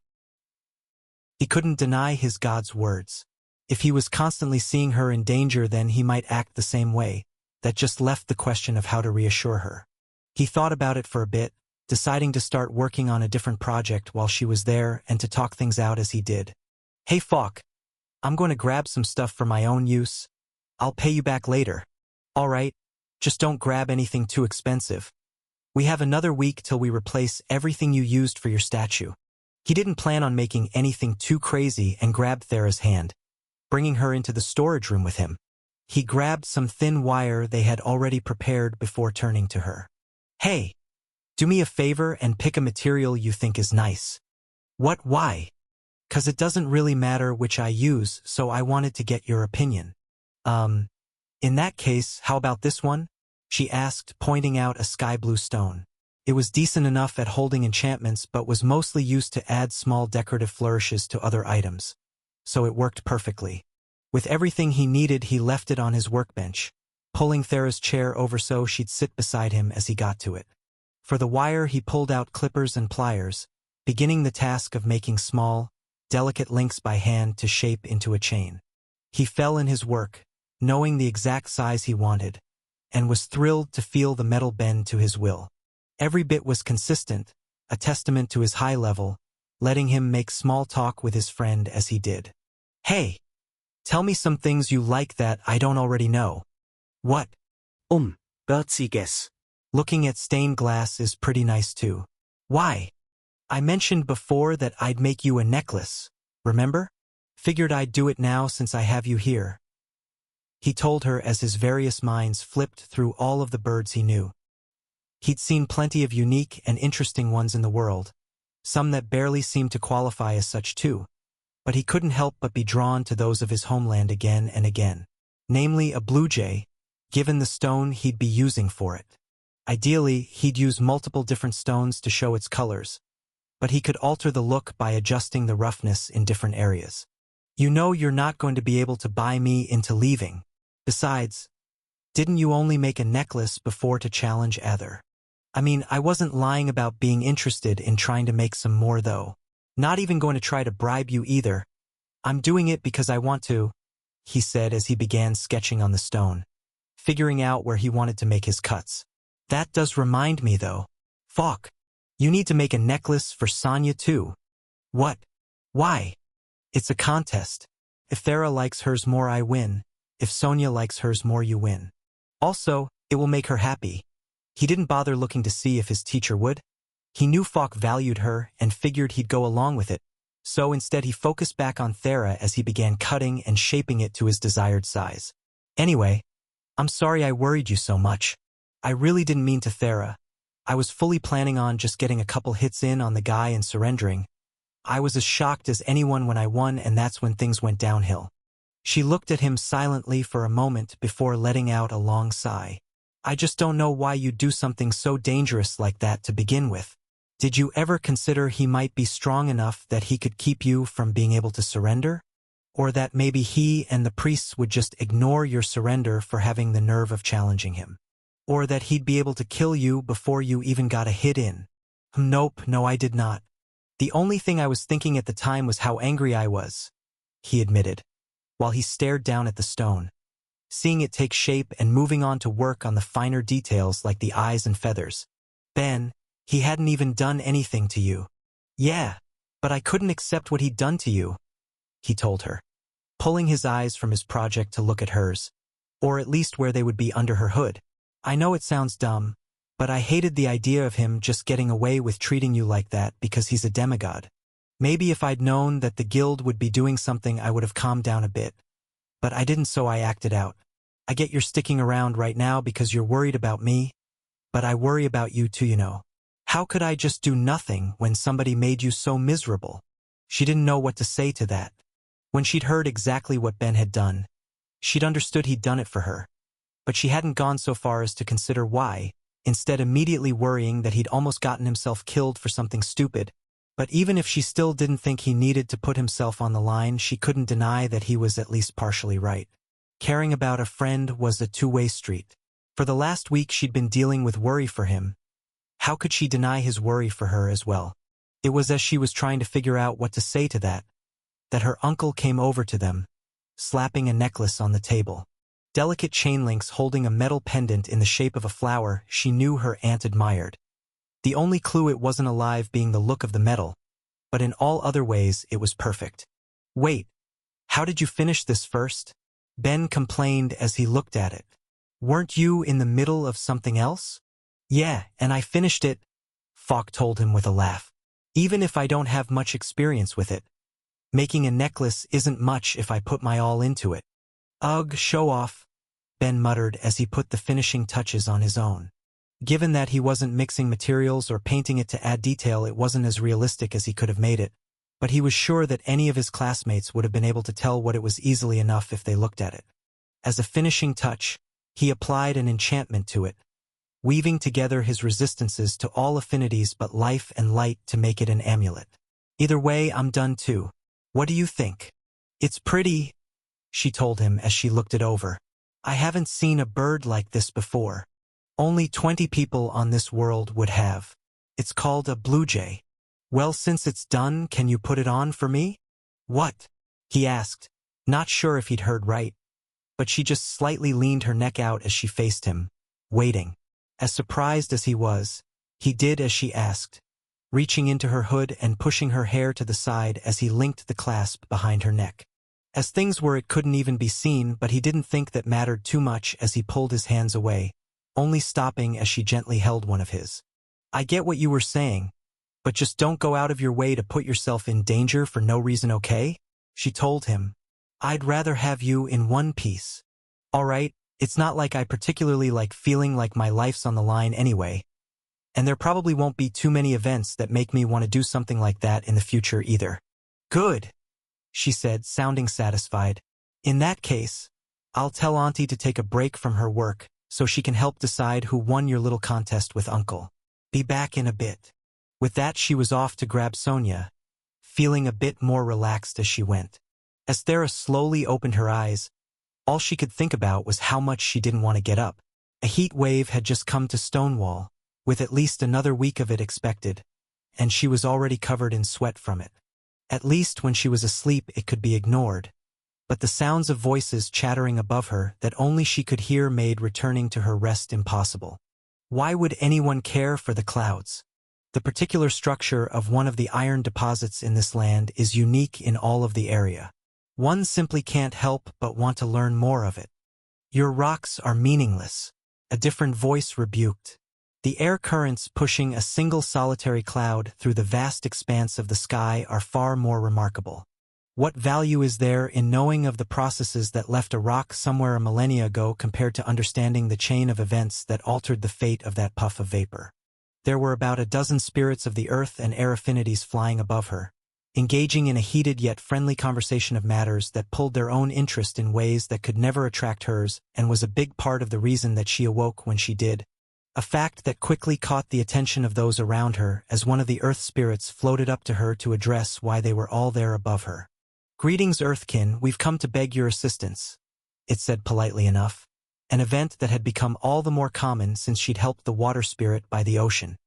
He couldn't deny his god's words. If he was constantly seeing her in danger, then he might act the same way. That just left the question of how to reassure her. He thought about it for a bit, deciding to start working on a different project while she was there and to talk things out as he did. Hey Falk, I'm going to grab some stuff for my own use. I'll pay you back later. All right, just don't grab anything too expensive. We have another week till we replace everything you used for your statue. He didn't plan on making anything too crazy and grabbed Thera's hand, bringing her into the storage room with him. He grabbed some thin wire they had already prepared before turning to her. Hey, do me a favor and pick a material you think is nice. What, why? 'Cause it doesn't really matter which I use, so I wanted to get your opinion. In that case, how about this one? She asked, pointing out a sky blue stone. It was decent enough at holding enchantments but was mostly used to add small decorative flourishes to other items. So it worked perfectly. With everything he needed, he left it on his workbench, pulling Thera's chair over so she'd sit beside him as he got to it. For the wire, he pulled out clippers and pliers, beginning the task of making small, delicate links by hand to shape into a chain. He fell in his work, knowing the exact size he wanted, and was thrilled to feel the metal bend to his will. Every bit was consistent, a testament to his high level, letting him make small talk with his friend as he did. Hey, tell me some things you like that I don't already know. What? Birdsie guess. Looking at stained glass is pretty nice too. Why? I mentioned before that I'd make you a necklace, remember? Figured I'd do it now since I have you here. He told her as his various minds flipped through all of the birds he knew. He'd seen plenty of unique and interesting ones in the world, some that barely seemed to qualify as such too, but he couldn't help but be drawn to those of his homeland again and again, namely a blue jay, given the stone he'd be using for it. Ideally, he'd use multiple different stones to show its colors, but he could alter the look by adjusting the roughness in different areas. You know you're not going to be able to buy me into leaving. Besides, didn't you only make a necklace before to challenge Ether? I mean, I wasn't lying about being interested in trying to make some more though. Not even going to try to bribe you either. I'm doing it because I want to, he said as he began sketching on the stone, figuring out where he wanted to make his cuts. That does remind me though. Falk, you need to make a necklace for Sonia too. What? Why? It's a contest. If Thera likes hers more, I win. If Sonia likes hers more, you win. Also, it will make her happy. He didn't bother looking to see if his teacher would. He knew Falk valued her and figured he'd go along with it, so instead he focused back on Thera as he began cutting and shaping it to his desired size. Anyway, I'm sorry I worried you so much. I really didn't mean to, Thera. I was fully planning on just getting a couple hits in on the guy and surrendering. I was as shocked as anyone when I won, and that's when things went downhill. She looked at him silently for a moment before letting out a long sigh. I just don't know why you'd do something so dangerous like that to begin with. Did you ever consider he might be strong enough that he could keep you from being able to surrender? Or that maybe he and the priests would just ignore your surrender for having the nerve of challenging him? Or that he'd be able to kill you before you even got a hit in? Nope, no, I did not. The only thing I was thinking at the time was how angry I was, he admitted, while he stared down at the stone, seeing it take shape and moving on to work on the finer details like the eyes and feathers. Ben, he hadn't even done anything to you. Yeah, but I couldn't accept what he'd done to you, he told her, pulling his eyes from his project to look at hers, or at least where they would be under her hood. I know it sounds dumb, but I hated the idea of him just getting away with treating you like that because he's a demigod. Maybe if I'd known that the guild would be doing something, I would have calmed down a bit. But I didn't, so I acted out. I get you're sticking around right now because you're worried about me, but I worry about you too, you know. How could I just do nothing when somebody made you so miserable? She didn't know what to say to that. When she'd heard exactly what Ben had done, she'd understood he'd done it for her. But she hadn't gone so far as to consider why, instead immediately worrying that he'd almost gotten himself killed for something stupid. But even if she still didn't think he needed to put himself on the line, she couldn't deny that he was at least partially right. Caring about a friend was a two-way street. For the last week she'd been dealing with worry for him. How could she deny his worry for her as well? It was as she was trying to figure out what to say to that her uncle came over to them, slapping a necklace on the table. Delicate chain links holding a metal pendant in the shape of a flower she knew her aunt admired. The only clue it wasn't alive being the look of the metal, but in all other ways it was perfect. Wait, how did you finish this first? Ben complained as he looked at it. Weren't you in the middle of something else? Yeah, and I finished it, Falk told him with a laugh. Even if I don't have much experience with it. Making a necklace isn't much if I put my all into it. Ugh, show off, Ben muttered as he put the finishing touches on his own. Given that he wasn't mixing materials or painting it to add detail, it wasn't as realistic as he could have made it, but he was sure that any of his classmates would have been able to tell what it was easily enough if they looked at it. As a finishing touch, he applied an enchantment to it, weaving together his resistances to all affinities but life and light to make it an amulet. Either way, I'm done too. What do you think? It's pretty, she told him as she looked it over. I haven't seen a bird like this before. Only 20 people on this world would have. It's called a blue jay. Well, since it's done, can you put it on for me? What? He asked, not sure if he'd heard right. But she just slightly leaned her neck out as she faced him, waiting. As surprised as he was, he did as she asked, reaching into her hood and pushing her hair to the side as he linked the clasp behind her neck. As things were, it couldn't even be seen, but he didn't think that mattered too much as he pulled his hands away, only stopping as she gently held one of his. I get what you were saying, but just don't go out of your way to put yourself in danger for no reason, okay? She told him. I'd rather have you in one piece. All right, it's not like I particularly like feeling like my life's on the line anyway, and there probably won't be too many events that make me want to do something like that in the future either. Good, she said, sounding satisfied. In that case, I'll tell Auntie to take a break from her work so she can help decide who won your little contest with Uncle. Be back in a bit. With that, she was off to grab Sonia, feeling a bit more relaxed as she went. As Thera slowly opened her eyes, all she could think about was how much she didn't want to get up. A heat wave had just come to Stonewall, with at least another week of it expected, and she was already covered in sweat from it. At least when she was asleep it could be ignored, but the sounds of voices chattering above her that only she could hear made returning to her rest impossible. Why would anyone care for the clouds? The particular structure of one of the iron deposits in this land is unique in all of the area. One simply can't help but want to learn more of it. Your rocks are meaningless, a different voice rebuked. The air currents pushing a single solitary cloud through the vast expanse of the sky are far more remarkable. What value is there in knowing of the processes that left a rock somewhere a millennia ago compared to understanding the chain of events that altered the fate of that puff of vapor? There were about a dozen spirits of the earth and air affinities flying above her, engaging in a heated yet friendly conversation of matters that pulled their own interest in ways that could never attract hers and was a big part of the reason that she awoke when she did. A fact that quickly caught the attention of those around her as one of the earth spirits floated up to her to address why they were all there above her. Greetings, Earthkin, we've come to beg your assistance, it said politely enough, an event that had become all the more common since she'd helped the water spirit by the ocean.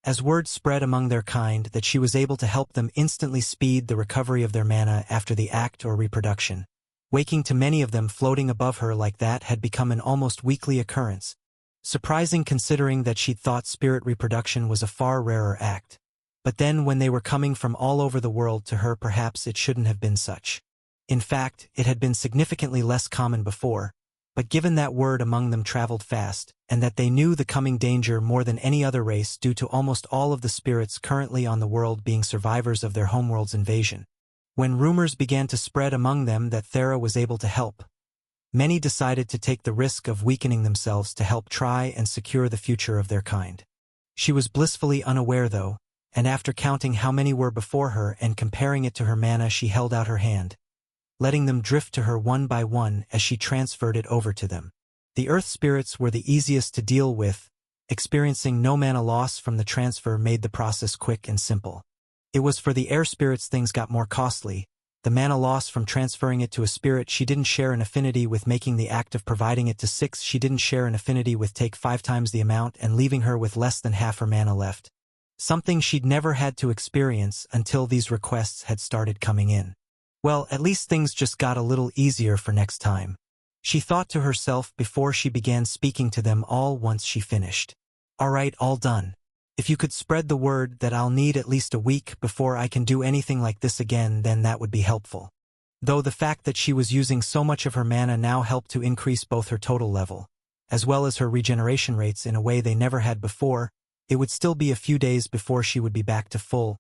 As word spread among their kind that she was able to help them instantly speed the recovery of their mana after the act or reproduction, waking to many of them floating above her like that had become an almost weekly occurrence. Surprising considering that she'd thought spirit reproduction was a far rarer act. But then when they were coming from all over the world to her, perhaps it shouldn't have been such. In fact, it had been significantly less common before, but given that word among them traveled fast, and that they knew the coming danger more than any other race due to almost all of the spirits currently on the world being survivors of their homeworld's invasion. When rumors began to spread among them that Thera was able to help, many decided to take the risk of weakening themselves to help try and secure the future of their kind. She was blissfully unaware though, and after counting how many were before her and comparing it to her mana, she held out her hand, letting them drift to her one by one as she transferred it over to them. The earth spirits were the easiest to deal with, experiencing no mana loss from the transfer made the process quick and simple. It was for the air spirits things got more costly. The mana loss from transferring it to a spirit she didn't share an affinity with, making the act of providing it to 6 she didn't share an affinity with take 5 times the amount and leaving her with less than half her mana left. Something she'd never had to experience until these requests had started coming in. Well, at least things just got a little easier for next time, she thought to herself before she began speaking to them all once she finished. All right, all done. If you could spread the word that I'll need at least a week before I can do anything like this again, then that would be helpful. Though the fact that she was using so much of her mana now helped to increase both her total level, as well as her regeneration rates in a way they never had before, it would still be a few days before she would be back to full,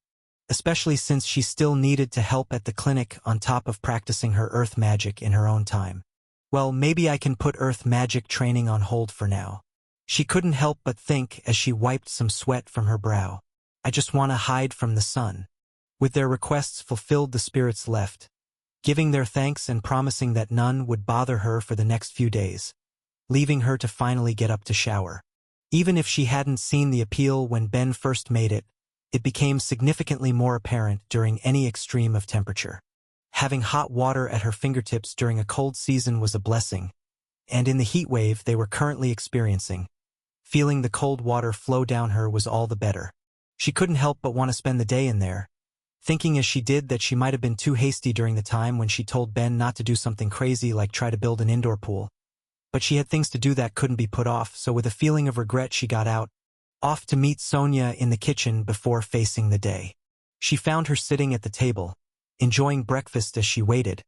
especially since she still needed to help at the clinic on top of practicing her earth magic in her own time. Well, maybe I can put earth magic training on hold for now. She couldn't help but think as she wiped some sweat from her brow. I just want to hide from the sun. With their requests fulfilled, the spirits left, giving their thanks and promising that none would bother her for the next few days, leaving her to finally get up to shower. Even if she hadn't seen the appeal when Ben first made it, it became significantly more apparent during any extreme of temperature. Having hot water at her fingertips during a cold season was a blessing, and in the heat wave they were currently experiencing, feeling the cold water flow down her was all the better. She couldn't help but want to spend the day in there, thinking as she did that she might have been too hasty during the time when she told Ben not to do something crazy like try to build an indoor pool. But she had things to do that couldn't be put off, so with a feeling of regret she got out, off to meet Sonia in the kitchen before facing the day. She found her sitting at the table, enjoying breakfast as she waited,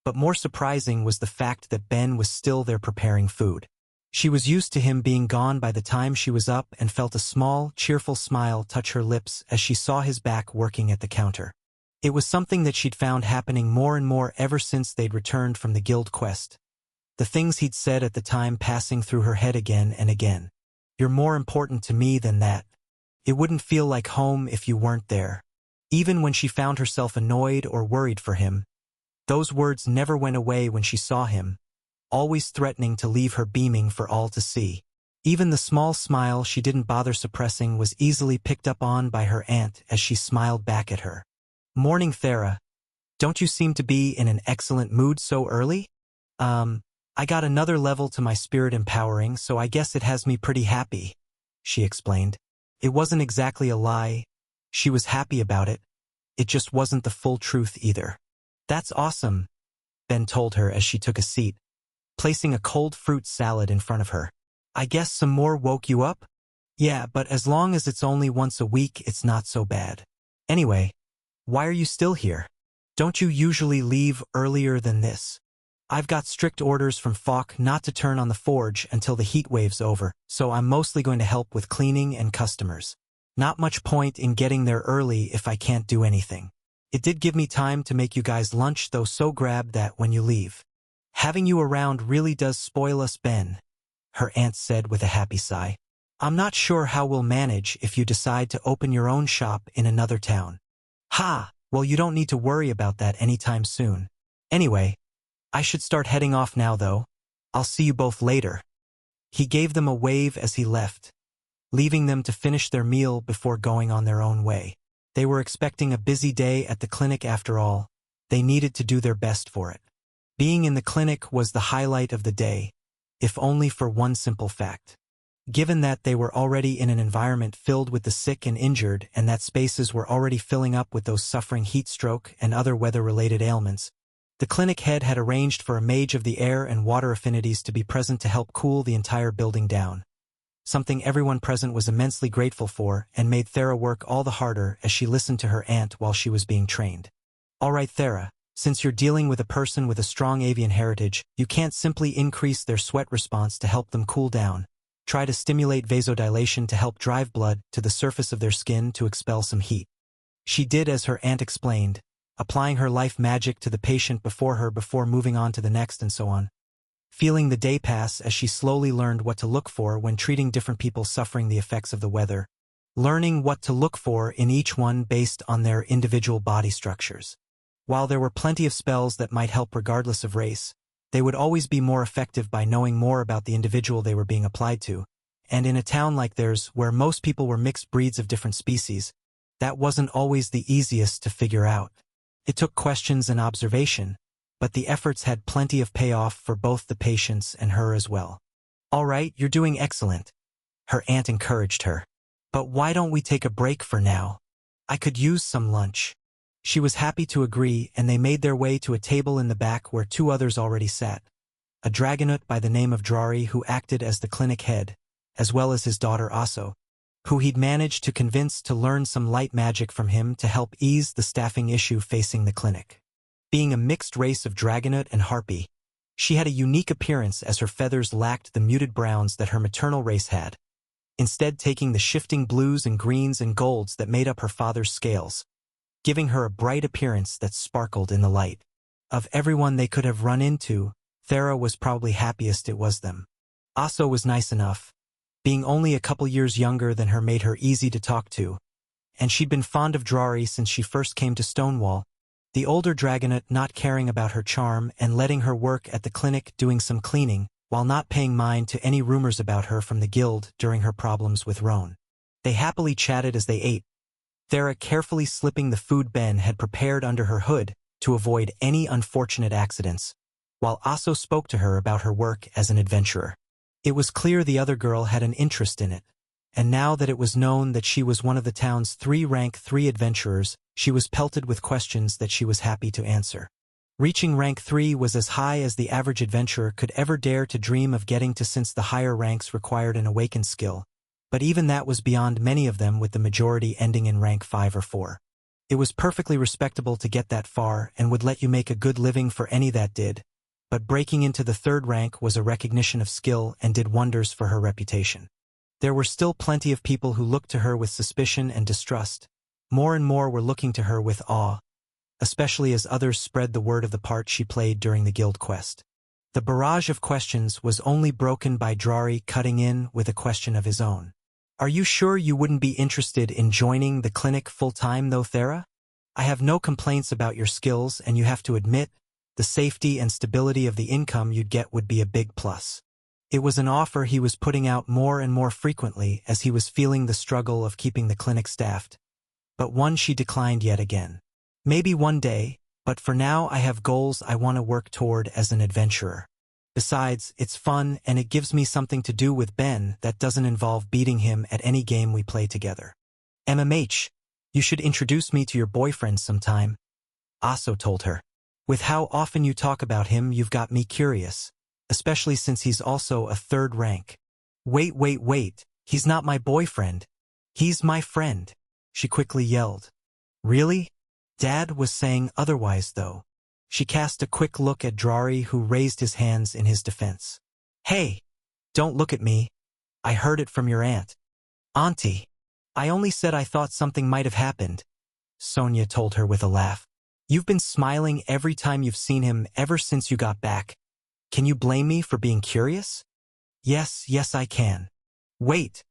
but more surprising was the fact that Ben was still there preparing food. She was used to him being gone by the time she was up and felt a small, cheerful smile touch her lips as she saw his back working at the counter. It was something that she'd found happening more and more ever since they'd returned from the guild quest. The things he'd said at the time passing through her head again and again. You're more important to me than that. It wouldn't feel like home if you weren't there. Even when she found herself annoyed or worried for him, those words never went away when she saw him, always threatening to leave her beaming for all to see. Even the small smile she didn't bother suppressing was easily picked up on by her aunt as she smiled back at her. "Morning, Thera. Don't you seem to be in an excellent mood so early?" I got another level to my spirit empowering, so I guess it has me pretty happy," she explained. It wasn't exactly a lie. She was happy about it. It just wasn't the full truth either. "That's awesome," Ben told her as she took a seat, placing a cold fruit salad in front of her. "I guess some more woke you up?" "Yeah, but as long as it's only once a week, it's not so bad. Anyway, why are you still here? Don't you usually leave earlier than this?" "I've got strict orders from Falk not to turn on the forge until the heat wave's over, so I'm mostly going to help with cleaning and customers. Not much point in getting there early if I can't do anything. It did give me time to make you guys lunch though, so grab that when you leave. Having you around really does spoil us, Ben," her aunt said with a happy sigh. "I'm not sure how we'll manage if you decide to open your own shop in another town." "Ha! Well, you don't need to worry about that anytime soon. Anyway, I should start heading off now though. I'll see you both later." He gave them a wave as he left, leaving them to finish their meal before going on their own way. They were expecting a busy day at the clinic after all. They needed to do their best for it. Being in the clinic was the highlight of the day, if only for one simple fact. Given that they were already in an environment filled with the sick and injured and that spaces were already filling up with those suffering heat stroke and other weather-related ailments, the clinic head had arranged for a mage of the air and water affinities to be present to help cool the entire building down. Something everyone present was immensely grateful for and made Thera work all the harder as she listened to her aunt while she was being trained. "All right, Thera, since you're dealing with a person with a strong avian heritage, you can't simply increase their sweat response to help them cool down. Try to stimulate vasodilation to help drive blood to the surface of their skin to expel some heat." She did as her aunt explained, applying her life magic to the patient before her before moving on to the next and so on. Feeling the day pass as she slowly learned what to look for when treating different people suffering the effects of the weather, learning what to look for in each one based on their individual body structures. While there were plenty of spells that might help regardless of race, they would always be more effective by knowing more about the individual they were being applied to, and in a town like theirs where most people were mixed breeds of different species, that wasn't always the easiest to figure out. It took questions and observation, but the efforts had plenty of payoff for both the patients and her as well. "All right, you're doing excellent," her aunt encouraged her. "But why don't we take a break for now? I could use some lunch." She was happy to agree, and they made their way to a table in the back where two others already sat. A dragonet by the name of Drari who acted as the clinic head, as well as his daughter Aso, who he'd managed to convince to learn some light magic from him to help ease the staffing issue facing the clinic. Being a mixed race of dragonet and harpy, she had a unique appearance as her feathers lacked the muted browns that her maternal race had, instead taking the shifting blues and greens and golds that made up her father's scales. giving her a bright appearance that sparkled in the light. Of everyone they could have run into, Thera was probably happiest it was them. Aso was nice enough. Being only a couple years younger than her made her easy to talk to, and she'd been fond of Drari since she first came to Stonewall, the older Dragonet not caring about her charm and letting her work at the clinic doing some cleaning, while not paying mind to any rumors about her from the guild during her problems with Roan. They happily chatted as they ate, Thera carefully slipping the food Ben had prepared under her hood to avoid any unfortunate accidents, while Aso spoke to her about her work as an adventurer. It was clear the other girl had an interest in it, and now that it was known that she was one of the town's 3 rank 3 adventurers, she was pelted with questions that she was happy to answer. Reaching rank 3 was as high as the average adventurer could ever dare to dream of getting to, since the higher ranks required an awakened skill, but even that was beyond many of them, with the majority ending in rank 5 or 4. It was perfectly respectable to get that far and would let you make a good living for any that did, but breaking into the 3rd rank was a recognition of skill and did wonders for her reputation. There were still plenty of people who looked to her with suspicion and distrust. More and more were looking to her with awe, especially as others spread the word of the part she played during the guild quest. The barrage of questions was only broken by Drari cutting in with a question of his own. "Are you sure you wouldn't be interested in joining the clinic full-time though, Thera? I have no complaints about your skills, and you have to admit, the safety and stability of the income you'd get would be a big plus." It was an offer he was putting out more and more frequently as he was feeling the struggle of keeping the clinic staffed, but one she declined yet again. "Maybe one day, but for now I have goals I want to work toward as an adventurer. Besides, it's fun and it gives me something to do with Ben that doesn't involve beating him at any game we play together. MMH, you should introduce me to your boyfriend sometime," Aso told her. "With how often you talk about him, you've got me curious, especially since he's also a 3rd rank." Wait, he's not my boyfriend. He's my friend," she quickly yelled. "Really? Dad was saying otherwise though." She cast a quick look at Drari, who raised his hands in his defense. "Hey, don't look at me. I heard it from your aunt." "Auntie, I only said I thought something might have happened," Sonia told her with a laugh. "You've been smiling every time you've seen him ever since you got back. Can you blame me for being curious?" Yes, I can." "Wait,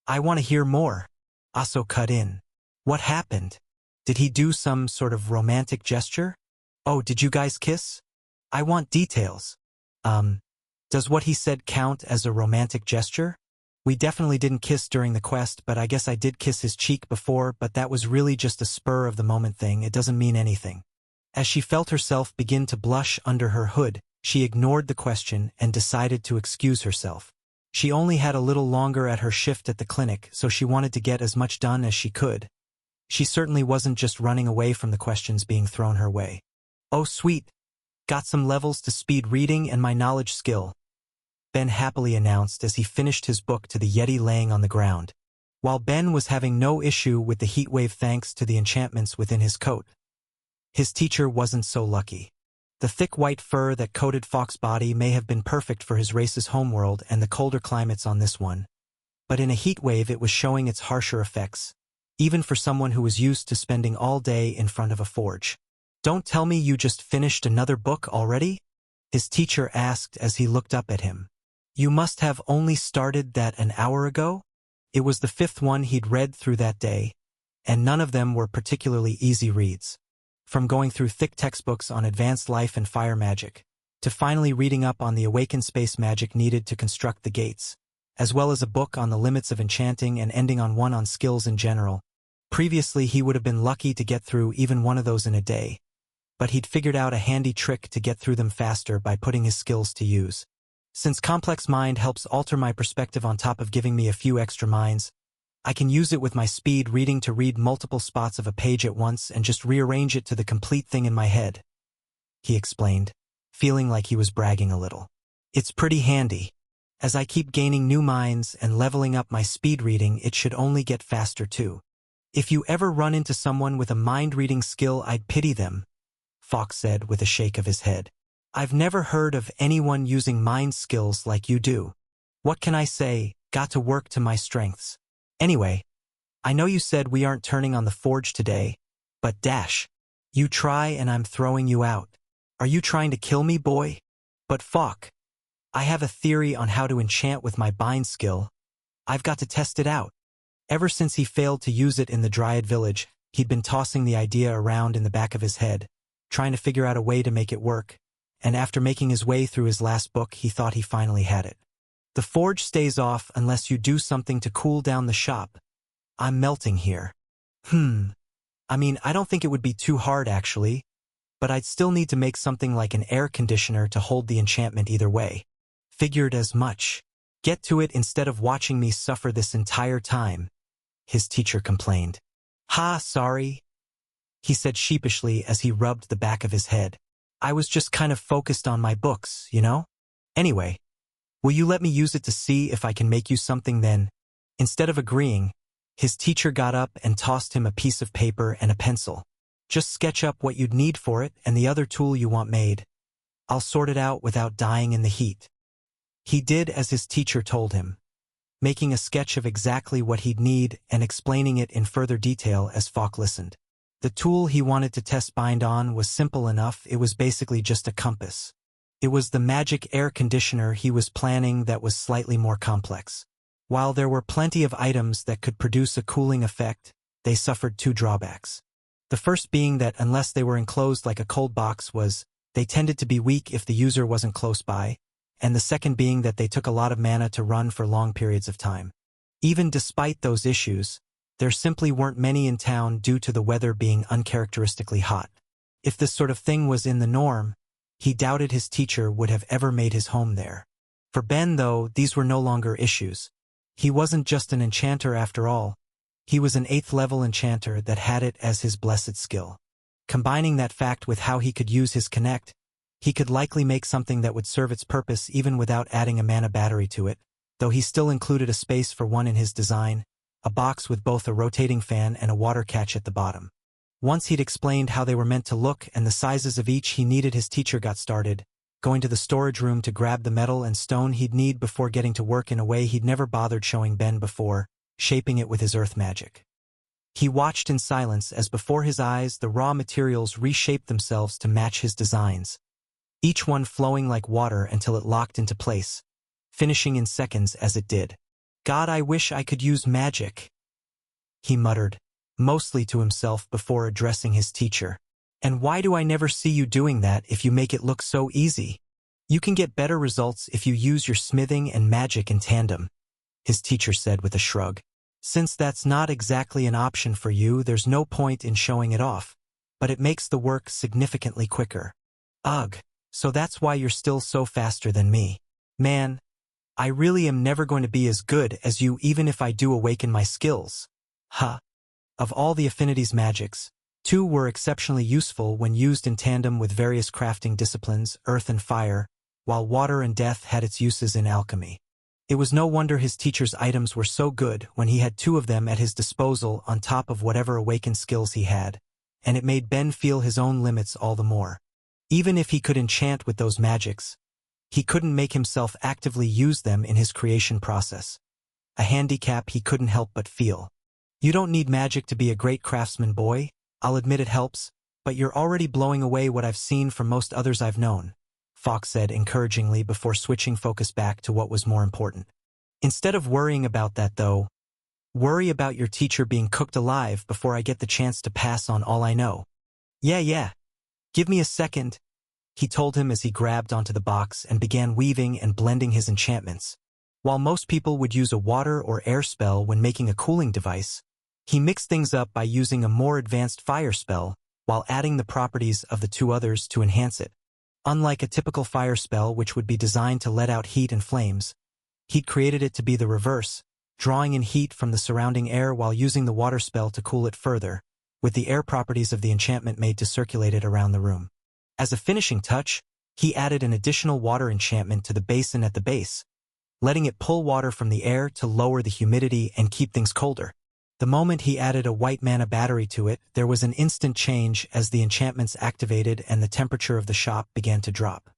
I want to hear more," Aso cut in. "What happened? Did he do some sort of romantic gesture? Oh, did you guys kiss? I want details." Does what he said count as a romantic gesture?" "We definitely didn't kiss during the quest, but I guess I did kiss his cheek before, but that was really just a spur-of-the-moment thing. It doesn't mean anything." As she felt herself begin to blush under her hood, she ignored the question and decided to excuse herself. She only had a little longer at her shift at the clinic, so she wanted to get as much done as she could. She certainly wasn't just running away from the questions being thrown her way. "Oh sweet, got some levels to speed reading and my knowledge skill," Ben happily announced as he finished his book to the Yeti laying on the ground. While Ben was having no issue with the heat wave thanks to the enchantments within his coat, his teacher wasn't so lucky. The thick white fur that coated Fox's body may have been perfect for his race's homeworld and the colder climates on this one, but in a heat wave it was showing its harsher effects, even for someone who was used to spending all day in front of a forge. "Don't tell me you just finished another book already?" his teacher asked as he looked up at him. "You must have only started that an hour ago?" It was the 5th one he'd read through that day, and none of them were particularly easy reads. From going through thick textbooks on advanced life and fire magic, to finally reading up on the awakened space magic needed to construct the gates, as well as a book on the limits of enchanting and ending on one on skills in general. Previously he would have been lucky to get through even one of those in a day, but he'd figured out a handy trick to get through them faster by putting his skills to use. Since Complex Mind helps alter my perspective on top of giving me a few extra minds, I can use it with my speed reading to read multiple spots of a page at once and just rearrange it to the complete thing in my head," he explained, feeling like he was bragging a little. "It's pretty handy. As I keep gaining new minds and leveling up my speed reading, it should only get faster too. If you ever run into someone with a mind-reading skill, I'd pity them," Fox said with a shake of his head. "I've never heard of anyone using mind skills like you do. What can I say? Got to work to my strengths. Anyway, I know you said we aren't turning on the forge today, But dash. You try and I'm throwing you out. Are you trying to kill me, boy? But fuck. I have a theory on how to enchant with my bind skill. I've got to test it out. Ever since he failed to use it in the Dryad village, he'd been tossing the idea around in the back of his head, trying to figure out a way to make it work, and after making his way through his last book, he thought he finally had it. The forge stays off unless you do something to cool down the shop. I'm melting here. I mean, I don't think it would be too hard actually, but I'd still need to make something like an air conditioner to hold the enchantment either way. Figured as much. Get to it instead of watching me suffer this entire time, his teacher complained. Ha, sorry, he said sheepishly as he rubbed the back of his head. I was just kind of focused on my books, you know? Anyway, will you let me use it to see if I can make you something then? Instead of agreeing, his teacher got up and tossed him a piece of paper and a pencil. Just sketch up what you'd need for it and the other tool you want made. I'll sort it out without dying in the heat. He did as his teacher told him, making a sketch of exactly what he'd need and explaining it in further detail as Falk listened. The tool he wanted to test bind on was simple enough, it was basically just a compass. It was the magic air conditioner he was planning that was slightly more complex. While there were plenty of items that could produce a cooling effect, they suffered two drawbacks. The first being that unless they were enclosed like a cold box they tended to be weak if the user wasn't close by, and the second being that they took a lot of mana to run for long periods of time. Even despite those issues, there simply weren't many in town due to the weather being uncharacteristically hot. If this sort of thing was in the norm, he doubted his teacher would have ever made his home there. For Ben, though, these were no longer issues. He wasn't just an enchanter after all. He was an 8th-level enchanter that had it as his blessed skill. Combining that fact with how he could use his connect, he could likely make something that would serve its purpose even without adding a mana battery to it, though he still included a space for one in his design, a box with both a rotating fan and a water catch at the bottom. Once he'd explained how they were meant to look and the sizes of each he needed, his teacher got started, going to the storage room to grab the metal and stone he'd need before getting to work in a way he'd never bothered showing Ben before, shaping it with his earth magic. He watched in silence as before his eyes the raw materials reshaped themselves to match his designs, each one flowing like water until it locked into place, finishing in seconds as it did. God, I wish I could use magic, he muttered, mostly to himself before addressing his teacher. And why do I never see you doing that if you make it look so easy? You can get better results if you use your smithing and magic in tandem, his teacher said with a shrug. Since that's not exactly an option for you, there's no point in showing it off, but it makes the work significantly quicker. Ugh, so that's why you're still so faster than me. Man, I really am never going to be as good as you even if I do awaken my skills. Huh. Of all the affinities magics, 2 were exceptionally useful when used in tandem with various crafting disciplines, earth and fire, while water and death had its uses in alchemy. It was no wonder his teacher's items were so good when he had 2 of them at his disposal on top of whatever awakened skills he had, and it made Ben feel his own limits all the more. Even if he could enchant with those magics, he couldn't make himself actively use them in his creation process. A handicap he couldn't help but feel. You don't need magic to be a great craftsman, boy. I'll admit it helps, but you're already blowing away what I've seen from most others I've known, Falk said encouragingly before switching focus back to what was more important. Instead of worrying about that, though, worry about your teacher being cooked alive before I get the chance to pass on all I know. Yeah. Give me a second, he told him as he grabbed onto the box and began weaving and blending his enchantments. While most people would use a water or air spell when making a cooling device, he mixed things up by using a more advanced fire spell while adding the properties of the 2 others to enhance it. Unlike a typical fire spell which would be designed to let out heat and flames, he'd created it to be the reverse, drawing in heat from the surrounding air while using the water spell to cool it further, with the air properties of the enchantment made to circulate it around the room. As a finishing touch, he added an additional water enchantment to the basin at the base, letting it pull water from the air to lower the humidity and keep things colder. The moment he added a white mana battery to it, there was an instant change as the enchantments activated and the temperature of the shop began to drop.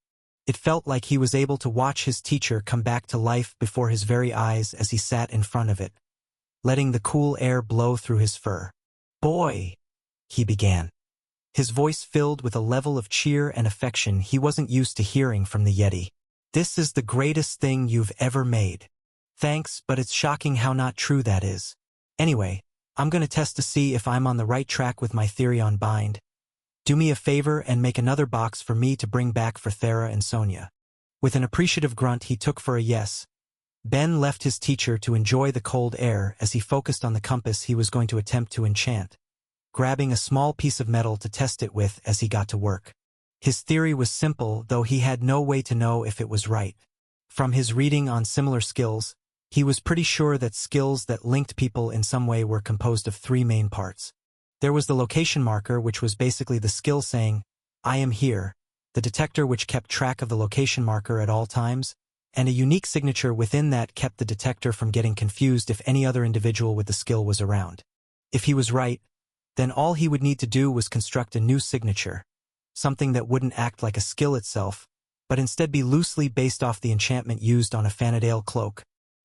It felt like he was able to watch his teacher come back to life before his very eyes as he sat in front of it, letting the cool air blow through his fur. Boy, he began. His voice filled with a level of cheer and affection he wasn't used to hearing from the Yeti. This is the greatest thing you've ever made. Thanks, but it's shocking how not true that is. Anyway, I'm gonna test to see if I'm on the right track with my theory on bind. Do me a favor and make another box for me to bring back for Thera and Sonia. With an appreciative grunt he took for a yes. Ben left his teacher to enjoy the cold air as he focused on the compass he was going to attempt to enchant, grabbing a small piece of metal to test it with as he got to work. His theory was simple, though he had no way to know if it was right. From his reading on similar skills, he was pretty sure that skills that linked people in some way were composed of three main parts. There was the location marker, which was basically the skill saying, "I am here," the detector which kept track of the location marker at all times, and a unique signature within that kept the detector from getting confused if any other individual with the skill was around. If he was right, then all he would need to do was construct a new signature, something that wouldn't act like a skill itself, but instead be loosely based off the enchantment used on a Fanadale cloak,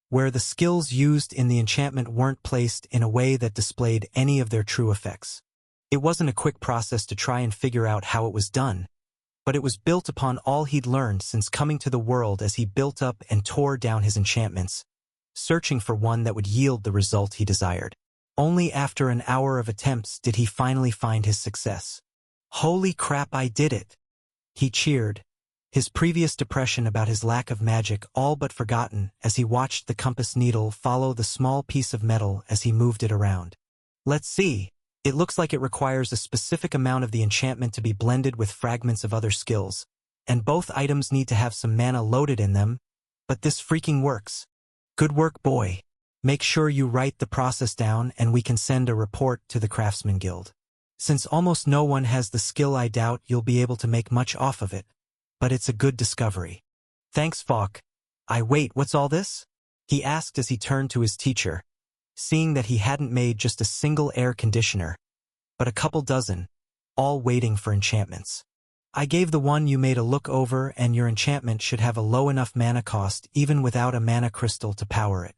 where the skills used in the enchantment weren't placed in a way that displayed any of their true effects. It wasn't a quick process to try and figure out how it was done, but it was built upon all he'd learned since coming to the world as he built up and tore down his enchantments, searching for one that would yield the result he desired. Only after an hour of attempts did he finally find his success. "Holy crap, I did it!" He cheered, his previous depression about his lack of magic all but forgotten as he watched the compass needle follow the small piece of metal as he moved it around. "Let's see. It looks like it requires a specific amount of the enchantment to be blended with fragments of other skills, and both items need to have some mana loaded in them, but this freaking works. Good work, boy. Make sure you write the process down and we can send a report to the Craftsman Guild. Since almost no one has the skill, I doubt you'll be able to make much off of it, but it's a good discovery." "Thanks, Falk. Wait, what's all this?" he asked as he turned to his teacher, seeing that he hadn't made just a single air conditioner, but a couple dozen, all waiting for enchantments. "I gave the one you made a look over, and your enchantment should have a low enough mana cost even without a mana crystal to power it.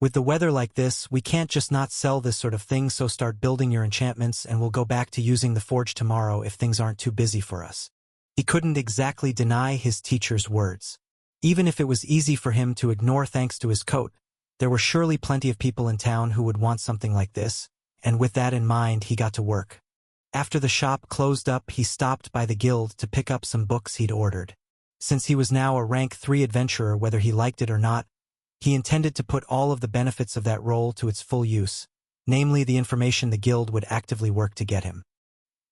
With the weather like this, we can't just not sell this sort of thing, so start building your enchantments and we'll go back to using the forge tomorrow if things aren't too busy for us." He couldn't exactly deny his teacher's words. Even if it was easy for him to ignore thanks to his coat, there were surely plenty of people in town who would want something like this, and with that in mind he got to work. After the shop closed up, he stopped by the guild to pick up some books he'd ordered. Since he was now a rank 3 adventurer, whether he liked it or not, he intended to put all of the benefits of that role to its full use, namely the information the guild would actively work to get him.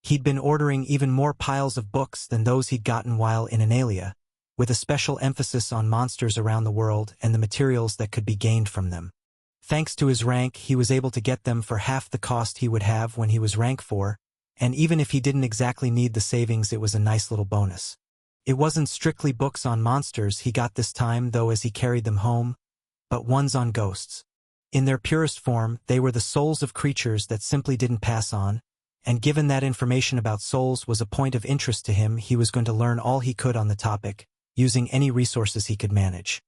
He'd been ordering even more piles of books than those he'd gotten while in Analia, with a special emphasis on monsters around the world and the materials that could be gained from them. Thanks to his rank, he was able to get them for half the cost he would have when he was rank 4, and even if he didn't exactly need the savings, it was a nice little bonus. It wasn't strictly books on monsters he got this time, though, as he carried them home, but ones on ghosts. In their purest form, they were the souls of creatures that simply didn't pass on, and given that information about souls was a point of interest to him, he was going to learn all he could on the topic, using any resources he could manage.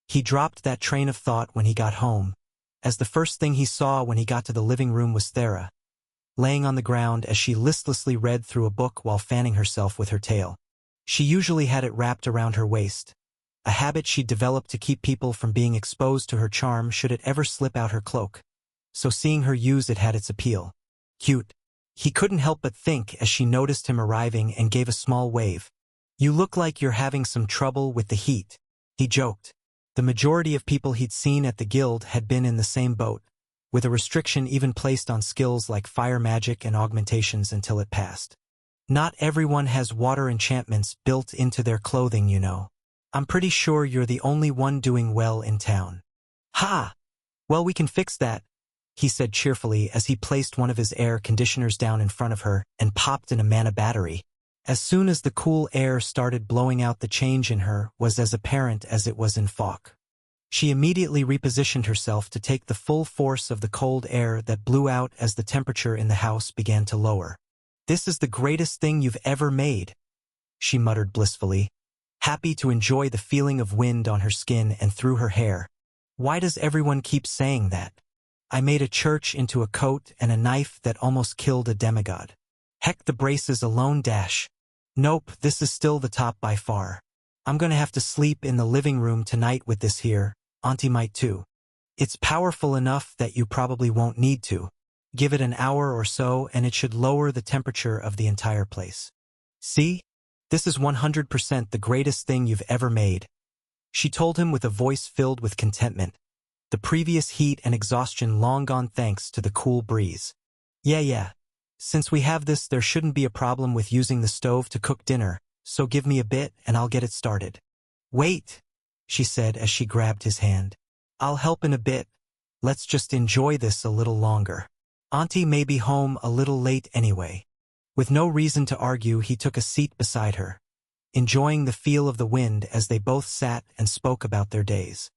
He dropped that train of thought when he got home, as the first thing he saw when he got to the living room was Thera, laying on the ground as she listlessly read through a book while fanning herself with her tail. She usually had it wrapped around her waist, a habit she'd developed to keep people from being exposed to her charm should it ever slip out her cloak, so seeing her use it had its appeal. "Cute," he couldn't help but think as she noticed him arriving and gave a small wave. "You look like you're having some trouble with the heat," he joked. The majority of people he'd seen at the guild had been in the same boat, with a restriction even placed on skills like fire magic and augmentations until it passed. "Not everyone has water enchantments built into their clothing, you know. I'm pretty sure you're the only one doing well in town." "Ha! Well, we can fix that," he said cheerfully as he placed one of his air conditioners down in front of her and popped in a mana battery. As soon as the cool air started blowing out, the change in her was as apparent as it was in Falk. She immediately repositioned herself to take the full force of the cold air that blew out as the temperature in the house began to lower. "This is the greatest thing you've ever made," she muttered blissfully, happy to enjoy the feeling of wind on her skin and through her hair. "Why does everyone keep saying that?" I made a church into a coat and a knife that almost killed a demigod. Heck, the braces alone dash. Nope, this is still the top by far. I'm gonna have to sleep in the living room tonight with this here, Auntie might too. It's powerful enough that you probably won't need to. Give it an hour or so and it should lower the temperature of the entire place. See? This is 100% the greatest thing you've ever made. She told him with a voice filled with contentment. The previous heat and exhaustion long gone thanks to the cool breeze. Yeah. Since we have this, there shouldn't be a problem with using the stove to cook dinner, so give me a bit and I'll get it started. Wait, she said as she grabbed his hand. I'll help in a bit. Let's just enjoy this a little longer. Auntie may be home a little late anyway. With no reason to argue, he took a seat beside her, enjoying the feel of the wind as they both sat and spoke about their days.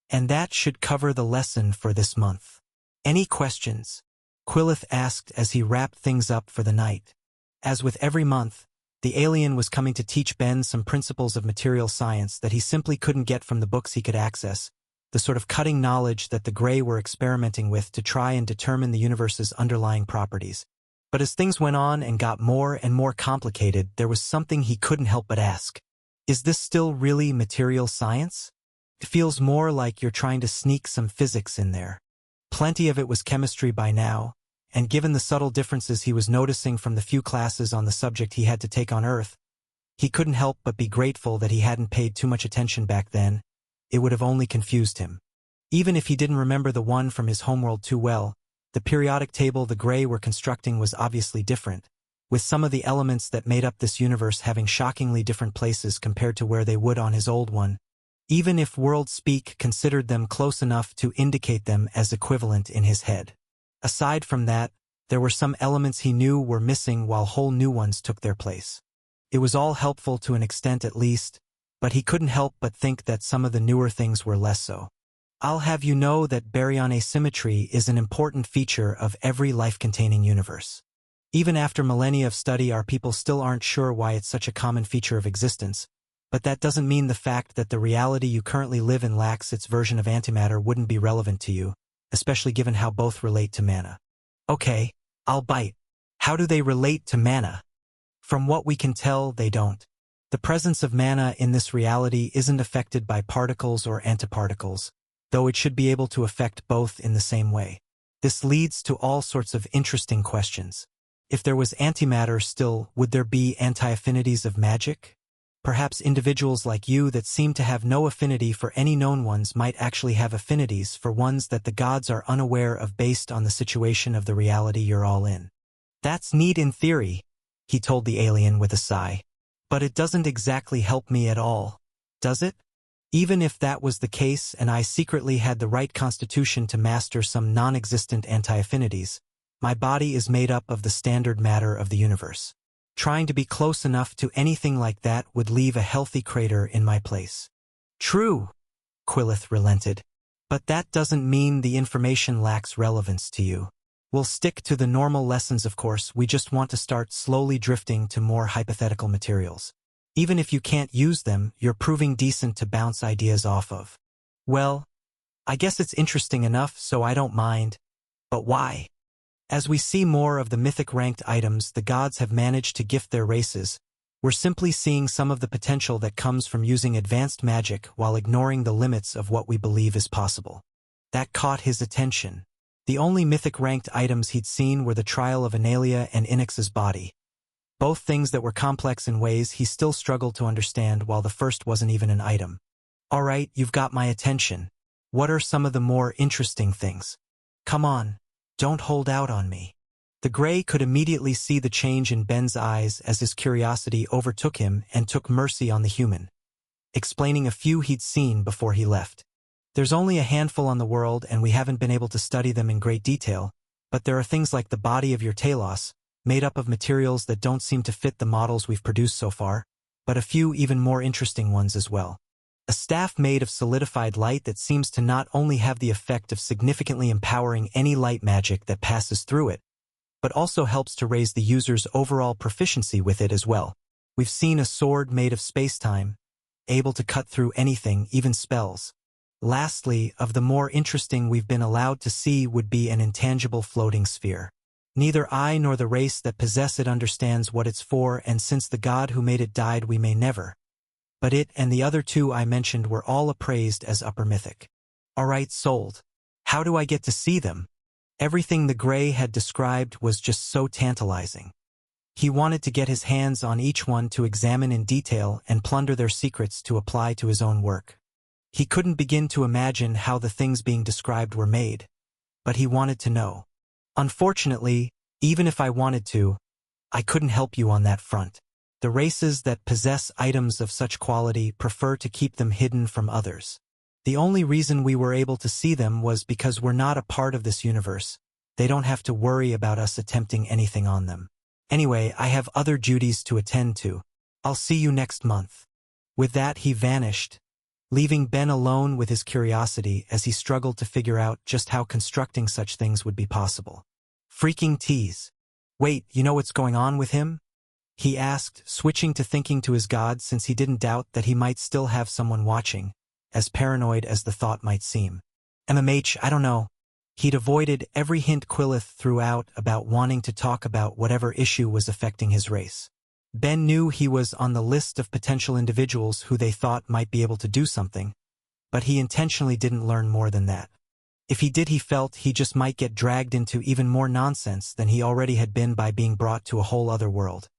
And that should cover the lesson for this month. Any questions? Quillith asked as he wrapped things up for the night. As with every month, the alien was coming to teach Ben some principles of material science that he simply couldn't get from the books he could access, the sort of cutting knowledge that the Grey were experimenting with to try and determine the universe's underlying properties. But as things went on and got more and more complicated, there was something he couldn't help but ask. Is this still really material science? It feels more like you're trying to sneak some physics in there. Plenty of it was chemistry by now, and given the subtle differences he was noticing from the few classes on the subject he had to take on Earth, he couldn't help but be grateful that he hadn't paid too much attention back then. It would have only confused him. Even if he didn't remember the one from his homeworld too well, the periodic table the Grey were constructing was obviously different, with some of the elements that made up this universe having shockingly different places compared to where they would on his old one, even if world speak considered them close enough to indicate them as equivalent in his head. Aside from that, there were some elements he knew were missing while whole new ones took their place. It was all helpful to an extent at least, but he couldn't help but think that some of the newer things were less so. I'll have you know that baryon asymmetry is an important feature of every life-containing universe. Even after millennia of study, our people still aren't sure why it's such a common feature of existence, but that doesn't mean the fact that the reality you currently live in lacks its version of antimatter wouldn't be relevant to you, especially given how both relate to mana. Okay, I'll bite. How do they relate to mana? From what we can tell, they don't. The presence of mana in this reality isn't affected by particles or antiparticles, though it should be able to affect both in the same way. This leads to all sorts of interesting questions. If there was antimatter still, would there be anti-affinities of magic? Perhaps individuals like you that seem to have no affinity for any known ones might actually have affinities for ones that the gods are unaware of based on the situation of the reality you're all in. That's neat in theory, he told the alien with a sigh. But it doesn't exactly help me at all, does it? Even if that was the case and I secretly had the right constitution to master some non-existent anti-affinities, my body is made up of the standard matter of the universe. Trying to be close enough to anything like that would leave a healthy crater in my place. True, Quillith relented. But that doesn't mean the information lacks relevance to you. We'll stick to the normal lessons, of course. We just want to start slowly drifting to more hypothetical materials. Even if you can't use them, you're proving decent to bounce ideas off of. Well, I guess it's interesting enough, so I don't mind. But why? As we see more of the mythic ranked items the gods have managed to gift their races, we're simply seeing some of the potential that comes from using advanced magic while ignoring the limits of what we believe is possible. That caught his attention. The only mythic ranked items he'd seen were the trial of Analia and Inix's body. Both things that were complex in ways he still struggled to understand, while the first wasn't even an item. All right, you've got my attention. What are some of the more interesting things? Come on, don't hold out on me. The Grey could immediately see the change in Ben's eyes as his curiosity overtook him and took mercy on the human, explaining a few he'd seen before he left. There's only a handful on the world and we haven't been able to study them in great detail, but there are things like the body of your Talos, made up of materials that don't seem to fit the models we've produced so far, but a few even more interesting ones as well. A staff made of solidified light that seems to not only have the effect of significantly empowering any light magic that passes through it, but also helps to raise the user's overall proficiency with it as well. We've seen a sword made of space-time, able to cut through anything, even spells. Lastly, of the more interesting we've been allowed to see would be an intangible floating sphere. Neither I nor the race that possess it understands what it's for, and since the god who made it died we may never. But it and the other two I mentioned were all appraised as upper mythic. Alright, sold. How do I get to see them? Everything the Gray had described was just so tantalizing. He wanted to get his hands on each one to examine in detail and plunder their secrets to apply to his own work. He couldn't begin to imagine how the things being described were made, but he wanted to know. Unfortunately, even if I wanted to, I couldn't help you on that front. The races that possess items of such quality prefer to keep them hidden from others. The only reason we were able to see them was because we're not a part of this universe. They don't have to worry about us attempting anything on them. Anyway, I have other duties to attend to. I'll see you next month. With that, he vanished, leaving Ben alone with his curiosity as he struggled to figure out just how constructing such things would be possible. Freaking tease. Wait, you know what's going on with him? He asked, switching to thinking to his god since he didn't doubt that he might still have someone watching, as paranoid as the thought might seem. MMH, I don't know. He'd avoided every hint Quillith threw out about wanting to talk about whatever issue was affecting his race. Ben knew he was on the list of potential individuals who they thought might be able to do something, but he intentionally didn't learn more than that. If he did, he felt he just might get dragged into even more nonsense than he already had been by being brought to a whole other world.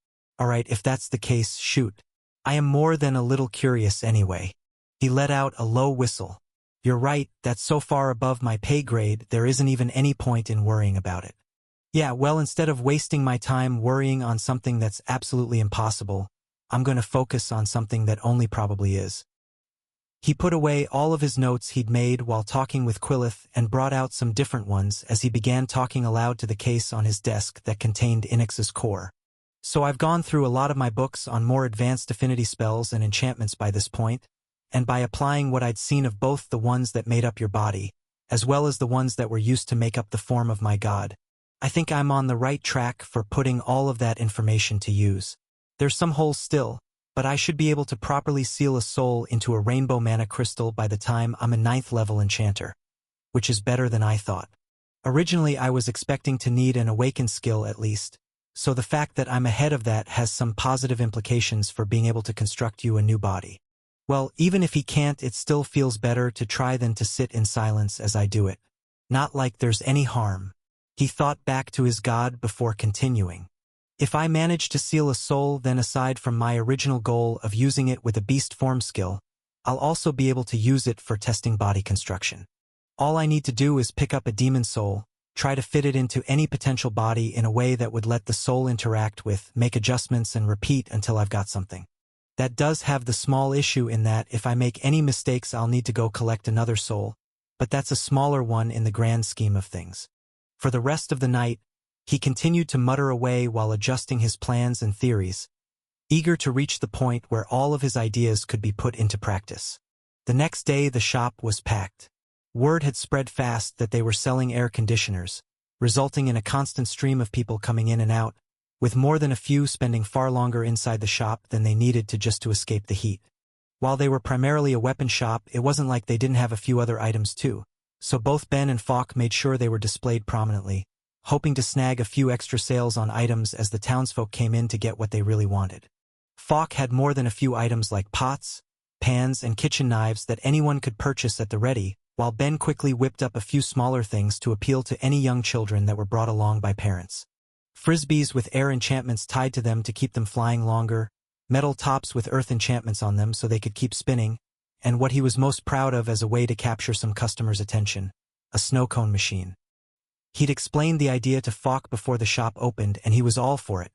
Alright, if that's the case, shoot. I am more than a little curious anyway. He let out a low whistle. You're right, that's so far above my pay grade there isn't even any point in worrying about it. Yeah, well, instead of wasting my time worrying on something that's absolutely impossible, I'm going to focus on something that only probably is. He put away all of his notes he'd made while talking with Quillith and brought out some different ones as he began talking aloud to the case on his desk that contained Onyx's core. So I've gone through a lot of my books on more advanced affinity spells and enchantments by this point, and by applying what I'd seen of both the ones that made up your body, as well as the ones that were used to make up the form of my god, I think I'm on the right track for putting all of that information to use. There's some holes still, but I should be able to properly seal a soul into a rainbow mana crystal by the time I'm a 9th level enchanter, which is better than I thought. Originally I was expecting to need an awakened skill at least, so the fact that I'm ahead of that has some positive implications for being able to construct you a new body. Well, even if he can't, it still feels better to try than to sit in silence as I do it. Not like there's any harm. He thought back to his god before continuing. If I manage to seal a soul, then aside from my original goal of using it with a beast form skill, I'll also be able to use it for testing body construction. All I need to do is pick up a demon soul, try to fit it into any potential body in a way that would let the soul interact with, make adjustments and repeat until I've got something. That does have the small issue in that if I make any mistakes I'll need to go collect another soul, but that's a smaller one in the grand scheme of things. For the rest of the night, he continued to mutter away while adjusting his plans and theories, eager to reach the point where all of his ideas could be put into practice. The next day the shop was packed. Word had spread fast that they were selling air conditioners, resulting in a constant stream of people coming in and out, with more than a few spending far longer inside the shop than they needed to escape the heat. While they were primarily a weapon shop, it wasn't like they didn't have a few other items too, so both Ben and Falk made sure they were displayed prominently, hoping to snag a few extra sales on items as the townsfolk came in to get what they really wanted. Falk had more than a few items like pots, pans, and kitchen knives that anyone could purchase at the ready, while Ben quickly whipped up a few smaller things to appeal to any young children that were brought along by parents. Frisbees with air enchantments tied to them to keep them flying longer, metal tops with earth enchantments on them so they could keep spinning, and what he was most proud of as a way to capture some customers' attention, a snow cone machine. He'd explained the idea to Falk before the shop opened, and he was all for it,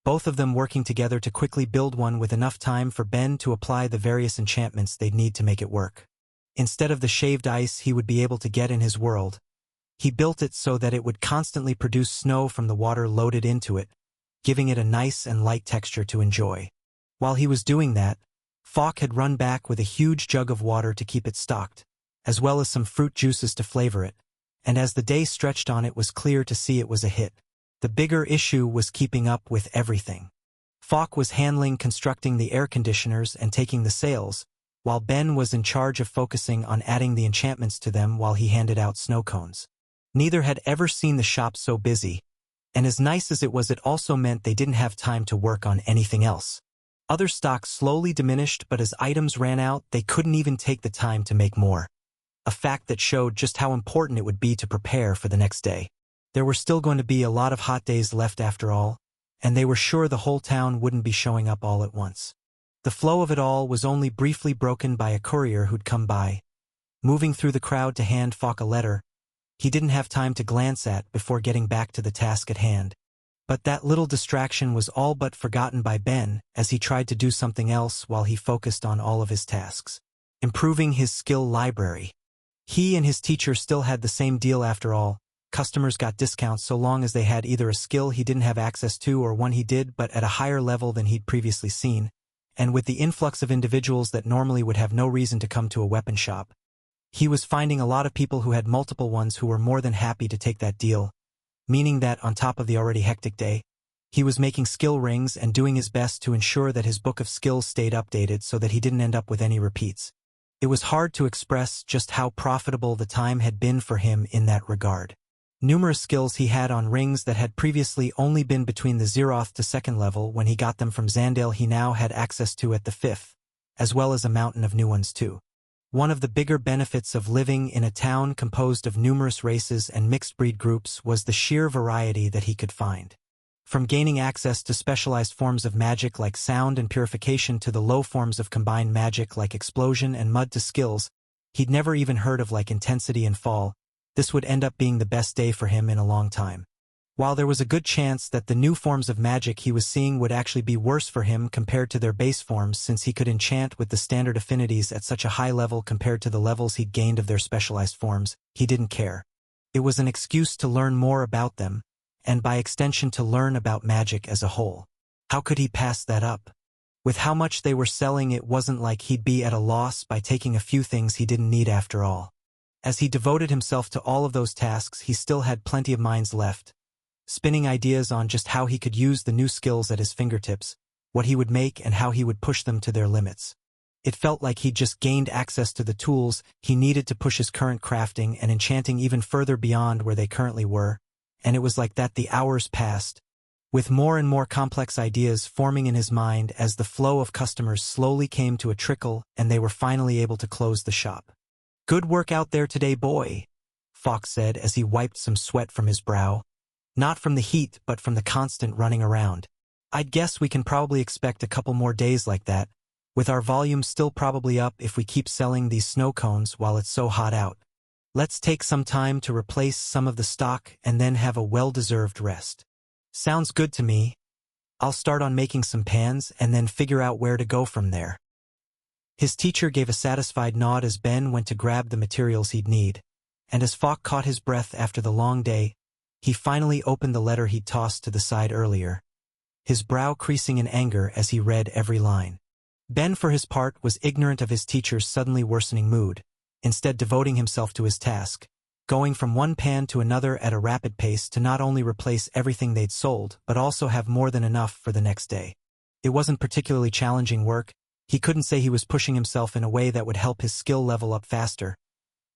both of them working together to quickly build one with enough time for Ben to apply the various enchantments they'd need to make it work. Instead of the shaved ice he would be able to get in his world, he built it so that it would constantly produce snow from the water loaded into it, giving it a nice and light texture to enjoy. While he was doing that, Falk had run back with a huge jug of water to keep it stocked, as well as some fruit juices to flavor it, and as the day stretched on it was clear to see it was a hit. The bigger issue was keeping up with everything. Falk was handling constructing the air conditioners and taking the sales, while Ben was in charge of focusing on adding the enchantments to them while he handed out snow cones. Neither had ever seen the shop so busy, and as nice as it was, it also meant they didn't have time to work on anything else. Other stocks slowly diminished, but as items ran out, they couldn't even take the time to make more. A fact that showed just how important it would be to prepare for the next day. There were still going to be a lot of hot days left after all, and they were sure the whole town wouldn't be showing up all at once. The flow of it all was only briefly broken by a courier who'd come by. Moving through the crowd to hand Falk a letter he didn't have time to glance at before getting back to the task at hand. But that little distraction was all but forgotten by Ben as he tried to do something else while he focused on all of his tasks. Improving his skill library. He and his teacher still had the same deal after all. Customers got discounts so long as they had either a skill he didn't have access to or one he did but at a higher level than he'd previously seen. And with the influx of individuals that normally would have no reason to come to a weapon shop, he was finding a lot of people who had multiple ones who were more than happy to take that deal, meaning that on top of the already hectic day, he was making skill rings and doing his best to ensure that his book of skills stayed updated so that he didn't end up with any repeats. It was hard to express just how profitable the time had been for him in that regard. Numerous skills he had on rings that had previously only been between the 0th to 2nd level when he got them from Zandale he now had access to at the 5th, as well as a mountain of new ones too. One of the bigger benefits of living in a town composed of numerous races and mixed-breed groups was the sheer variety that he could find. From gaining access to specialized forms of magic like sound and purification to the low forms of combined magic like explosion and mud to skills he'd never even heard of like intensity and fall, this would end up being the best day for him in a long time. While there was a good chance that the new forms of magic he was seeing would actually be worse for him compared to their base forms since he could enchant with the standard affinities at such a high level compared to the levels he'd gained of their specialized forms, he didn't care. It was an excuse to learn more about them, and by extension to learn about magic as a whole. How could he pass that up? With how much they were selling, it wasn't like he'd be at a loss by taking a few things he didn't need after all. As he devoted himself to all of those tasks, he still had plenty of minds left, spinning ideas on just how he could use the new skills at his fingertips, what he would make and how he would push them to their limits. It felt like he'd just gained access to the tools he needed to push his current crafting and enchanting even further beyond where they currently were, and it was like that the hours passed, with more and more complex ideas forming in his mind as the flow of customers slowly came to a trickle and they were finally able to close the shop. "Good work out there today, boy," Fox said as he wiped some sweat from his brow. Not from the heat, but from the constant running around. "I'd guess we can probably expect a couple more days like that, with our volume still probably up if we keep selling these snow cones while it's so hot out. Let's take some time to replace some of the stock and then have a well-deserved rest." "Sounds good to me. I'll start on making some pans and then figure out where to go from there." His teacher gave a satisfied nod as Ben went to grab the materials he'd need, and as Falk caught his breath after the long day, he finally opened the letter he'd tossed to the side earlier, his brow creasing in anger as he read every line. Ben, for his part, was ignorant of his teacher's suddenly worsening mood, instead devoting himself to his task, going from one pan to another at a rapid pace to not only replace everything they'd sold, but also have more than enough for the next day. It wasn't particularly challenging work. He couldn't say he was pushing himself in a way that would help his skill level up faster,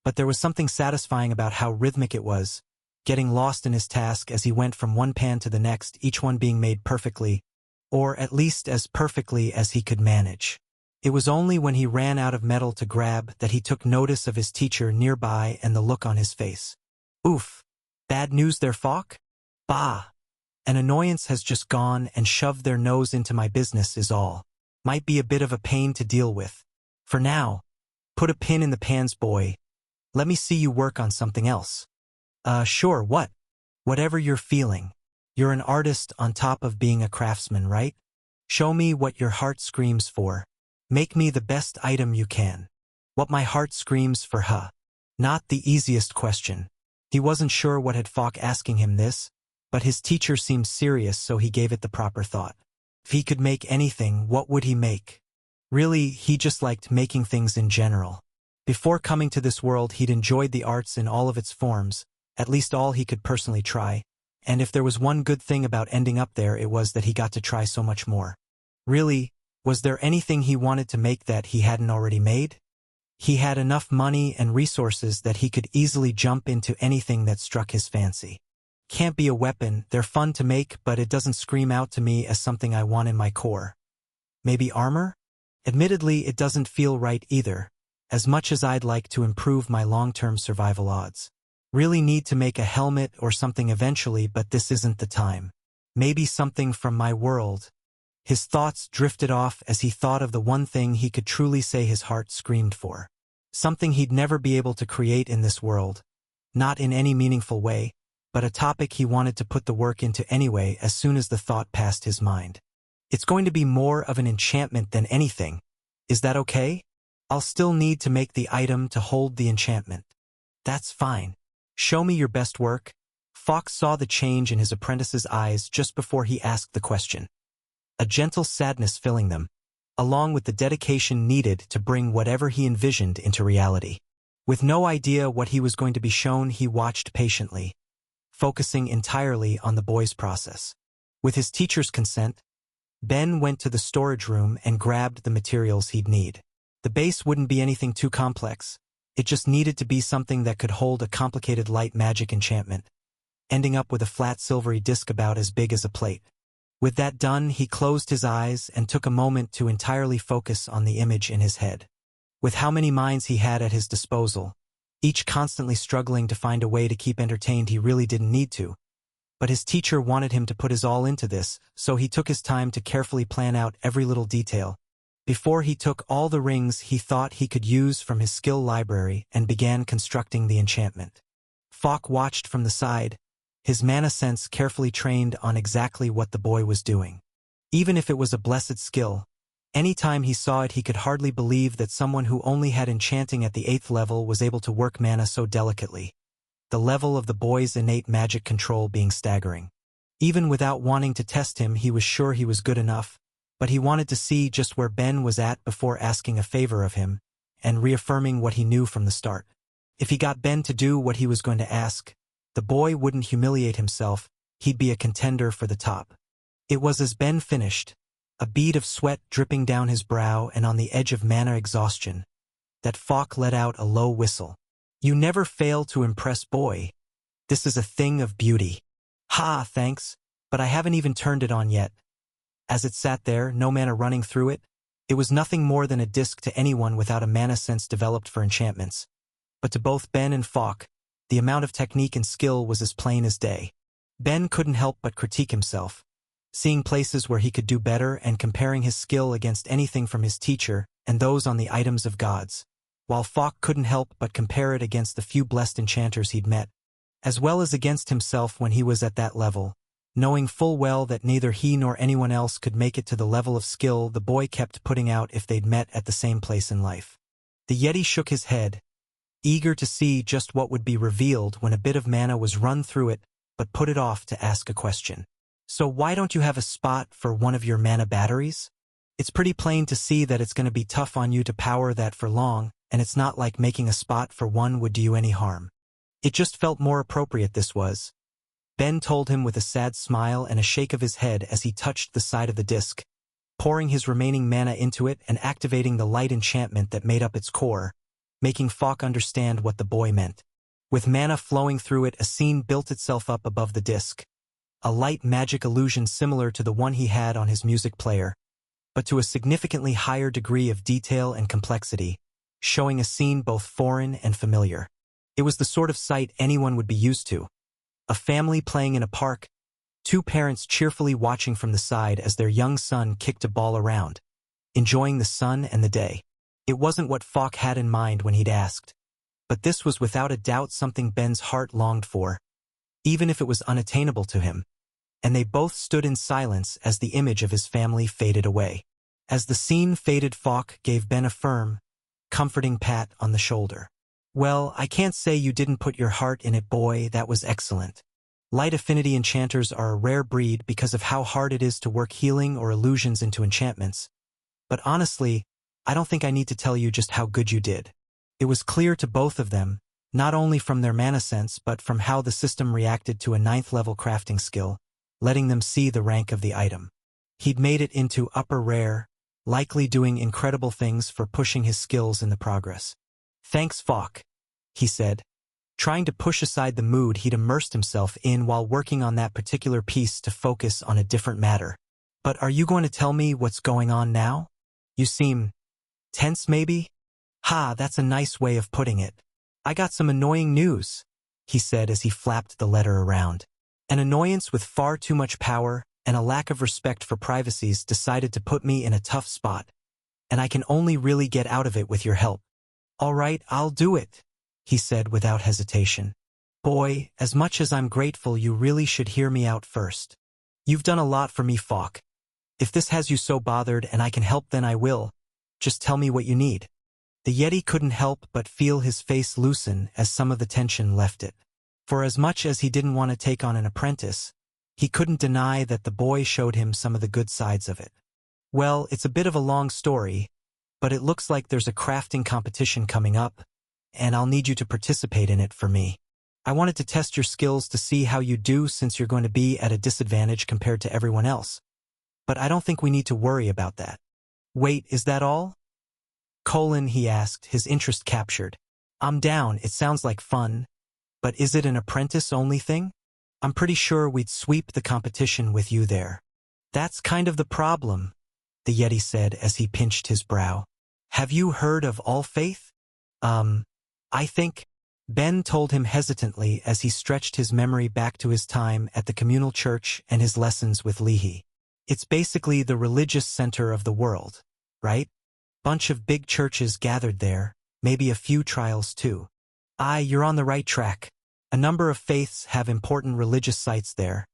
but there was something satisfying about how rhythmic it was, getting lost in his task as he went from one pan to the next, each one being made perfectly, or at least as perfectly as he could manage. It was only when he ran out of metal to grab that he took notice of his teacher nearby and the look on his face. "Oof. Bad news there, Falk? Bah. An annoyance has just gone and shoved their nose into my business is all. Might be a bit of a pain to deal with. For now, put a pin in the pans, boy. Let me see you work on something else." Sure, what? Whatever you're feeling. You're an artist on top of being a craftsman, right? Show me what your heart screams for. Make me the best item you can." What my heart screams for, huh? Not the easiest question. He wasn't sure what had Falk asking him this, but his teacher seemed serious, so he gave it the proper thought. If he could make anything, what would he make? Really, he just liked making things in general. Before coming to this world, he'd enjoyed the arts in all of its forms, at least all he could personally try, and if there was one good thing about ending up there, it was that he got to try so much more. Really, Was there anything he wanted to make that he hadn't already made? He had enough money and resources that he could easily jump into anything that struck his fancy. Can't be a weapon, they're fun to make, but it doesn't scream out to me as something I want in my core. Maybe armor? Admittedly, it doesn't feel right either, as much as I'd like to improve my long-term survival odds. Really need to make a helmet or something eventually, but this isn't the time. Maybe something from my world. His thoughts drifted off as he thought of the one thing he could truly say his heart screamed for. Something he'd never be able to create in this world. Not in any meaningful way, but a topic he wanted to put the work into anyway as soon as the thought passed his mind. It's going to be more of an enchantment than anything. Is that okay? I'll still need to make the item to hold the enchantment. That's fine. Show me your best work. Fox saw the change in his apprentice's eyes just before he asked the question. A gentle sadness filling them, along with the dedication needed to bring whatever he envisioned into reality. With no idea what he was going to be shown, he watched patiently, focusing entirely on the boy's process. With his teacher's consent, Ben went to the storage room and grabbed the materials he'd need. The base wouldn't be anything too complex. It just needed to be something that could hold a complicated light magic enchantment, ending up with a flat silvery disc about as big as a plate. With that done, he closed his eyes and took a moment to entirely focus on the image in his head. With how many minds he had at his disposal, each constantly struggling to find a way to keep entertained, he really didn't need to. But his teacher wanted him to put his all into this, so he took his time to carefully plan out every little detail. Before he took all the rings he thought he could use from his skill library and began constructing the enchantment. Falk watched from the side, his mana sense carefully trained on exactly what the boy was doing. Even if it was a blessed skill, any time he saw it he could hardly believe that someone who only had enchanting at the 8th level was able to work mana so delicately, the level of the boy's innate magic control being staggering. Even without wanting to test him, he was sure he was good enough, but he wanted to see just where Ben was at before asking a favor of him, and reaffirming what he knew from the start. If he got Ben to do what he was going to ask, the boy wouldn't humiliate himself, he'd be a contender for the top. It was as Ben finished, a bead of sweat dripping down his brow and on the edge of mana exhaustion, that Falk let out a low whistle. You never fail to impress, boy. This is a thing of beauty. Ha, thanks, but I haven't even turned it on yet. As it sat there, no mana running through it, it was nothing more than a disc to anyone without a mana sense developed for enchantments. But to both Ben and Falk, the amount of technique and skill was as plain as day. Ben couldn't help but critique himself, seeing places where he could do better and comparing his skill against anything from his teacher and those on the items of gods, while Falk couldn't help but compare it against the few blessed enchanters he'd met, as well as against himself when he was at that level. Knowing full well that neither he nor anyone else could make it to the level of skill the boy kept putting out if they'd met at the same place in life. The Yeti shook his head, eager to see just what would be revealed when a bit of mana was run through it, but put it off to ask a question. So why don't you have a spot for one of your mana batteries? It's pretty plain to see that it's going to be tough on you to power that for long, and it's not like making a spot for one would do you any harm. It just felt more appropriate this was. Ben told him with a sad smile and a shake of his head as he touched the side of the disc, pouring his remaining mana into it and activating the light enchantment that made up its core, making Falk understand what the boy meant. With mana flowing through it, a scene built itself up above the disc. A light magic illusion similar to the one he had on his music player, but to a significantly higher degree of detail and complexity, showing a scene both foreign and familiar. It was the sort of sight anyone would be used to. A family playing in a park, two parents cheerfully watching from the side as their young son kicked a ball around, enjoying the sun and the day. It wasn't what Falk had in mind when he'd asked, but this was without a doubt something Ben's heart longed for, even if it was unattainable to him, and they both stood in silence as the image of his family faded away. As the scene faded, Falk gave Ben a firm, comforting pat on the shoulder. Well, I can't say you didn't put your heart in it, boy, that was excellent. Light affinity enchanters are a rare breed because of how hard it is to work healing or illusions into enchantments. But honestly, I don't think I need to tell you just how good you did. It was clear to both of them, not only from their mana sense but from how the system reacted to a 9th level crafting skill, letting them see the rank of the item. He'd made it into upper rare, likely doing incredible things for pushing his skills in the progress. Thanks, Falk, he said, trying to push aside the mood he'd immersed himself in while working on that particular piece to focus on a different matter. But are you going to tell me what's going on now? You seem tense, maybe? Ha, that's a nice way of putting it. I got some annoying news, he said as he flapped the letter around. An annoyance with far too much power and a lack of respect for privacy's decided to put me in a tough spot, and I can only really get out of it with your help. All right, I'll do it, he said without hesitation. Boy, as much as I'm grateful, you really should hear me out first. You've done a lot for me, Falk. If this has you so bothered and I can help, then I will. Just tell me what you need. The Yeti couldn't help but feel his face loosen as some of the tension left it. For as much as he didn't want to take on an apprentice, he couldn't deny that the boy showed him some of the good sides of it. Well, it's a bit of a long story, but it looks like there's a crafting competition coming up, and I'll need you to participate in it for me. I wanted to test your skills to see how you do since you're going to be at a disadvantage compared to everyone else. But I don't think we need to worry about that. Wait, is that all? He asked, his interest captured. I'm down, it sounds like fun. But is it an apprentice-only thing? I'm pretty sure we'd sweep the competition with you there. That's kind of the problem, the Yeti said as he pinched his brow. Have you heard of All Faith? I think, Ben told him hesitantly as he stretched his memory back to his time at the communal church and his lessons with Leahy. It's basically the religious center of the world, right? Bunch of big churches gathered there, maybe a few trials too. You're on the right track. A number of faiths have important religious sites there,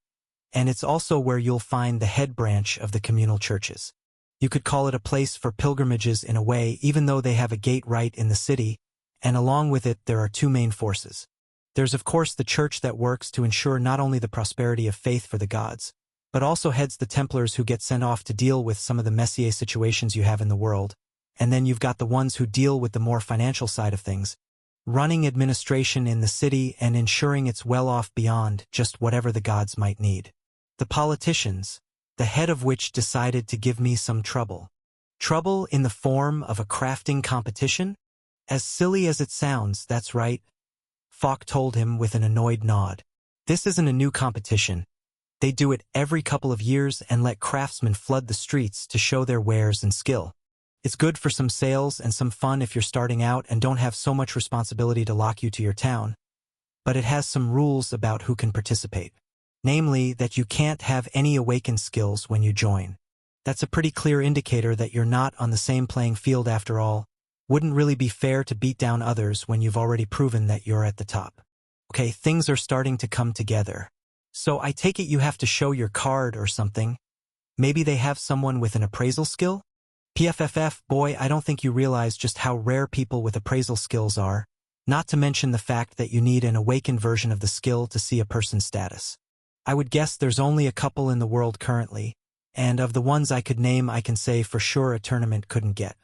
and it's also where you'll find the head branch of the communal churches. You could call it a place for pilgrimages in a way, even though they have a gate right in the city, and along with it there are two main forces. There's of course the church that works to ensure not only the prosperity of faith for the gods, but also heads the Templars who get sent off to deal with some of the messier situations you have in the world, and then you've got the ones who deal with the more financial side of things, running administration in the city and ensuring it's well off beyond just whatever the gods might need. The politicians, the head of which decided to give me some trouble. Trouble in the form of a crafting competition? As silly as it sounds, that's right, Falk told him with an annoyed nod. This isn't a new competition. They do it every couple of years and let craftsmen flood the streets to show their wares and skill. It's good for some sales and some fun if you're starting out and don't have so much responsibility to lock you to your town, but it has some rules about who can participate. Namely, that you can't have any awakened skills when you join. That's a pretty clear indicator that you're not on the same playing field after all. Wouldn't really be fair to beat down others when you've already proven that you're at the top. Okay, things are starting to come together. So I take it you have to show your card or something. Maybe they have someone with an appraisal skill? PFFF, boy, I don't think you realize just how rare people with appraisal skills are, not to mention the fact that you need an awakened version of the skill to see a person's status. I would guess there's only a couple in the world currently, and of the ones I could name I can say for sure a tournament couldn't get.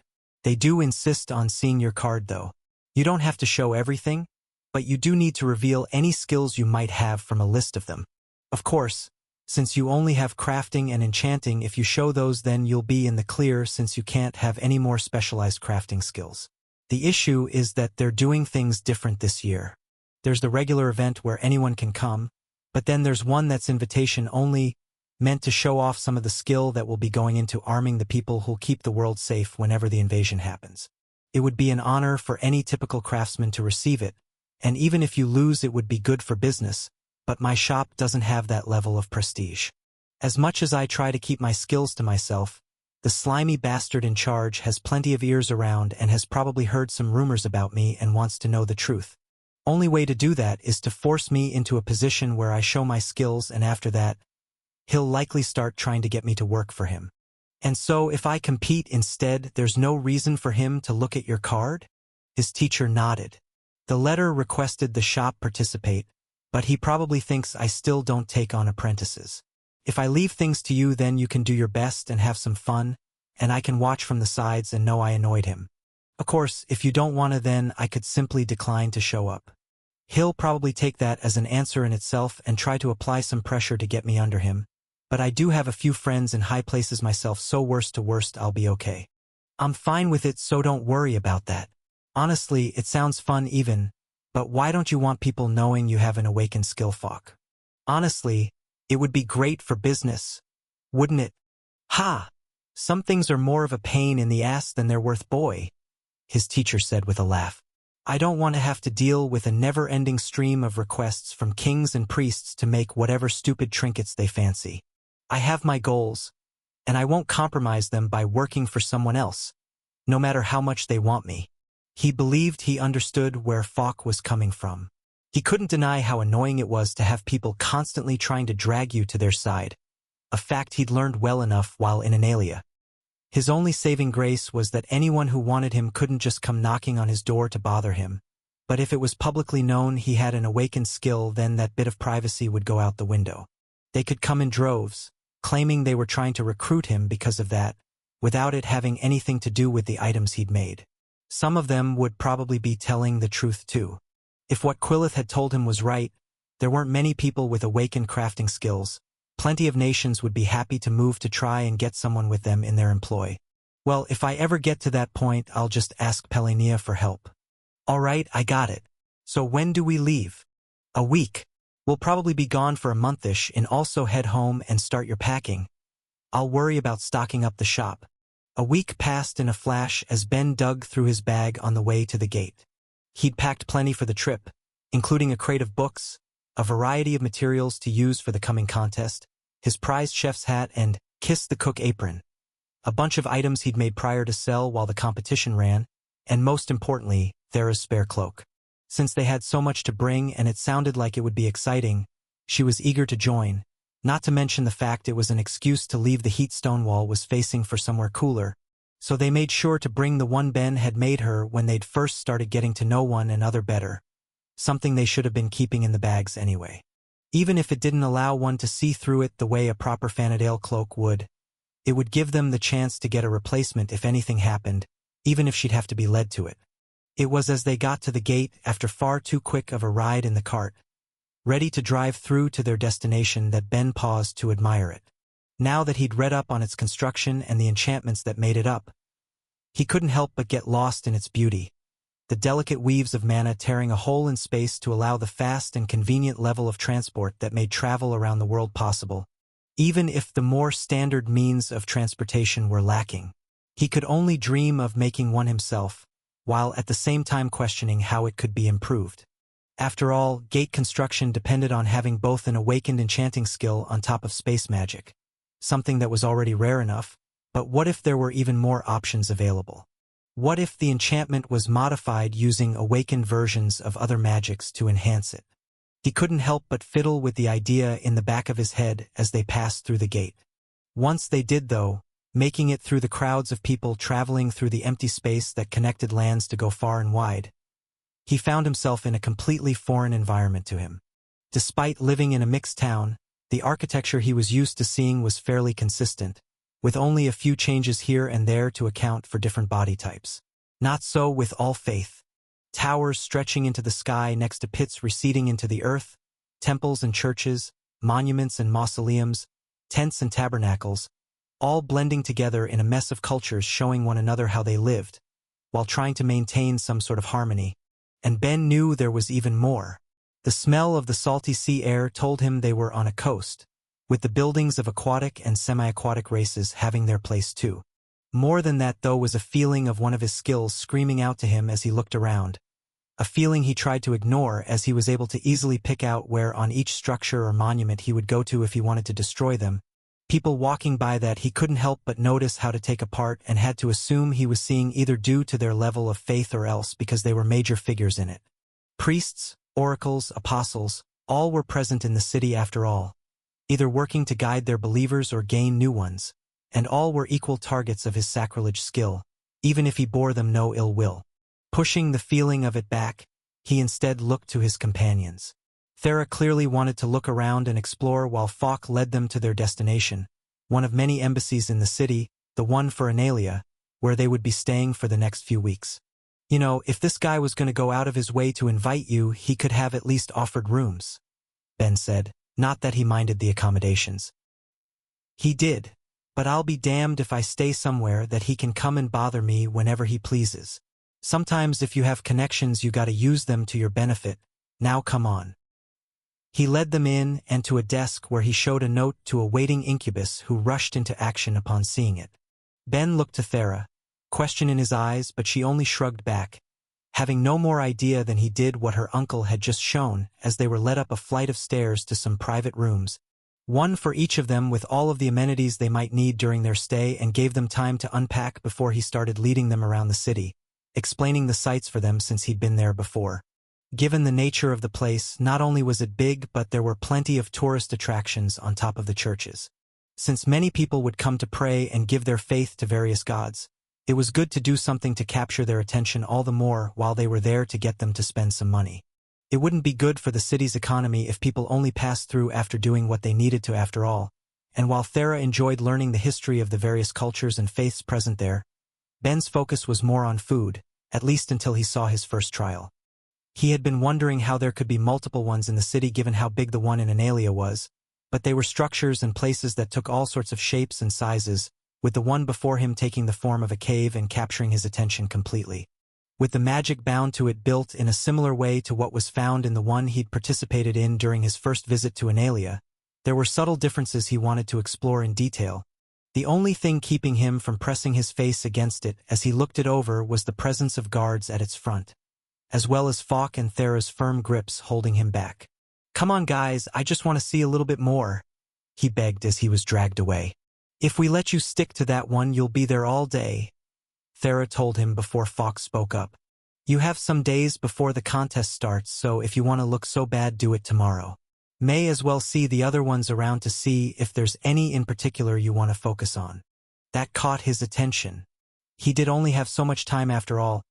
They do insist on seeing your card though. You don't have to show everything, but you do need to reveal any skills you might have from a list of them. Of course, since you only have crafting and enchanting, if you show those then you'll be in the clear since you can't have any more specialized crafting skills. The issue is that they're doing things different this year. There's the regular event where anyone can come, but then there's one that's invitation only, meant to show off some of the skill that will be going into arming the people who'll keep the world safe whenever the invasion happens. It would be an honor for any typical craftsman to receive it, and even if you lose it would be good for business, but my shop doesn't have that level of prestige. As much as I try to keep my skills to myself, the slimy bastard in charge has plenty of ears around and has probably heard some rumors about me and wants to know the truth. Only way to do that is to force me into a position where I show my skills, and after that, he'll likely start trying to get me to work for him. And so if I compete instead, there's no reason for him to look at your card? His teacher nodded. The letter requested the shop participate, but he probably thinks I still don't take on apprentices. If I leave things to you, then you can do your best and have some fun, and I can watch from the sides and know I annoyed him. Of course, if you don't want to, then I could simply decline to show up. He'll probably take that as an answer in itself and try to apply some pressure to get me under him, but I do have a few friends in high places myself, so worst to worst I'll be okay. I'm fine with it, so don't worry about that. Honestly, it sounds fun even, but why don't you want people knowing you have an awakened skill, Falk? Honestly, it would be great for business, wouldn't it? Ha! Some things are more of a pain in the ass than they're worth, boy, his teacher said with a laugh. I don't want to have to deal with a never-ending stream of requests from kings and priests to make whatever stupid trinkets they fancy. I have my goals, and I won't compromise them by working for someone else, no matter how much they want me. He believed he understood where Falk was coming from. He couldn't deny how annoying it was to have people constantly trying to drag you to their side, a fact he'd learned well enough while in Analia. His only saving grace was that anyone who wanted him couldn't just come knocking on his door to bother him. But if it was publicly known he had an awakened skill, then that bit of privacy would go out the window. They could come in droves, claiming they were trying to recruit him because of that, without it having anything to do with the items he'd made. Some of them would probably be telling the truth too. If what Quillith had told him was right, there weren't many people with awakened crafting skills. Plenty of nations would be happy to move to try and get someone with them in their employ. Well, if I ever get to that point, I'll just ask Pelenia for help. All right, I got it. So when do we leave? A week. We'll probably be gone for a monthish, and also head home and start your packing. I'll worry about stocking up the shop. A week passed in a flash as Ben dug through his bag on the way to the gate. He'd packed plenty for the trip, including a crate of books, a variety of materials to use for the coming contest, his prized chef's hat, and Kiss the Cook apron. A bunch of items he'd made prior to sell while the competition ran, and most importantly, Thera's spare cloak. Since they had so much to bring and it sounded like it would be exciting, she was eager to join, not to mention the fact it was an excuse to leave the heat Stonewall was facing for somewhere cooler, so they made sure to bring the one Ben had made her when they'd first started getting to know one another better. Something they should have been keeping in the bags anyway. Even if it didn't allow one to see through it the way a proper Fanadale cloak would, it would give them the chance to get a replacement if anything happened, even if she'd have to be led to it. It was as they got to the gate after far too quick of a ride in the cart, ready to drive through to their destination, that Ben paused to admire it. Now that he'd read up on its construction and the enchantments that made it up, he couldn't help but get lost in its beauty. The delicate weaves of mana tearing a hole in space to allow the fast and convenient level of transport that made travel around the world possible. Even if the more standard means of transportation were lacking, he could only dream of making one himself, while at the same time questioning how it could be improved. After all, gate construction depended on having both an awakened enchanting skill on top of space magic, something that was already rare enough, but what if there were even more options available? What if the enchantment was modified using awakened versions of other magics to enhance it? He couldn't help but fiddle with the idea in the back of his head as they passed through the gate. Once they did, though, making it through the crowds of people traveling through the empty space that connected lands to go far and wide, he found himself in a completely foreign environment to him. Despite living in a mixed town, the architecture he was used to seeing was fairly consistent, with only a few changes here and there to account for different body types. Not so with All Faith. Towers stretching into the sky next to pits receding into the earth, temples and churches, monuments and mausoleums, tents and tabernacles, all blending together in a mess of cultures showing one another how they lived, while trying to maintain some sort of harmony. And Ben knew there was even more. The smell of the salty sea air told him they were on a coast, with the buildings of aquatic and semi-aquatic races having their place too. More than that, though, was a feeling of one of his skills screaming out to him as he looked around, a feeling he tried to ignore as he was able to easily pick out where on each structure or monument he would go to if he wanted to destroy them. People walking by that he couldn't help but notice how to take apart and had to assume he was seeing, either due to their level of faith or else because they were major figures in it. Priests, oracles, apostles, all were present in the city after all, either working to guide their believers or gain new ones, and all were equal targets of his sacrilege skill, even if he bore them no ill will. Pushing the feeling of it back, he instead looked to his companions. Thera clearly wanted to look around and explore while Falk led them to their destination, one of many embassies in the city, the one for Analia, where they would be staying for the next few weeks. You know, if this guy was going to go out of his way to invite you, he could have at least offered rooms, Ben said, not that he minded the accommodations. He did, but I'll be damned if I stay somewhere that he can come and bother me whenever he pleases. Sometimes if you have connections you gotta use them to your benefit. Now come on. He led them in and to a desk where he showed a note to a waiting incubus who rushed into action upon seeing it. Ben looked to Thera, question in his eyes, but she only shrugged back, having no more idea than he did what her uncle had just shown as they were led up a flight of stairs to some private rooms, one for each of them with all of the amenities they might need during their stay, and gave them time to unpack before he started leading them around the city, explaining the sights for them since he'd been there before. Given the nature of the place, not only was it big, but there were plenty of tourist attractions on top of the churches. Since many people would come to pray and give their faith to various gods, it was good to do something to capture their attention all the more while they were there to get them to spend some money. It wouldn't be good for the city's economy if people only passed through after doing what they needed to after all, and while Thera enjoyed learning the history of the various cultures and faiths present there, Ben's focus was more on food, at least until he saw his first trial. He had been wondering how there could be multiple ones in the city given how big the one in Analia was, but they were structures and places that took all sorts of shapes and sizes, with the one before him taking the form of a cave and capturing his attention completely. With the magic bound to it built in a similar way to what was found in the one he'd participated in during his first visit to Analia, there were subtle differences he wanted to explore in detail. The only thing keeping him from pressing his face against it as he looked it over was the presence of guards at its front, as well as Falk and Thera's firm grips holding him back. "Come on guys, I just want to see a little bit more," he begged as he was dragged away. "If we let you stick to that one you'll be there all day," Thera told him before Falk spoke up. "You have some days before the contest starts, so if you want to look so bad do it tomorrow. May as well see the other ones around to see if there's any in particular you want to focus on." That caught his attention. He did only have so much time after all.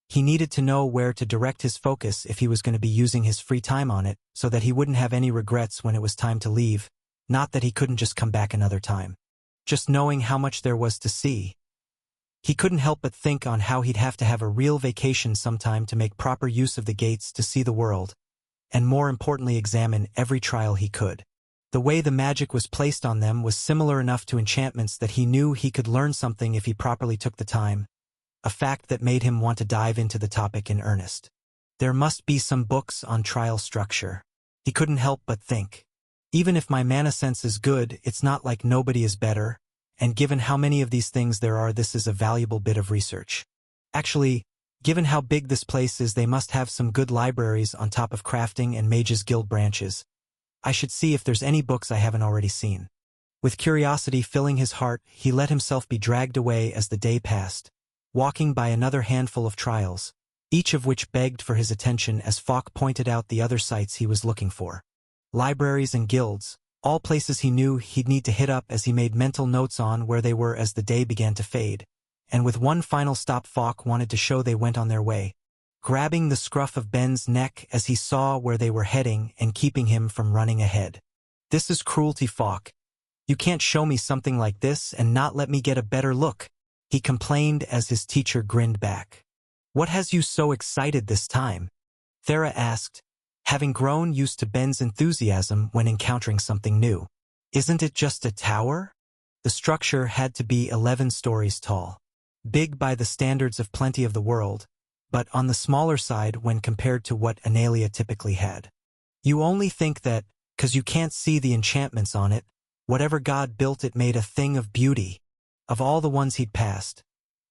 He needed to know where to direct his focus if he was going to be using his free time on it, so that he wouldn't have any regrets when it was time to leave, not that he couldn't just come back another time. Just knowing how much there was to see. He couldn't help but think on how he'd have to have a real vacation sometime to make proper use of the gates to see the world, and more importantly examine every trial he could. The way the magic was placed on them was similar enough to enchantments that he knew he could learn something if he properly took the time, a fact that made him want to dive into the topic in earnest. There must be some books on trial structure. He couldn't help but think. Even if my mana sense is good, it's not like nobody is better, and given how many of these things there are, this is a valuable bit of research. Actually, given how big this place is, they must have some good libraries on top of crafting and mages guild branches. I should see if there's any books I haven't already seen. With curiosity filling his heart, he let himself be dragged away as the day passed, walking by another handful of trials, each of which begged for his attention as Falk pointed out the other sites he was looking for. Libraries and guilds, all places he knew he'd need to hit up as he made mental notes on where they were as the day began to fade, and with one final stop Falk wanted to show they went on their way, grabbing the scruff of Ben's neck as he saw where they were heading and keeping him from running ahead. "This is cruelty, Falk. You can't show me something like this and not let me get a better look," he complained as his teacher grinned back. "What has you so excited this time?" Thera asked, having grown used to Ben's enthusiasm when encountering something new. "Isn't it just a tower?" The structure had to be 11 stories tall. Big by the standards of plenty of the world, but on the smaller side when compared to what Analia typically had. You only think that, 'cause you can't see the enchantments on it, whatever god built it made a thing of beauty. Of all the ones he'd passed,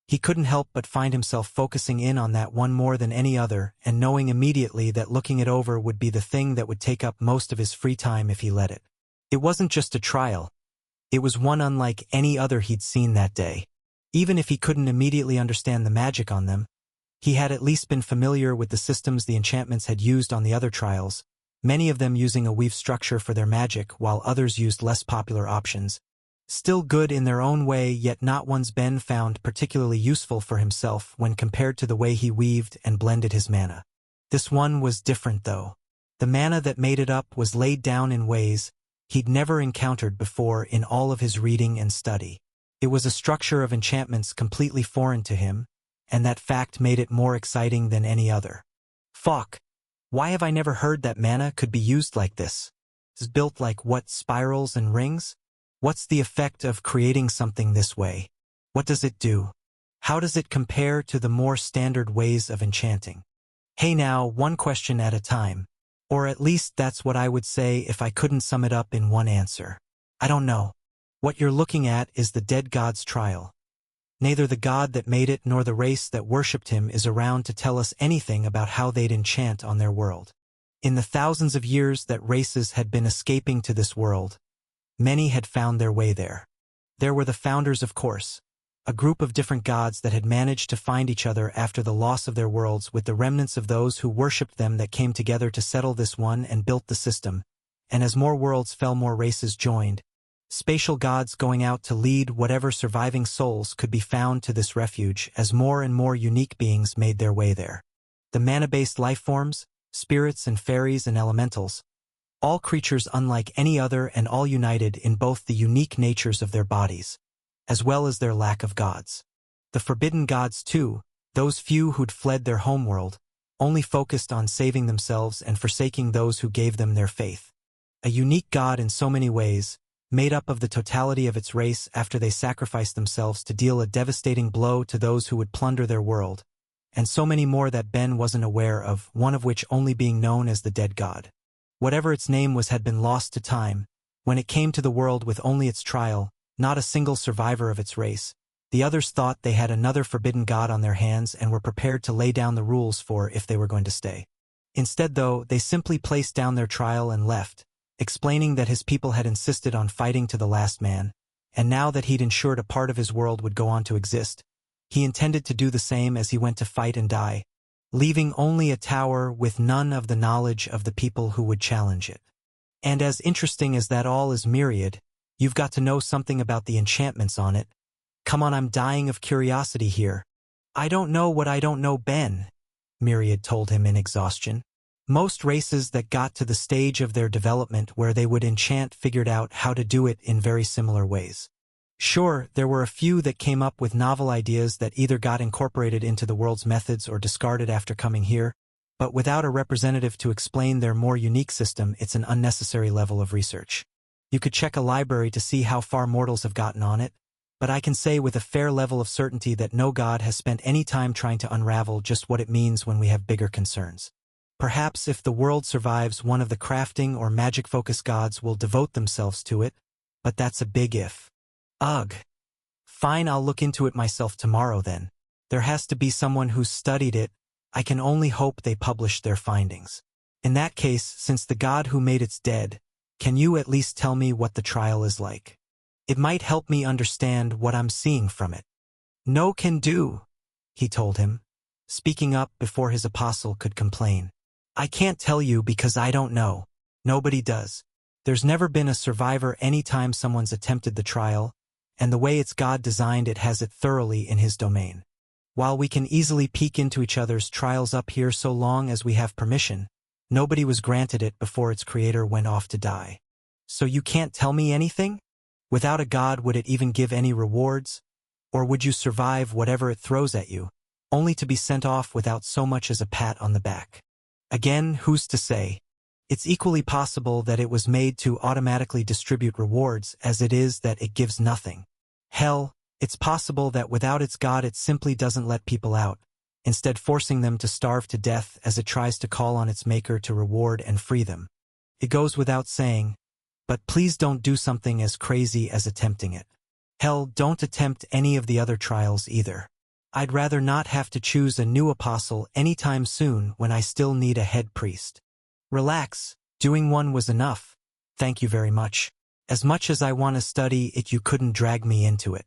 he couldn't help but find himself focusing in on that one more than any other and knowing immediately that looking it over would be the thing that would take up most of his free time if he let it. It wasn't just a trial. It was one unlike any other he'd seen that day. Even if he couldn't immediately understand the magic on them, he had at least been familiar with the systems the enchantments had used on the other trials, many of them using a weave structure for their magic while others used less popular options. Still good in their own way, yet not ones Ben found particularly useful for himself when compared to the way he weaved and blended his mana. This one was different though. The mana that made it up was laid down in ways he'd never encountered before in all of his reading and study. It was a structure of enchantments completely foreign to him, and that fact made it more exciting than any other. "Fuck! Why have I never heard that mana could be used like this? It's built like what, spirals and rings?" What's the effect of creating something this way? What does it do? How does it compare to the more standard ways of enchanting? Hey now, one question at a time. Or at least that's what I would say if I couldn't sum it up in one answer. I don't know. What you're looking at is the dead god's trial. Neither the god that made it nor the race that worshipped him is around to tell us anything about how they'd enchant on their world. In the thousands of years that races had been escaping to this world, many had found their way there. There were the founders, of course, a group of different gods that had managed to find each other after the loss of their worlds, with the remnants of those who worshipped them that came together to settle this one and built the system, and as more worlds fell, more races joined. Spatial gods going out to lead whatever surviving souls could be found to this refuge as more and more unique beings made their way there. The mana-based life forms, spirits and fairies and elementals, all creatures unlike any other and all united in both the unique natures of their bodies, as well as their lack of gods. The forbidden gods too, those few who'd fled their homeworld, only focused on saving themselves and forsaking those who gave them their faith. A unique god in so many ways, made up of the totality of its race after they sacrificed themselves to deal a devastating blow to those who would plunder their world, and so many more that Ben wasn't aware of, one of which only being known as the dead god. Whatever its name was had been lost to time. When it came to the world with only its trial, not a single survivor of its race, the others thought they had another forbidden god on their hands and were prepared to lay down the rules for if they were going to stay. Instead, though, they simply placed down their trial and left, explaining that his people had insisted on fighting to the last man, and now that he'd ensured a part of his world would go on to exist, he intended to do the same as he went to fight and die, leaving only a tower with none of the knowledge of the people who would challenge it. And as interesting as that all is, Myriad, you've got to know something about the enchantments on it. Come on, I'm dying of curiosity here. I don't know what I don't know, Ben, Myriad told him in exhaustion. Most races that got to the stage of their development where they would enchant figured out how to do it in very similar ways. Sure, there were a few that came up with novel ideas that either got incorporated into the world's methods or discarded after coming here, but without a representative to explain their more unique system, it's an unnecessary level of research. You could check a library to see how far mortals have gotten on it, but I can say with a fair level of certainty that no god has spent any time trying to unravel just what it means when we have bigger concerns. Perhaps if the world survives, one of the crafting or magic-focused gods will devote themselves to it, but that's a big if. Ugh. Fine, I'll look into it myself tomorrow then. There has to be someone who's studied it. I can only hope they publish their findings. In that case, since the god who made it's dead, can you at least tell me what the trial is like? It might help me understand what I'm seeing from it. No can do, he told him, speaking up before his apostle could complain. I can't tell you because I don't know. Nobody does. There's never been a survivor any time someone's attempted the trial, and the way it's God designed it has it thoroughly in his domain. While we can easily peek into each other's trials up here so long as we have permission, nobody was granted it before its creator went off to die. So you can't tell me anything? Without a god, would it even give any rewards? Or would you survive whatever it throws at you, only to be sent off without so much as a pat on the back? Again, who's to say? It's equally possible that it was made to automatically distribute rewards as it is that it gives nothing. Hell, it's possible that without its god it simply doesn't let people out, instead forcing them to starve to death as it tries to call on its maker to reward and free them. It goes without saying, but please don't do something as crazy as attempting it. Hell, don't attempt any of the other trials either. I'd rather not have to choose a new apostle anytime soon when I still need a head priest. Relax, doing one was enough. Thank you very much. As much as I want to study it, you couldn't drag me into it.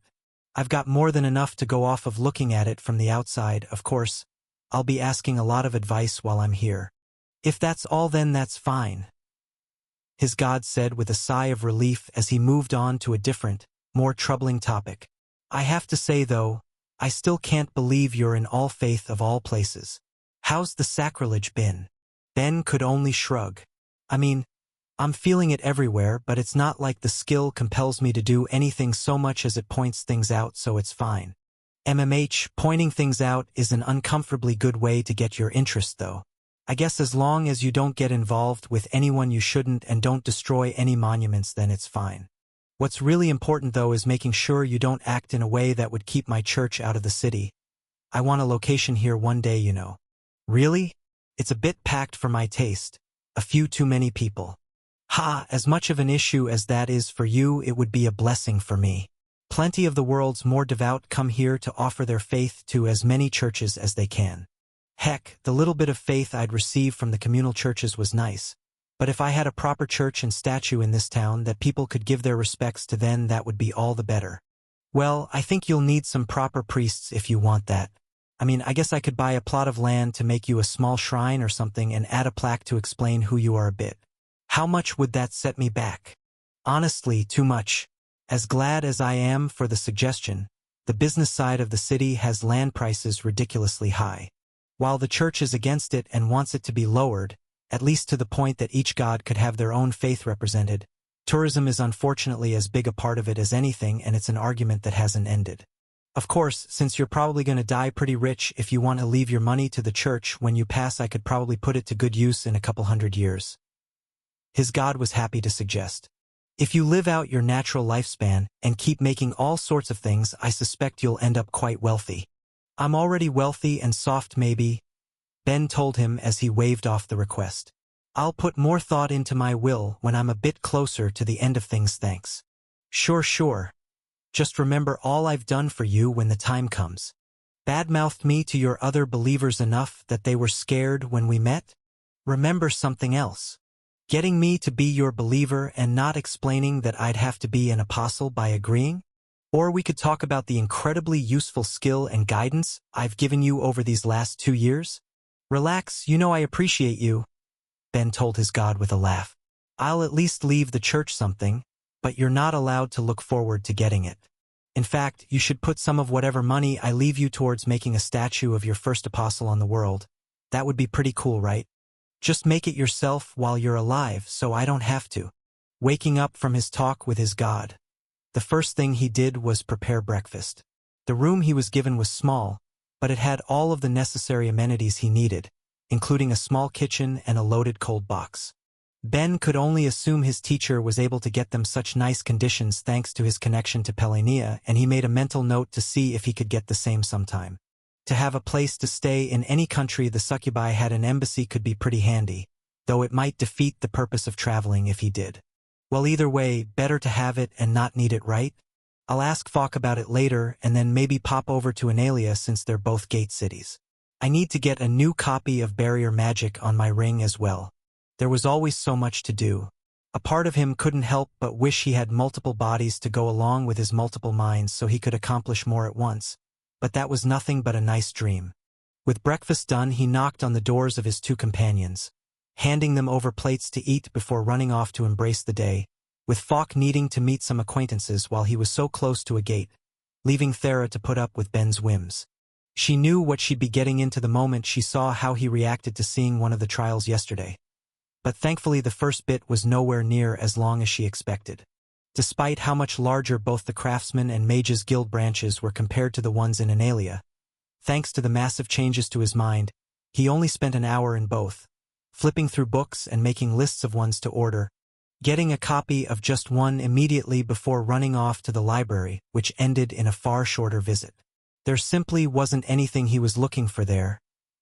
I've got more than enough to go off of looking at it from the outside. Of course, I'll be asking a lot of advice while I'm here. If that's all, then that's fine, his god said with a sigh of relief as he moved on to a different, more troubling topic. I have to say, though, I still can't believe you're in all faith of all places. How's the sacrilege been? Ben could only shrug. I mean, I'm feeling it everywhere, but it's not like the skill compels me to do anything so much as it points things out, so it's fine. Pointing things out is an uncomfortably good way to get your interest, though. I guess as long as you don't get involved with anyone you shouldn't and don't destroy any monuments, then it's fine. What's really important though is making sure you don't act in a way that would keep my church out of the city. I want a location here one day, you know. Really? It's a bit packed for my taste. A few too many people. Ha, as much of an issue as that is for you, it would be a blessing for me. Plenty of the world's more devout come here to offer their faith to as many churches as they can. Heck, the little bit of faith I'd receive from the communal churches was nice. But if I had a proper church and statue in this town that people could give their respects to, then that would be all the better. Well, I think you'll need some proper priests if you want that. I mean, I guess I could buy a plot of land to make you a small shrine or something and add a plaque to explain who you are a bit. How much would that set me back? Honestly, too much. As glad as I am for the suggestion, the business side of the city has land prices ridiculously high. While the church is against it and wants it to be lowered, at least to the point that each god could have their own faith represented, tourism is unfortunately as big a part of it as anything, and it's an argument that hasn't ended. Of course, since you're probably going to die pretty rich, if you want to leave your money to the church when you pass, I could probably put it to good use in a couple hundred years. His god was happy to suggest. If you live out your natural lifespan and keep making all sorts of things, I suspect you'll end up quite wealthy. I'm already wealthy and soft maybe, Ben told him as he waved off the request. I'll put more thought into my will when I'm a bit closer to the end of things, thanks. Sure. Just remember all I've done for you when the time comes. Badmouthed me to your other believers enough that they were scared when we met? Remember something else. Getting me to be your believer and not explaining that I'd have to be an apostle by agreeing? Or we could talk about the incredibly useful skill and guidance I've given you over these last 2 years. Relax, you know I appreciate you, Ben told his god with a laugh. I'll at least leave the church something, but you're not allowed to look forward to getting it. In fact, you should put some of whatever money I leave you towards making a statue of your first apostle on the world. That would be pretty cool, right? Just make it yourself while you're alive so I don't have to. Waking up from his talk with his god, the first thing he did was prepare breakfast. The room he was given was small, but it had all of the necessary amenities he needed, including a small kitchen and a loaded cold box. Ben could only assume his teacher was able to get them such nice conditions thanks to his connection to Pelania, and he made a mental note to see if he could get the same sometime. To have a place to stay in any country the succubi had an embassy could be pretty handy, though it might defeat the purpose of traveling if he did. Well, either way, better to have it and not need it, right? I'll ask Falk about it later and then maybe pop over to Analia since they're both gate cities. I need to get a new copy of Barrier Magic on my ring as well. There was always so much to do. A part of him couldn't help but wish he had multiple bodies to go along with his multiple minds so he could accomplish more at once. But that was nothing but a nice dream. With breakfast done, he knocked on the doors of his 2 companions, handing them over plates to eat before running off to embrace the day, with Falk needing to meet some acquaintances while he was so close to a gate, leaving Thera to put up with Ben's whims. She knew what she'd be getting into the moment she saw how he reacted to seeing one of the trials yesterday. But thankfully the first bit was nowhere near as long as she expected. Despite how much larger both the Craftsman and Mages Guild branches were compared to the ones in Analia, thanks to the massive changes to his mind, he only spent an hour in both, flipping through books and making lists of ones to order, getting a copy of just one immediately before running off to the library, which ended in a far shorter visit. There simply wasn't anything he was looking for there,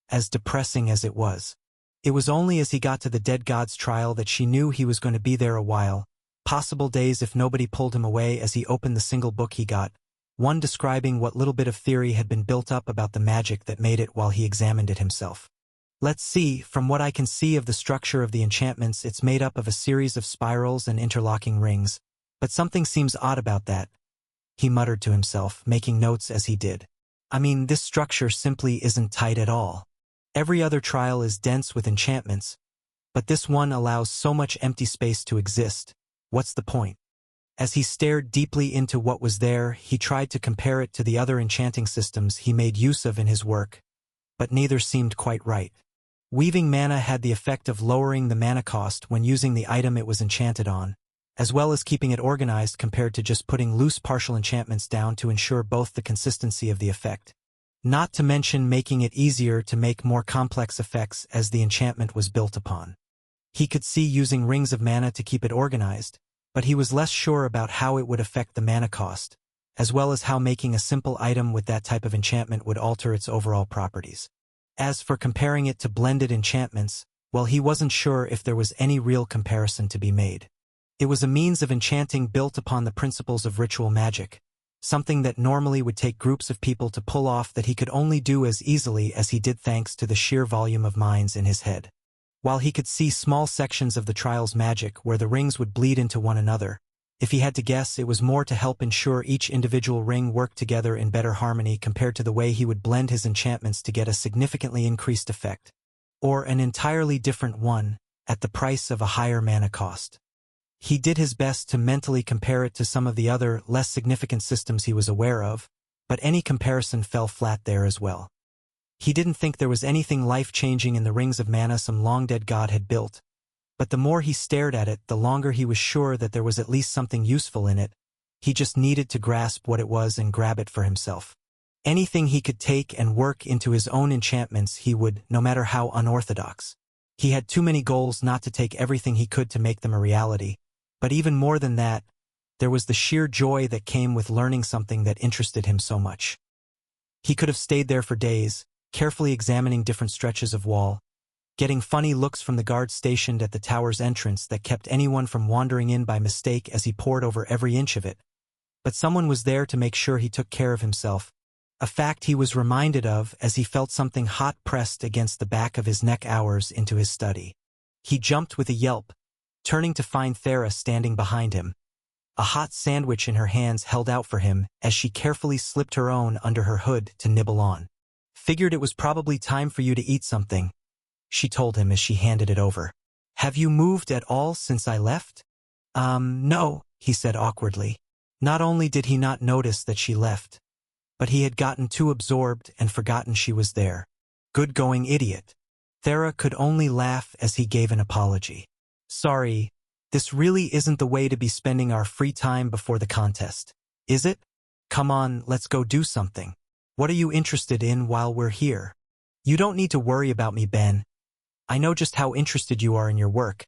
as depressing as it was. It was only as he got to the Dead God's trial that she knew he was going to be there a while, possible days if nobody pulled him away, as he opened the single book he got, one describing what little bit of theory had been built up about the magic that made it while he examined it himself. Let's see, from what I can see of the structure of the enchantments, it's made up of a series of spirals and interlocking rings, but something seems odd about that, he muttered to himself, making notes as he did. I mean, this structure simply isn't tight at all. Every other trial is dense with enchantments, but this one allows so much empty space to exist. What's the point? As he stared deeply into what was there, he tried to compare it to the other enchanting systems he made use of in his work, but neither seemed quite right. Weaving mana had the effect of lowering the mana cost when using the item it was enchanted on, as well as keeping it organized compared to just putting loose partial enchantments down to ensure both the consistency of the effect. Not to mention making it easier to make more complex effects as the enchantment was built upon. He could see using rings of mana to keep it organized, but he was less sure about how it would affect the mana cost, as well as how making a simple item with that type of enchantment would alter its overall properties. As for comparing it to blended enchantments, well, he wasn't sure if there was any real comparison to be made. It was a means of enchanting built upon the principles of ritual magic, something that normally would take groups of people to pull off that he could only do as easily as he did thanks to the sheer volume of minds in his head. While he could see small sections of the trial's magic where the rings would bleed into one another, if he had to guess, it was more to help ensure each individual ring worked together in better harmony compared to the way he would blend his enchantments to get a significantly increased effect, or an entirely different one, at the price of a higher mana cost. He did his best to mentally compare it to some of the other, less significant systems he was aware of, but any comparison fell flat there as well. He didn't think there was anything life-changing in the rings of mana some long-dead god had built, but the more he stared at it, the longer he was sure that there was at least something useful in it. He just needed to grasp what it was and grab it for himself. Anything he could take and work into his own enchantments he would, no matter how unorthodox. He had too many goals not to take everything he could to make them a reality. But even more than that, there was the sheer joy that came with learning something that interested him so much. He could have stayed there for days, carefully examining different stretches of wall, getting funny looks from the guards stationed at the tower's entrance that kept anyone from wandering in by mistake as he pored over every inch of it. But someone was there to make sure he took care of himself, a fact he was reminded of as he felt something hot pressed against the back of his neck hours into his study. He jumped with a yelp, turning to find Thera standing behind him, a hot sandwich in her hands held out for him as she carefully slipped her own under her hood to nibble on. "Figured it was probably time for you to eat something," she told him as she handed it over. "Have you moved at all since I left?" No, he said awkwardly. Not only did he not notice that she left, but he had gotten too absorbed and forgotten she was there. Good going, idiot. Thera could only laugh as he gave an apology. "Sorry, this really isn't the way to be spending our free time before the contest, is it? Come on, let's go do something. What are you interested in while we're here?" "You don't need to worry about me, Ben. I know just how interested you are in your work.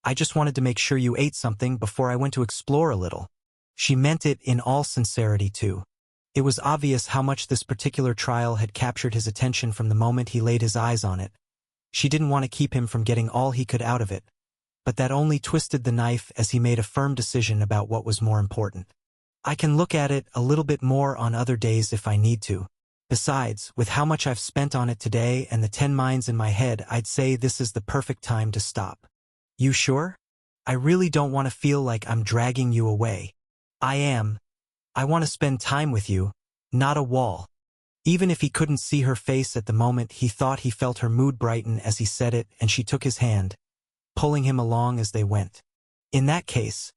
I just wanted to make sure you ate something before I went to explore a little." She meant it in all sincerity, too. It was obvious how much this particular trial had captured his attention from the moment he laid his eyes on it. She didn't want to keep him from getting all he could out of it, but that only twisted the knife as he made a firm decision about what was more important. "I can look at it a little bit more on other days if I need to. Besides, with how much I've spent on it today and the 10 minds in my head, I'd say this is the perfect time to stop." "You sure? I really don't want to feel like I'm dragging you away." "I am. I want to spend time with you, not a wall." Even if he couldn't see her face at the moment, he thought he felt her mood brighten as he said it, and she took his hand, pulling him along as they went. "In that case,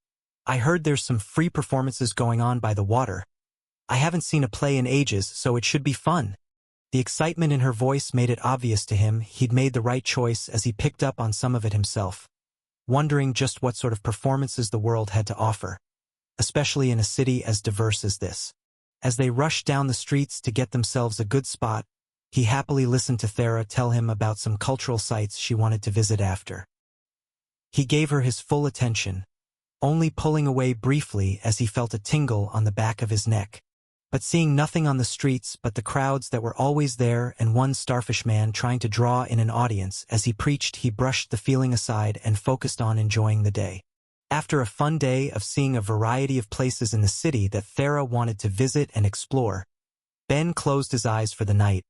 I heard there's some free performances going on by the water. I haven't seen a play in ages, so it should be fun." The excitement in her voice made it obvious to him he'd made the right choice as he picked up on some of it himself, wondering just what sort of performances the world had to offer, especially in a city as diverse as this. As they rushed down the streets to get themselves a good spot, he happily listened to Thera tell him about some cultural sites she wanted to visit after. He gave her his full attention, only pulling away briefly as he felt a tingle on the back of his neck. But seeing nothing on the streets but the crowds that were always there and one starfish man trying to draw in an audience as he preached, he brushed the feeling aside and focused on enjoying the day. After a fun day of seeing a variety of places in the city that Thera wanted to visit and explore, Ben closed his eyes for the night,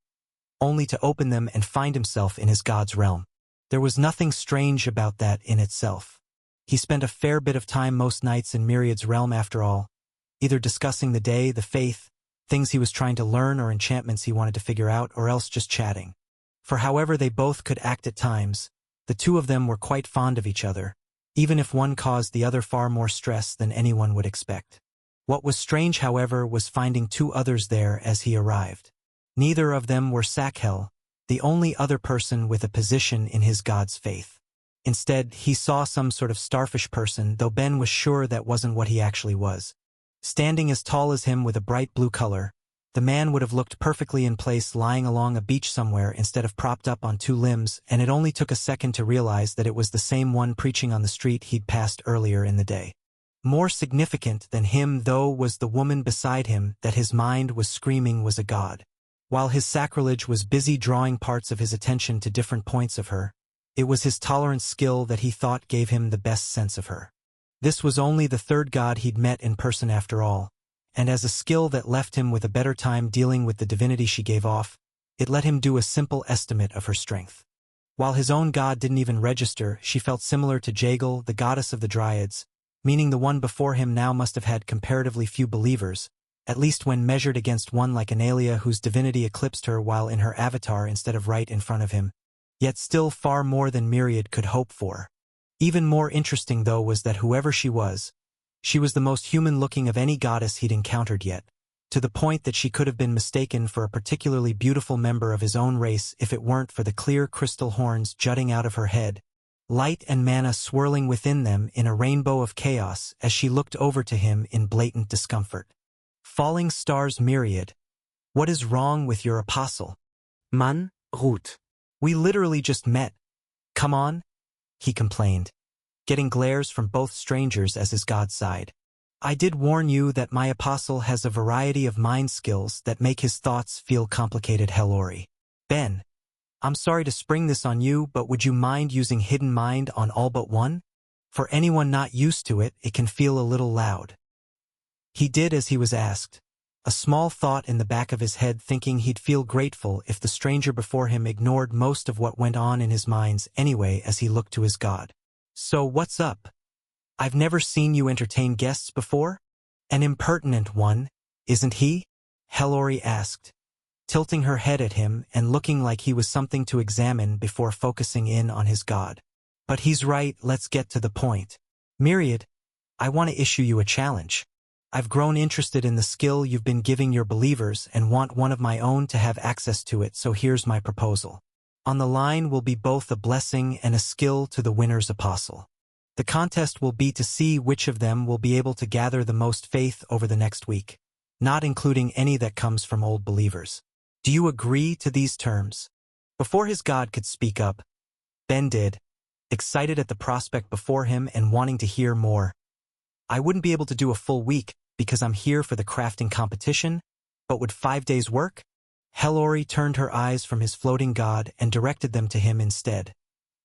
only to open them and find himself in his god's realm. There was nothing strange about that in itself. He spent a fair bit of time most nights in Myriad's realm after all, either discussing the day, the faith, things he was trying to learn or enchantments he wanted to figure out, or else just chatting. For however they both could act at times, the two of them were quite fond of each other, even if one caused the other far more stress than anyone would expect. What was strange, however, was finding two others there as he arrived. Neither of them were Sakhel, the only other person with a position in his god's faith. Instead, he saw some sort of starfish person, though Ben was sure that wasn't what he actually was. Standing as tall as him with a bright blue color, the man would have looked perfectly in place lying along a beach somewhere instead of propped up on two limbs, and it only took a second to realize that it was the same one preaching on the street he'd passed earlier in the day. More significant than him, though, was the woman beside him that his mind was screaming was a god. While his sacrilege was busy drawing parts of his attention to different points of her, it was his tolerance skill that he thought gave him the best sense of her. This was only the third god he'd met in person after all, and as a skill that left him with a better time dealing with the divinity she gave off, it let him do a simple estimate of her strength. While his own god didn't even register, she felt similar to Jagal, the goddess of the Dryads, meaning the one before him now must have had comparatively few believers, at least when measured against one like Analia whose divinity eclipsed her while in her avatar instead of right in front of him, yet still far more than Myriad could hope for. Even more interesting, though, was that whoever she was the most human-looking of any goddess he'd encountered yet, to the point that she could have been mistaken for a particularly beautiful member of his own race if it weren't for the clear crystal horns jutting out of her head, light and mana swirling within them in a rainbow of chaos as she looked over to him in blatant discomfort. Falling stars Myriad. What is wrong with your apostle? Mann, Ruth. We literally just met. Come on, he complained, getting glares from both strangers as his god sighed. I did warn you that my apostle has a variety of mind skills that make his thoughts feel complicated. Hellori. Ben, I'm sorry to spring this on you, but would you mind using hidden mind on all but one? For anyone not used to it, it can feel a little loud. He did as he was asked, a small thought in the back of his head thinking he'd feel grateful if the stranger before him ignored most of what went on in his mind anyway as he looked to his god. So what's up? I've never seen you entertain guests before? An impertinent one, isn't he? Hellori asked, tilting her head at him and looking like he was something to examine before focusing in on his god. But he's right, let's get to the point. Myriad, I want to issue you a challenge. I've grown interested in the skill you've been giving your believers and want one of my own to have access to it, so here's my proposal. On the line will be both a blessing and a skill to the winner's apostle. The contest will be to see which of them will be able to gather the most faith over the next week, not including any that comes from old believers. Do you agree to these terms? Before his god could speak up, Ben did, excited at the prospect before him and wanting to hear more. I wouldn't be able to do a full week because I'm here for the crafting competition, but would 5 days work? Hellori turned her eyes from his floating god and directed them to him instead,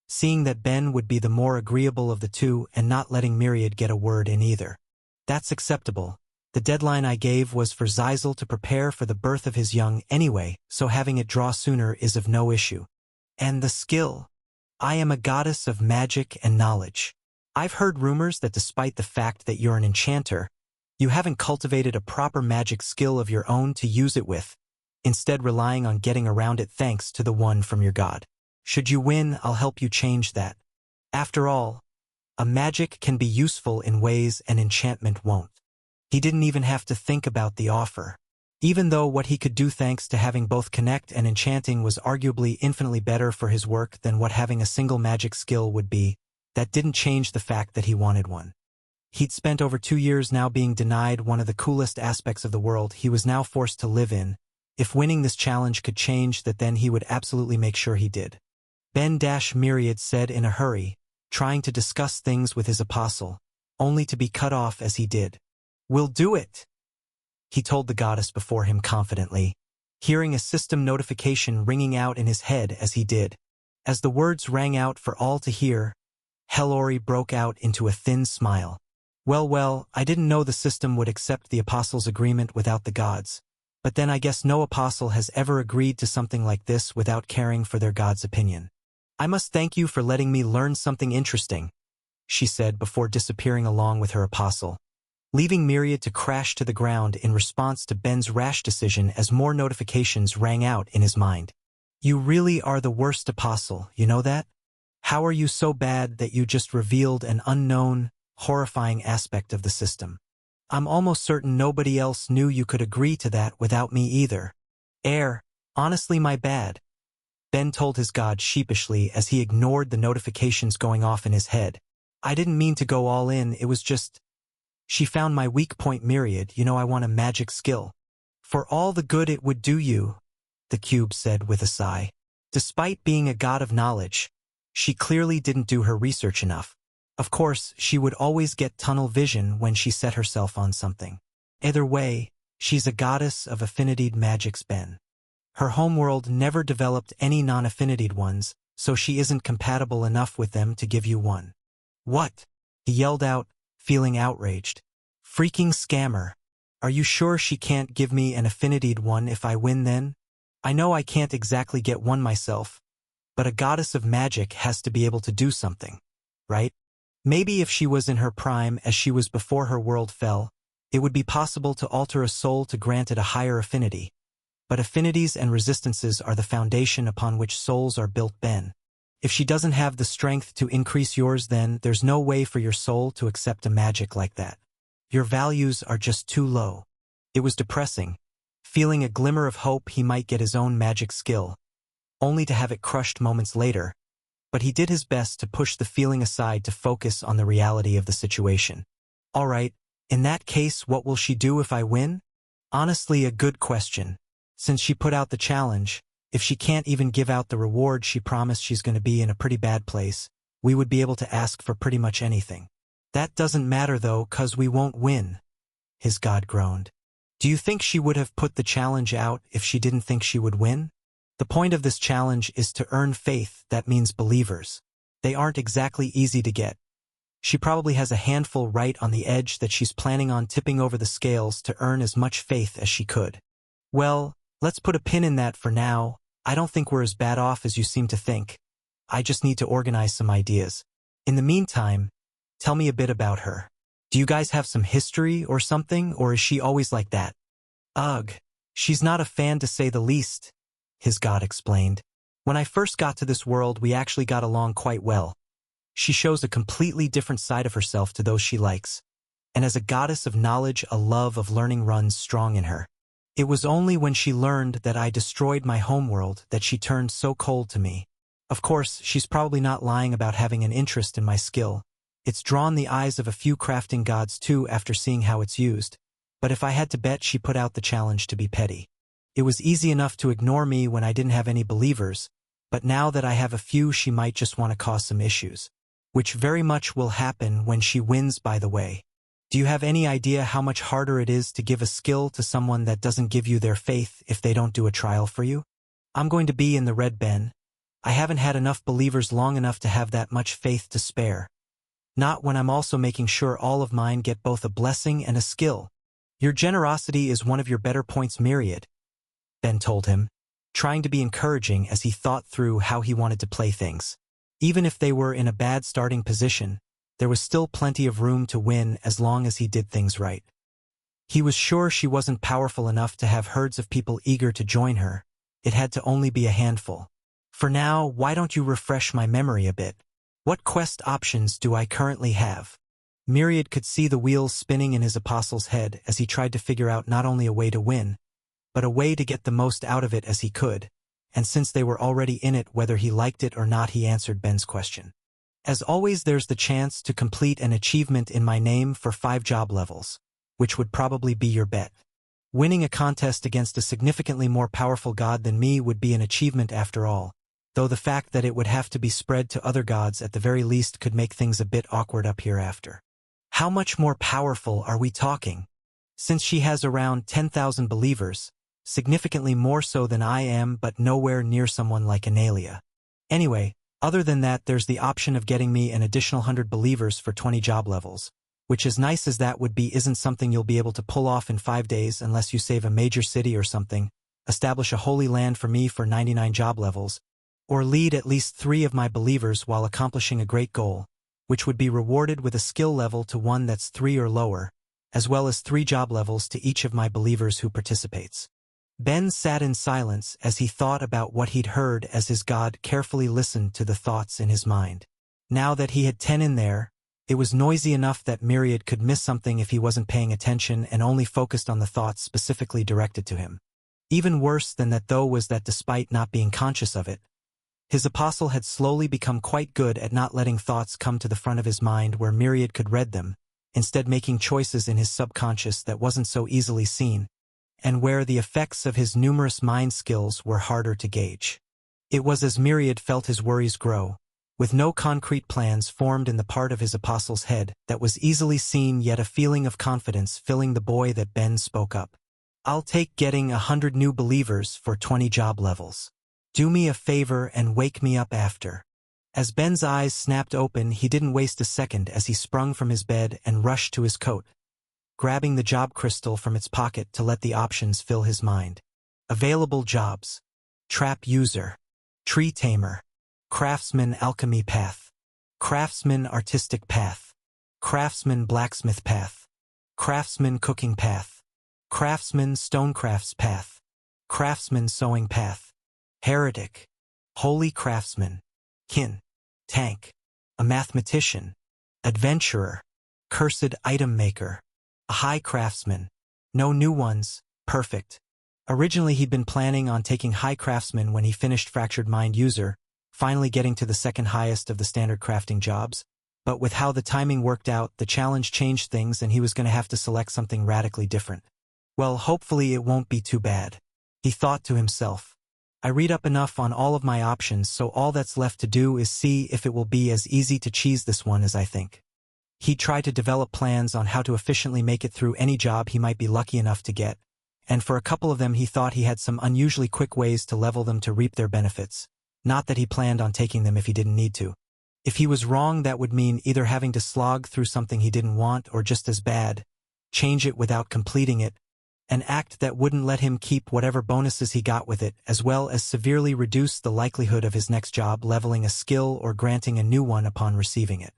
seeing that Ben would be the more agreeable of the two and not letting Myriad get a word in either. That's acceptable. The deadline I gave was for Zyzel to prepare for the birth of his young anyway, so having it draw sooner is of no issue. And the skill. I am a goddess of magic and knowledge. I've heard rumors that despite the fact that you're an enchanter, you haven't cultivated a proper magic skill of your own to use it with, instead relying on getting around it thanks to the one from your god. Should you win, I'll help you change that. After all, a magic can be useful in ways an enchantment won't. He didn't even have to think about the offer. Even though what he could do thanks to having both connect and enchanting was arguably infinitely better for his work than what having a single magic skill would be, that didn't change the fact that he wanted one. He'd spent over 2 years now being denied one of the coolest aspects of the world he was now forced to live in. If winning this challenge could change that, then he would absolutely make sure he did. Ben-Myriad said in a hurry, trying to discuss things with his apostle, only to be cut off as he did. We'll do it, he told the goddess before him confidently, hearing a system notification ringing out in his head as he did. As the words rang out for all to hear, Hellori broke out into a thin smile. Well, I didn't know the system would accept the apostle's agreement without the gods, but then I guess no apostle has ever agreed to something like this without caring for their god's opinion. I must thank you for letting me learn something interesting, she said before disappearing along with her apostle, leaving Myriad to crash to the ground in response to Ben's rash decision as more notifications rang out in his mind. You really are the worst apostle, you know that? How are you so bad that you just revealed an unknown, horrifying aspect of the system? I'm almost certain nobody else knew you could agree to that without me either. Honestly my bad. Ben told his god sheepishly as he ignored the notifications going off in his head. I didn't mean to go all in, it was just... She found my weak point. Myriad, you know I want a magic skill. For all the good it would do you, the cube said with a sigh. Despite being a god of knowledge, she clearly didn't do her research enough. Of course, she would always get tunnel vision when she set herself on something. Either way, she's a goddess of affinitied magics Ben. Her homeworld never developed any non-affinitied ones, so she isn't compatible enough with them to give you one. What? He yelled out, feeling outraged. Freaking scammer. Are you sure she can't give me an affinitied one if I win then? I know I can't exactly get one myself, but a goddess of magic has to be able to do something, right? Maybe if she was in her prime as she was before her world fell, it would be possible to alter a soul to grant it a higher affinity. But affinities and resistances are the foundation upon which souls are built Ben. If she doesn't have the strength to increase yours then there's no way for your soul to accept a magic like that. Your values are just too low. It was depressing, feeling a glimmer of hope he might get his own magic skill, only to have it crushed moments later, but he did his best to push the feeling aside to focus on the reality of the situation. All right, in that case what will she do if I win? Honestly, a good question. Since she put out the challenge, if she can't even give out the reward she promised, she's going to be in a pretty bad place. We would be able to ask for pretty much anything. That doesn't matter though, 'cause we won't win, his god groaned. Do you think she would have put the challenge out if she didn't think she would win? The point of this challenge is to earn faith, that means believers. They aren't exactly easy to get. She probably has a handful right on the edge that she's planning on tipping over the scales to earn as much faith as she could. Well, let's put a pin in that for now. I don't think we're as bad off as you seem to think. I just need to organize some ideas. In the meantime, tell me a bit about her. Do you guys have some history or something, or is she always like that? Ugh, she's not a fan to say the least, his god explained. When I first got to this world we actually got along quite well. She shows a completely different side of herself to those she likes, and as a goddess of knowledge a love of learning runs strong in her. It was only when she learned that I destroyed my homeworld that she turned so cold to me. Of course, she's probably not lying about having an interest in my skill. It's drawn the eyes of a few crafting gods too after seeing how it's used, but if I had to bet she put out the challenge to be petty. It was easy enough to ignore me when I didn't have any believers, but now that I have a few she might just want to cause some issues. Which very much will happen when she wins, by the way. Do you have any idea how much harder it is to give a skill to someone that doesn't give you their faith if they don't do a trial for you? I'm going to be in the red Ben. I haven't had enough believers long enough to have that much faith to spare. Not when I'm also making sure all of mine get both a blessing and a skill. Your generosity is one of your better points, Myriad, Ben told him, trying to be encouraging as he thought through how he wanted to play things. Even if they were in a bad starting position, there was still plenty of room to win as long as he did things right. He was sure she wasn't powerful enough to have herds of people eager to join her. It had to only be a handful. For now, why don't you refresh my memory a bit? What quest options do I currently have? Myriad could see the wheels spinning in his apostle's head as he tried to figure out not only a way to win, but a way to get the most out of it as he could. And since they were already in it, whether he liked it or not, he answered Ben's question. As always, there's the chance to complete an achievement in my name for 5 job levels, which would probably be your bet. Winning a contest against a significantly more powerful god than me would be an achievement after all, though the fact that it would have to be spread to other gods at the very least could make things a bit awkward up hereafter. How much more powerful are we talking? Since she has around 10,000 believers, significantly more so than I am, but nowhere near someone like Analia. Anyway, other than that, there's the option of getting me an additional 100 believers for 20 job levels, which, as nice as that would be, isn't something you'll be able to pull off in 5 days unless you save a major city or something, establish a holy land for me for 99 job levels, or lead at least 3 of my believers while accomplishing a great goal, which would be rewarded with a skill level to one that's 3 or lower, as well as 3 job levels to each of my believers who participates. Ben sat in silence as he thought about what he'd heard as his god carefully listened to the thoughts in his mind. Now that he had 10 in there, it was noisy enough that Myriad could miss something if he wasn't paying attention and only focused on the thoughts specifically directed to him. Even worse than that though was that despite not being conscious of it, his apostle had slowly become quite good at not letting thoughts come to the front of his mind where Myriad could read them, instead making choices in his subconscious that wasn't so easily seen, and where the effects of his numerous mind skills were harder to gauge. It was as Myriad felt his worries grow, with no concrete plans formed in the part of his apostle's head that was easily seen, yet a feeling of confidence filling the boy that Ben spoke up. I'll take getting 100 new believers for 20 job levels. Do me a favor and wake me up after. As Ben's eyes snapped open, he didn't waste a second as he sprung from his bed and rushed to his coat, grabbing the job crystal from its pocket to let the options fill his mind. Available jobs: Trap User, Tree Tamer, Craftsman Alchemy Path, Craftsman Artistic Path, Craftsman Blacksmith Path, Craftsman Cooking Path, Craftsman Stonecrafts Path, Craftsman Sewing Path, Heretic, Holy Craftsman, Kin, Tank, a Mathematician, Adventurer, Cursed Item Maker, a High Craftsman. No new ones, perfect. Originally he'd been planning on taking High Craftsman when he finished Fractured Mind User, finally getting to the second highest of the standard crafting jobs, but with how the timing worked out, the challenge changed things and he was going to have to select something radically different. Well, hopefully it won't be too bad, he thought to himself. I read up enough on all of my options, so all that's left to do is see if it will be as easy to cheese this one as I think. He'd try to develop plans on how to efficiently make it through any job he might be lucky enough to get, and for a couple of them he thought he had some unusually quick ways to level them to reap their benefits, not that he planned on taking them if he didn't need to. If he was wrong, that would mean either having to slog through something he didn't want or, just as bad, change it without completing it, an act that wouldn't let him keep whatever bonuses he got with it, as well as severely reduce the likelihood of his next job leveling a skill or granting a new one upon receiving it.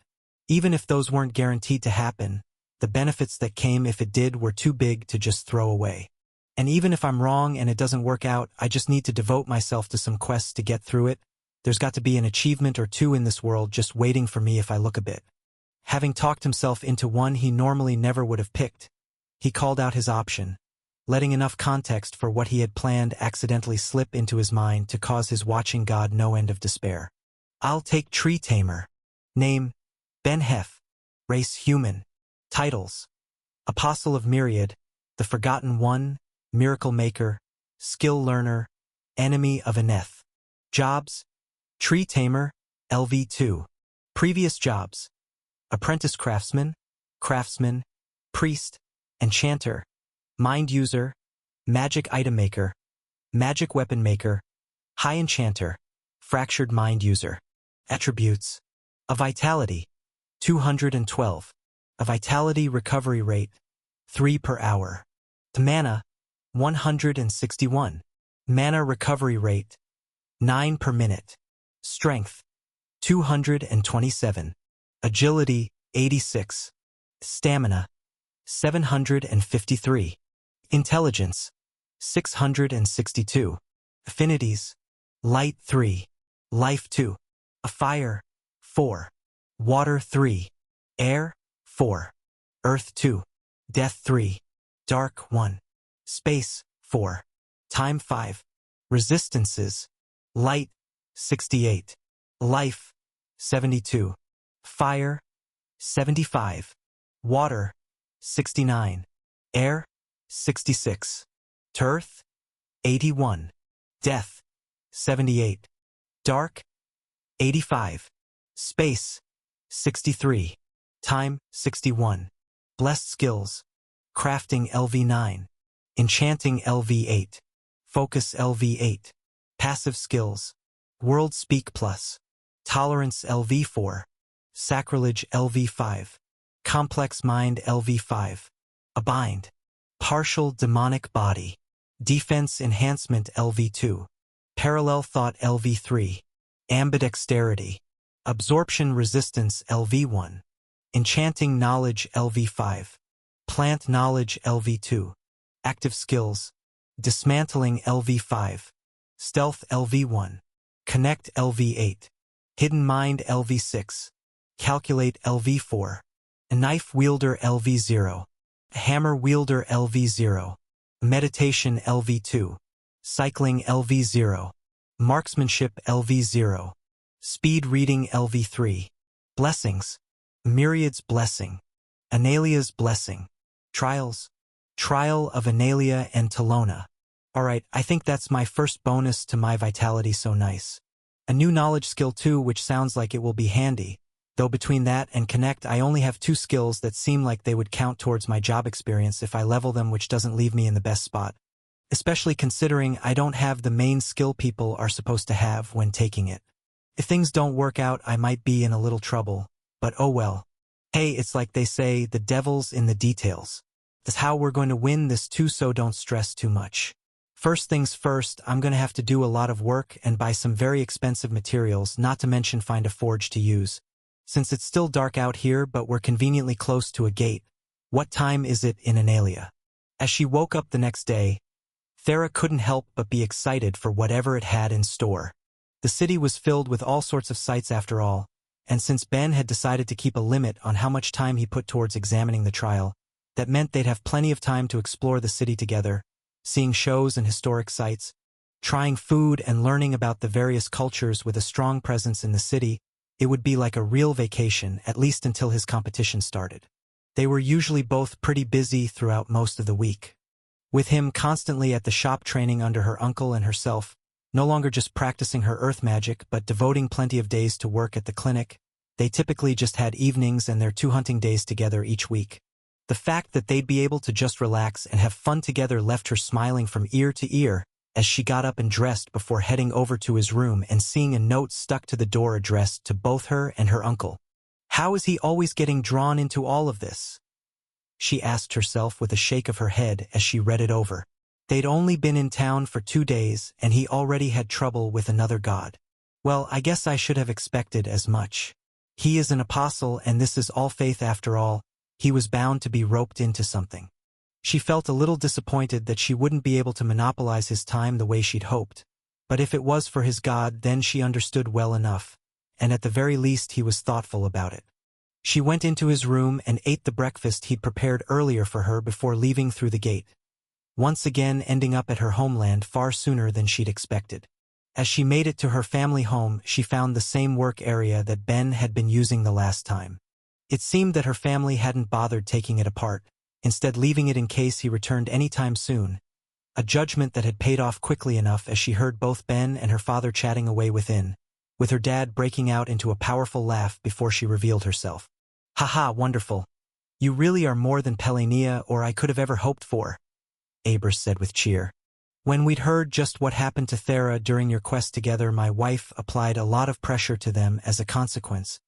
Even if those weren't guaranteed to happen, the benefits that came if it did were too big to just throw away. And even if I'm wrong and it doesn't work out, I just need to devote myself to some quests to get through it. There's got to be an achievement or two in this world just waiting for me if I look a bit. Having talked himself into one he normally never would have picked, he called out his option, letting enough context for what he had planned accidentally slip into his mind to cause his watching God no end of despair. I'll take Tree Tamer. Name: Ben Hef. Race: human. Titles: Apostle of Myriad, the Forgotten One, Miracle Maker, Skill Learner, Enemy of Aneth. Jobs: Tree Tamer, LV2. Previous jobs: Apprentice Craftsman, Craftsman, Priest, Enchanter, Mind User, Magic Item Maker, Magic Weapon Maker, High Enchanter, Fractured Mind User. Attributes: A Vitality, 212. A Vitality Recovery Rate, 3 per hour. Mana, 161. Mana Recovery Rate, 9 per minute. Strength, 227. Agility, 86. Stamina, 753. Intelligence, 662. Affinities: Light 3, Life 2. Fire, 4. Water 3. Air, 4. Earth 2. Death 3. Dark 1. Space, 4. Time 5. Resistances: Light, 68. Life, 72. Fire, 75. Water, 69. Air, 66. Earth, 81. Death, 78. Dark, 85. Space, 63. Time, 61. Blessed skills: Crafting LV9. Enchanting LV8. Focus LV8. Passive skills: World Speak Plus. Tolerance LV4. Sacrilege LV5. Complex Mind LV5. A Bind. Partial Demonic Body. Defense Enhancement LV2. Parallel Thought LV3. Ambidexterity. Absorption Resistance LV1. Enchanting Knowledge LV5. Plant Knowledge LV2. Active Skills: Dismantling LV5. Stealth LV1. Connect LV8. Hidden Mind LV6. Calculate LV4. A Knife Wielder LV0. A Hammer Wielder LV0. Meditation LV2. Cycling LV0. Marksmanship LV0. Speed Reading LV3. Blessings: Myriad's Blessing. Analia's Blessing. Trials: Trial of Analia and Talona. Alright, I think that's my first bonus to my Vitality So Nice. A new knowledge skill too, which sounds like it will be handy. Though between that and connect I only have 2 skills that seem like they would count towards my job experience if I level them, which doesn't leave me in the best spot. Especially considering I don't have the main skill people are supposed to have when taking it. If things don't work out I might be in a little trouble, but oh well. Hey, it's like they say, the devil's in the details. That's how we're going to win this too, so don't stress too much. First things first, I'm going to have to do a lot of work and buy some very expensive materials, not to mention find a forge to use. Since it's still dark out here but we're conveniently close to a gate. What time is it in Analia? As she woke up the next day, Thera couldn't help but be excited for whatever it had in store. The city was filled with all sorts of sights after all, and since Ben had decided to keep a limit on how much time he put towards examining the trial, that meant they'd have plenty of time to explore the city together, seeing shows and historic sites, trying food and learning about the various cultures. With a strong presence in the city, it would be like a real vacation, at least until his competition started. They were usually both pretty busy throughout most of the week. With him constantly at the shop training under her uncle and herself, no longer just practicing her earth magic but devoting plenty of days to work at the clinic, they typically just had evenings and their 2 hunting days together each week. The fact that they'd be able to just relax and have fun together left her smiling from ear to ear as she got up and dressed before heading over to his room and seeing a note stuck to the door addressed to both her and her uncle. How is he always getting drawn into all of this? She asked herself with a shake of her head as she read it over. They'd only been in town for 2 days and he already had trouble with another god. Well, I guess I should have expected as much. He is an apostle and this is all faith after all. He was bound to be roped into something. She felt a little disappointed that she wouldn't be able to monopolize his time the way she'd hoped. But if it was for his god, then she understood well enough, and at the very least he was thoughtful about it. She went into his room and ate the breakfast he'd prepared earlier for her before leaving through the gate, once again ending up at her homeland far sooner than she'd expected. As she made it to her family home, she found the same work area that Ben had been using the last time. It seemed that her family hadn't bothered taking it apart, instead leaving it in case he returned anytime soon, a judgment that had paid off quickly enough as she heard both Ben and her father chatting away within, with her dad breaking out into a powerful laugh before she revealed herself. "Haha, wonderful. You really are more than Pelania or I could have ever hoped for," Abris said with cheer. "When we'd heard just what happened to Thera during your quest together, my wife applied a lot of pressure to them as a consequence.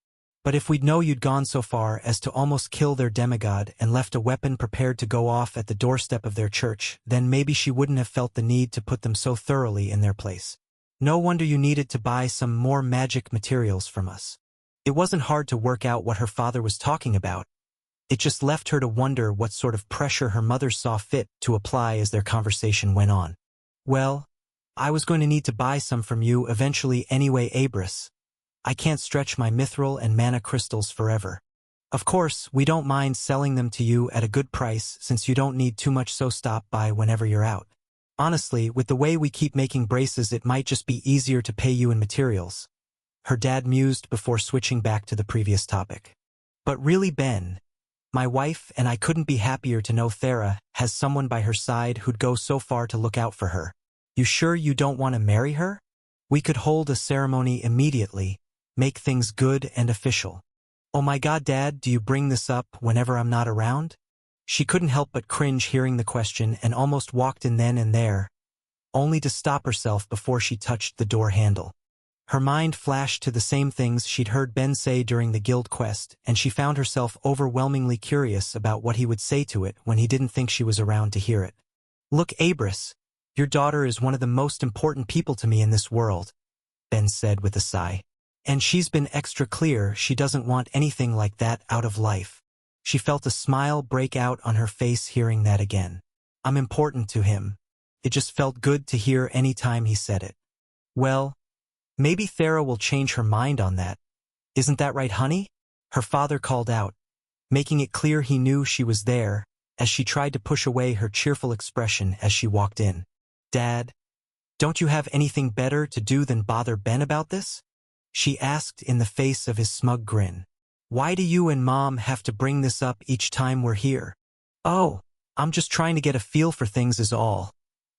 But if we'd know you'd gone so far as to almost kill their demigod and left a weapon prepared to go off at the doorstep of their church, then maybe she wouldn't have felt the need to put them so thoroughly in their place. No wonder you needed to buy some more magic materials from us." It wasn't hard to work out what her father was talking about. It just left her to wonder what sort of pressure her mother saw fit to apply as their conversation went on. "Well, I was going to need to buy some from you eventually anyway, Abris. I can't stretch my mithril and mana crystals forever. Of course, we don't mind selling them to you at a good price since you don't need too much, so stop by whenever you're out. Honestly, with the way we keep making braces, it might just be easier to pay you in materials," her dad mused before switching back to the previous topic. "But really, Ben, my wife and I couldn't be happier to know Thera has someone by her side who'd go so far to look out for her. You sure you don't want to marry her? We could hold a ceremony immediately, make things good and official." "Oh my God, Dad, do you bring this up whenever I'm not around?" She couldn't help but cringe hearing the question and almost walked in then and there, only to stop herself before she touched the door handle. Her mind flashed to the same things she'd heard Ben say during the guild quest, and she found herself overwhelmingly curious about what he would say to it when he didn't think she was around to hear it. "Look, Abris, your daughter is one of the most important people to me in this world," Ben said with a sigh. "And she's been extra clear she doesn't want anything like that out of life." She felt a smile break out on her face hearing that again. "I'm important to him." It just felt good to hear any time he said it. "Well, maybe Thera will change her mind on that. Isn't that right, honey?" her father called out, making it clear he knew she was there, as she tried to push away her cheerful expression as she walked in. "Dad, don't you have anything better to do than bother Ben about this?" she asked in the face of his smug grin. "Why do you and Mom have to bring this up each time we're here?" "Oh, I'm just trying to get a feel for things is all,"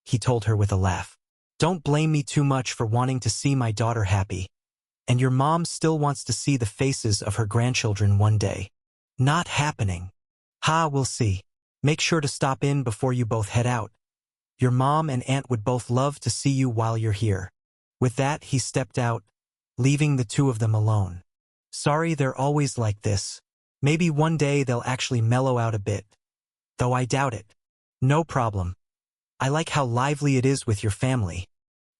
he told her with a laugh. Don't blame me too much for wanting to see my daughter happy. And your mom still wants to see the faces of her grandchildren one day. Not happening. Ha, we'll see. Make sure to stop in before you both head out. Your mom and aunt would both love to see you while you're here. With that, he stepped out, leaving the two of them alone. Sorry they're always like this. Maybe one day they'll actually mellow out a bit. Though I doubt it. No problem. I like how lively it is with your family.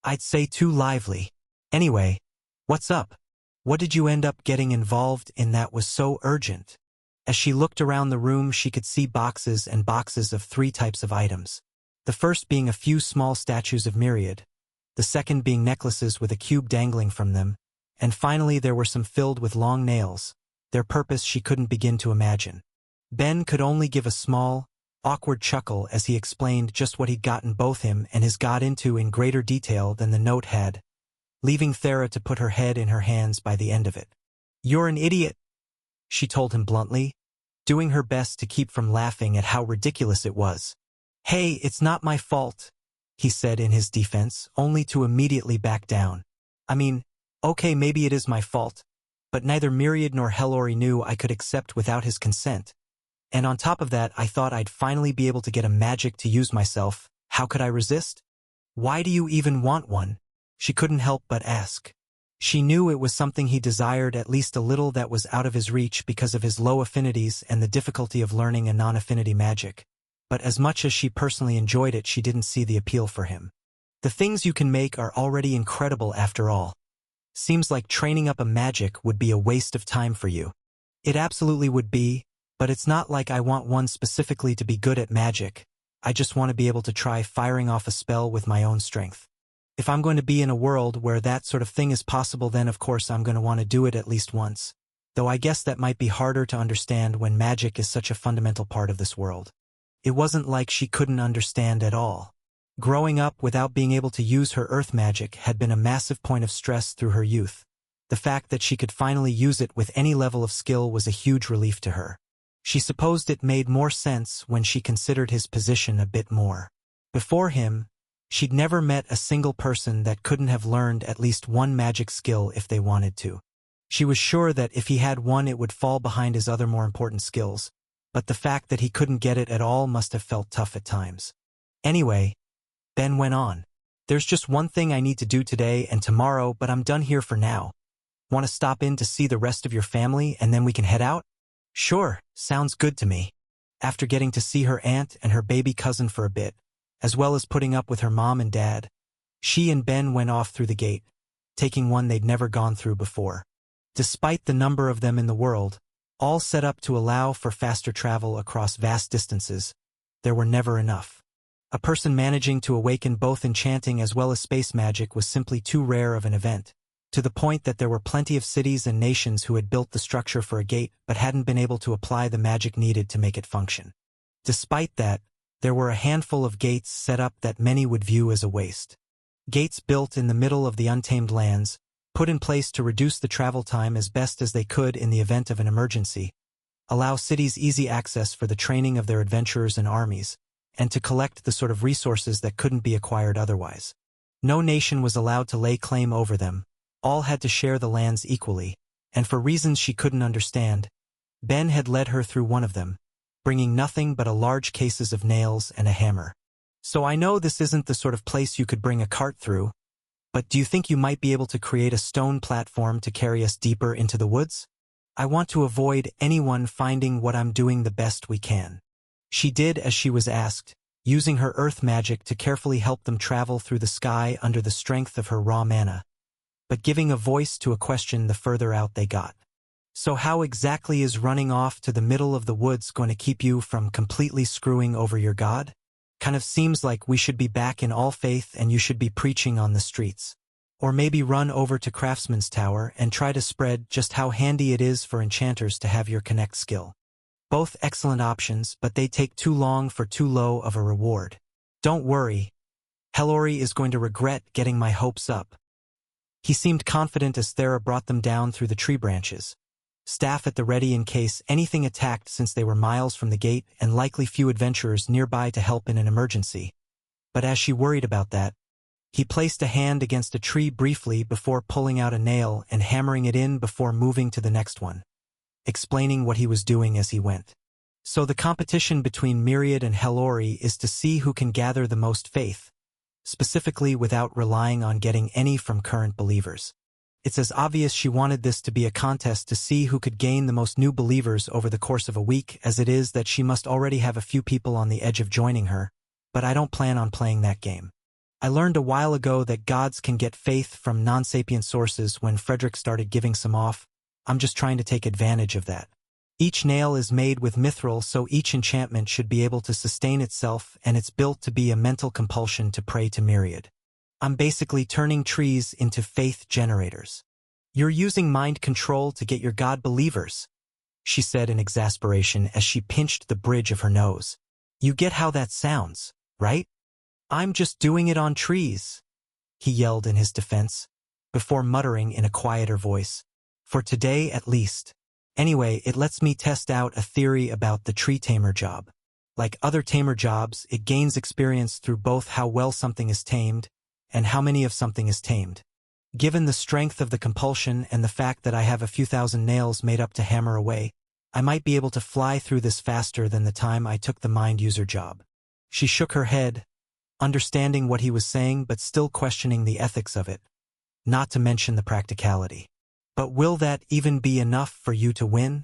I'd say too lively. Anyway, what's up? What did you end up getting involved in that was so urgent? As she looked around the room, she could see boxes and boxes of 3 types of items. The first being a few small statues of Myriad, the second being necklaces with a cube dangling from them, and finally there were some filled with long nails, their purpose she couldn't begin to imagine. Ben could only give a small, awkward chuckle as he explained just what he'd gotten both him and his god into in greater detail than the note had, leaving Thera to put her head in her hands by the end of it. "You're an idiot," she told him bluntly, doing her best to keep from laughing at how ridiculous it was. "Hey, it's not my fault," he said in his defense, only to immediately back down. "I mean, okay, maybe it is my fault, but neither Myriad nor Hellori knew I could accept without his consent. And on top of that, I thought I'd finally be able to get a magic to use myself. How could I resist? Why do you even want one?" She couldn't help but ask. She knew it was something he desired at least a little that was out of his reach because of his low affinities and the difficulty of learning a non-affinity magic. But as much as she personally enjoyed it, she didn't see the appeal for him. The things you can make are already incredible after all. Seems like training up a magic would be a waste of time for you. It absolutely would be, but it's not like I want one specifically to be good at magic. I just want to be able to try firing off a spell with my own strength. If I'm going to be in a world where that sort of thing is possible, then of course I'm going to want to do it at least once. Though I guess that might be harder to understand when magic is such a fundamental part of this world. It wasn't like she couldn't understand at all. Growing up without being able to use her earth magic had been a massive point of stress through her youth. The fact that she could finally use it with any level of skill was a huge relief to her. She supposed it made more sense when she considered his position a bit more. Before him, she'd never met a single person that couldn't have learned at least one magic skill if they wanted to. She was sure that if he had one it would fall behind his other more important skills, but the fact that he couldn't get it at all must have felt tough at times. Anyway, Ben went on. "There's just one thing I need to do today and tomorrow, but I'm done here for now. Want to stop in to see the rest of your family and then we can head out?" "Sure, sounds good to me." After getting to see her aunt and her baby cousin for a bit, as well as putting up with her mom and dad, she and Ben went off through the gate, taking one they'd never gone through before. Despite the number of them in the world, all set up to allow for faster travel across vast distances, there were never enough. A person managing to awaken both enchanting as well as space magic was simply too rare of an event, to the point that there were plenty of cities and nations who had built the structure for a gate but hadn't been able to apply the magic needed to make it function. Despite that, there were a handful of gates set up that many would view as a waste. Gates built in the middle of the untamed lands, put in place to reduce the travel time as best as they could in the event of an emergency, allow cities easy access for the training of their adventurers and armies, and to collect the sort of resources that couldn't be acquired otherwise. No nation was allowed to lay claim over them, all had to share the lands equally, and for reasons she couldn't understand, Ben had led her through one of them, bringing nothing but a large cases of nails and a hammer. "So I know this isn't the sort of place you could bring a cart through, but do you think you might be able to create a stone platform to carry us deeper into the woods? I want to avoid anyone finding what I'm doing the best we can." She did as she was asked, using her earth magic to carefully help them travel through the sky under the strength of her raw mana, but giving a voice to a question the further out they got. "So how exactly is running off to the middle of the woods going to keep you from completely screwing over your god? Kind of seems like we should be back in all faith and you should be preaching on the streets. Or maybe run over to Craftsman's Tower and try to spread just how handy it is for enchanters to have your connect skill. Both excellent options, but they take too long for too low of a reward. Don't worry. Hellori is going to regret getting my hopes up." He seemed confident as Thera brought them down through the tree branches, staff at the ready in case anything attacked since they were miles from the gate and likely few adventurers nearby to help in an emergency. But as she worried about that, He placed a hand against a tree briefly before pulling out a nail and hammering it in before moving to the next one, explaining what he was doing as he went. So the competition between Myriad and Hellori is to see who can gather the most faith, specifically without relying on getting any from current believers. It's as obvious she wanted this to be a contest to see who could gain the most new believers over the course of a week as it is that she must already have a few people on the edge of joining her, but I don't plan on playing that game. I learned a while ago that gods can get faith from non-sapient sources when Frederick started giving some off. I'm just trying to take advantage of that. Each nail is made with mithril, so each enchantment should be able to sustain itself, and it's built to be a mental compulsion to pray to Myriad. I'm basically turning trees into faith generators. You're using mind control to get your god believers, she said in exasperation as she pinched the bridge of her nose. You get how that sounds, right? I'm just doing it on trees, he yelled in his defense, before muttering in a quieter voice. For today at least. Anyway, it lets me test out a theory about the tree tamer job. Like other tamer jobs, it gains experience through both how well something is tamed and how many of something is tamed. Given the strength of the compulsion and the fact that I have a few thousand nails made up to hammer away, I might be able to fly through this faster than the time I took the mind user job. She shook her head, understanding what he was saying but still questioning the ethics of it, not to mention the practicality. But will that even be enough for you to win?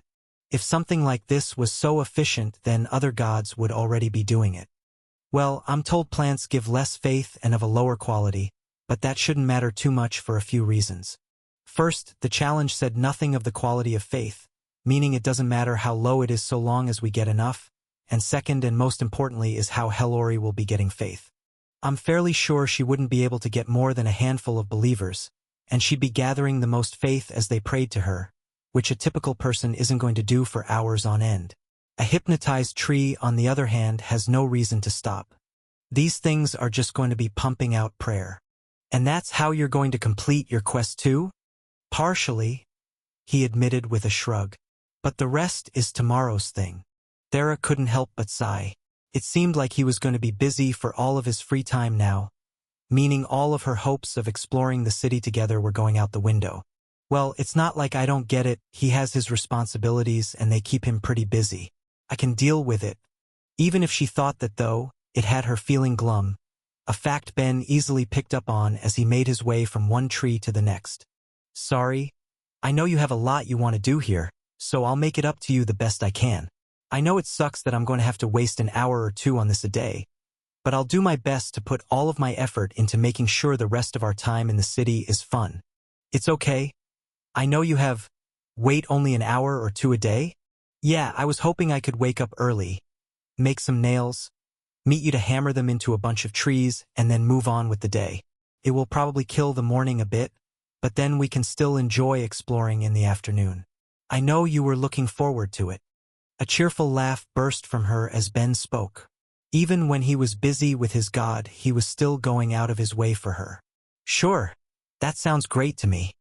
If something like this was so efficient, then other gods would already be doing it. Well, I'm told plants give less faith and of a lower quality, but that shouldn't matter too much for a few reasons. First, the challenge said nothing of the quality of faith, meaning it doesn't matter how low it is so long as we get enough, and second and most importantly is how Hellori will be getting faith. I'm fairly sure she wouldn't be able to get more than a handful of believers, and she'd be gathering the most faith as they prayed to her, which a typical person isn't going to do for hours on end. A hypnotized tree, on the other hand, has no reason to stop. These things are just going to be pumping out prayer. And that's how you're going to complete your quest too? Partially, he admitted with a shrug. But the rest is tomorrow's thing. Thera couldn't help but sigh. It seemed like he was going to be busy for all of his free time now, meaning all of her hopes of exploring the city together were going out the window. Well, it's not like I don't get it. He has his responsibilities and they keep him pretty busy. I can deal with it. Even if she thought that, though, it had her feeling glum, a fact Ben easily picked up on as he made his way from one tree to the next. Sorry, I know you have a lot you want to do here, so I'll make it up to you the best I can. I know it sucks that I'm going to have to waste an hour or two on this a day, but I'll do my best to put all of my effort into making sure the rest of our time in the city is fun. It's okay. I know you have, wait, only an hour or two a day? Yeah, I was hoping I could wake up early, make some nails, meet you to hammer them into a bunch of trees, and then move on with the day. It will probably kill the morning a bit, but then we can still enjoy exploring in the afternoon. I know you were looking forward to it. A cheerful laugh burst from her as Ben spoke. Even when he was busy with his god, he was still going out of his way for her. Sure, that sounds great to me.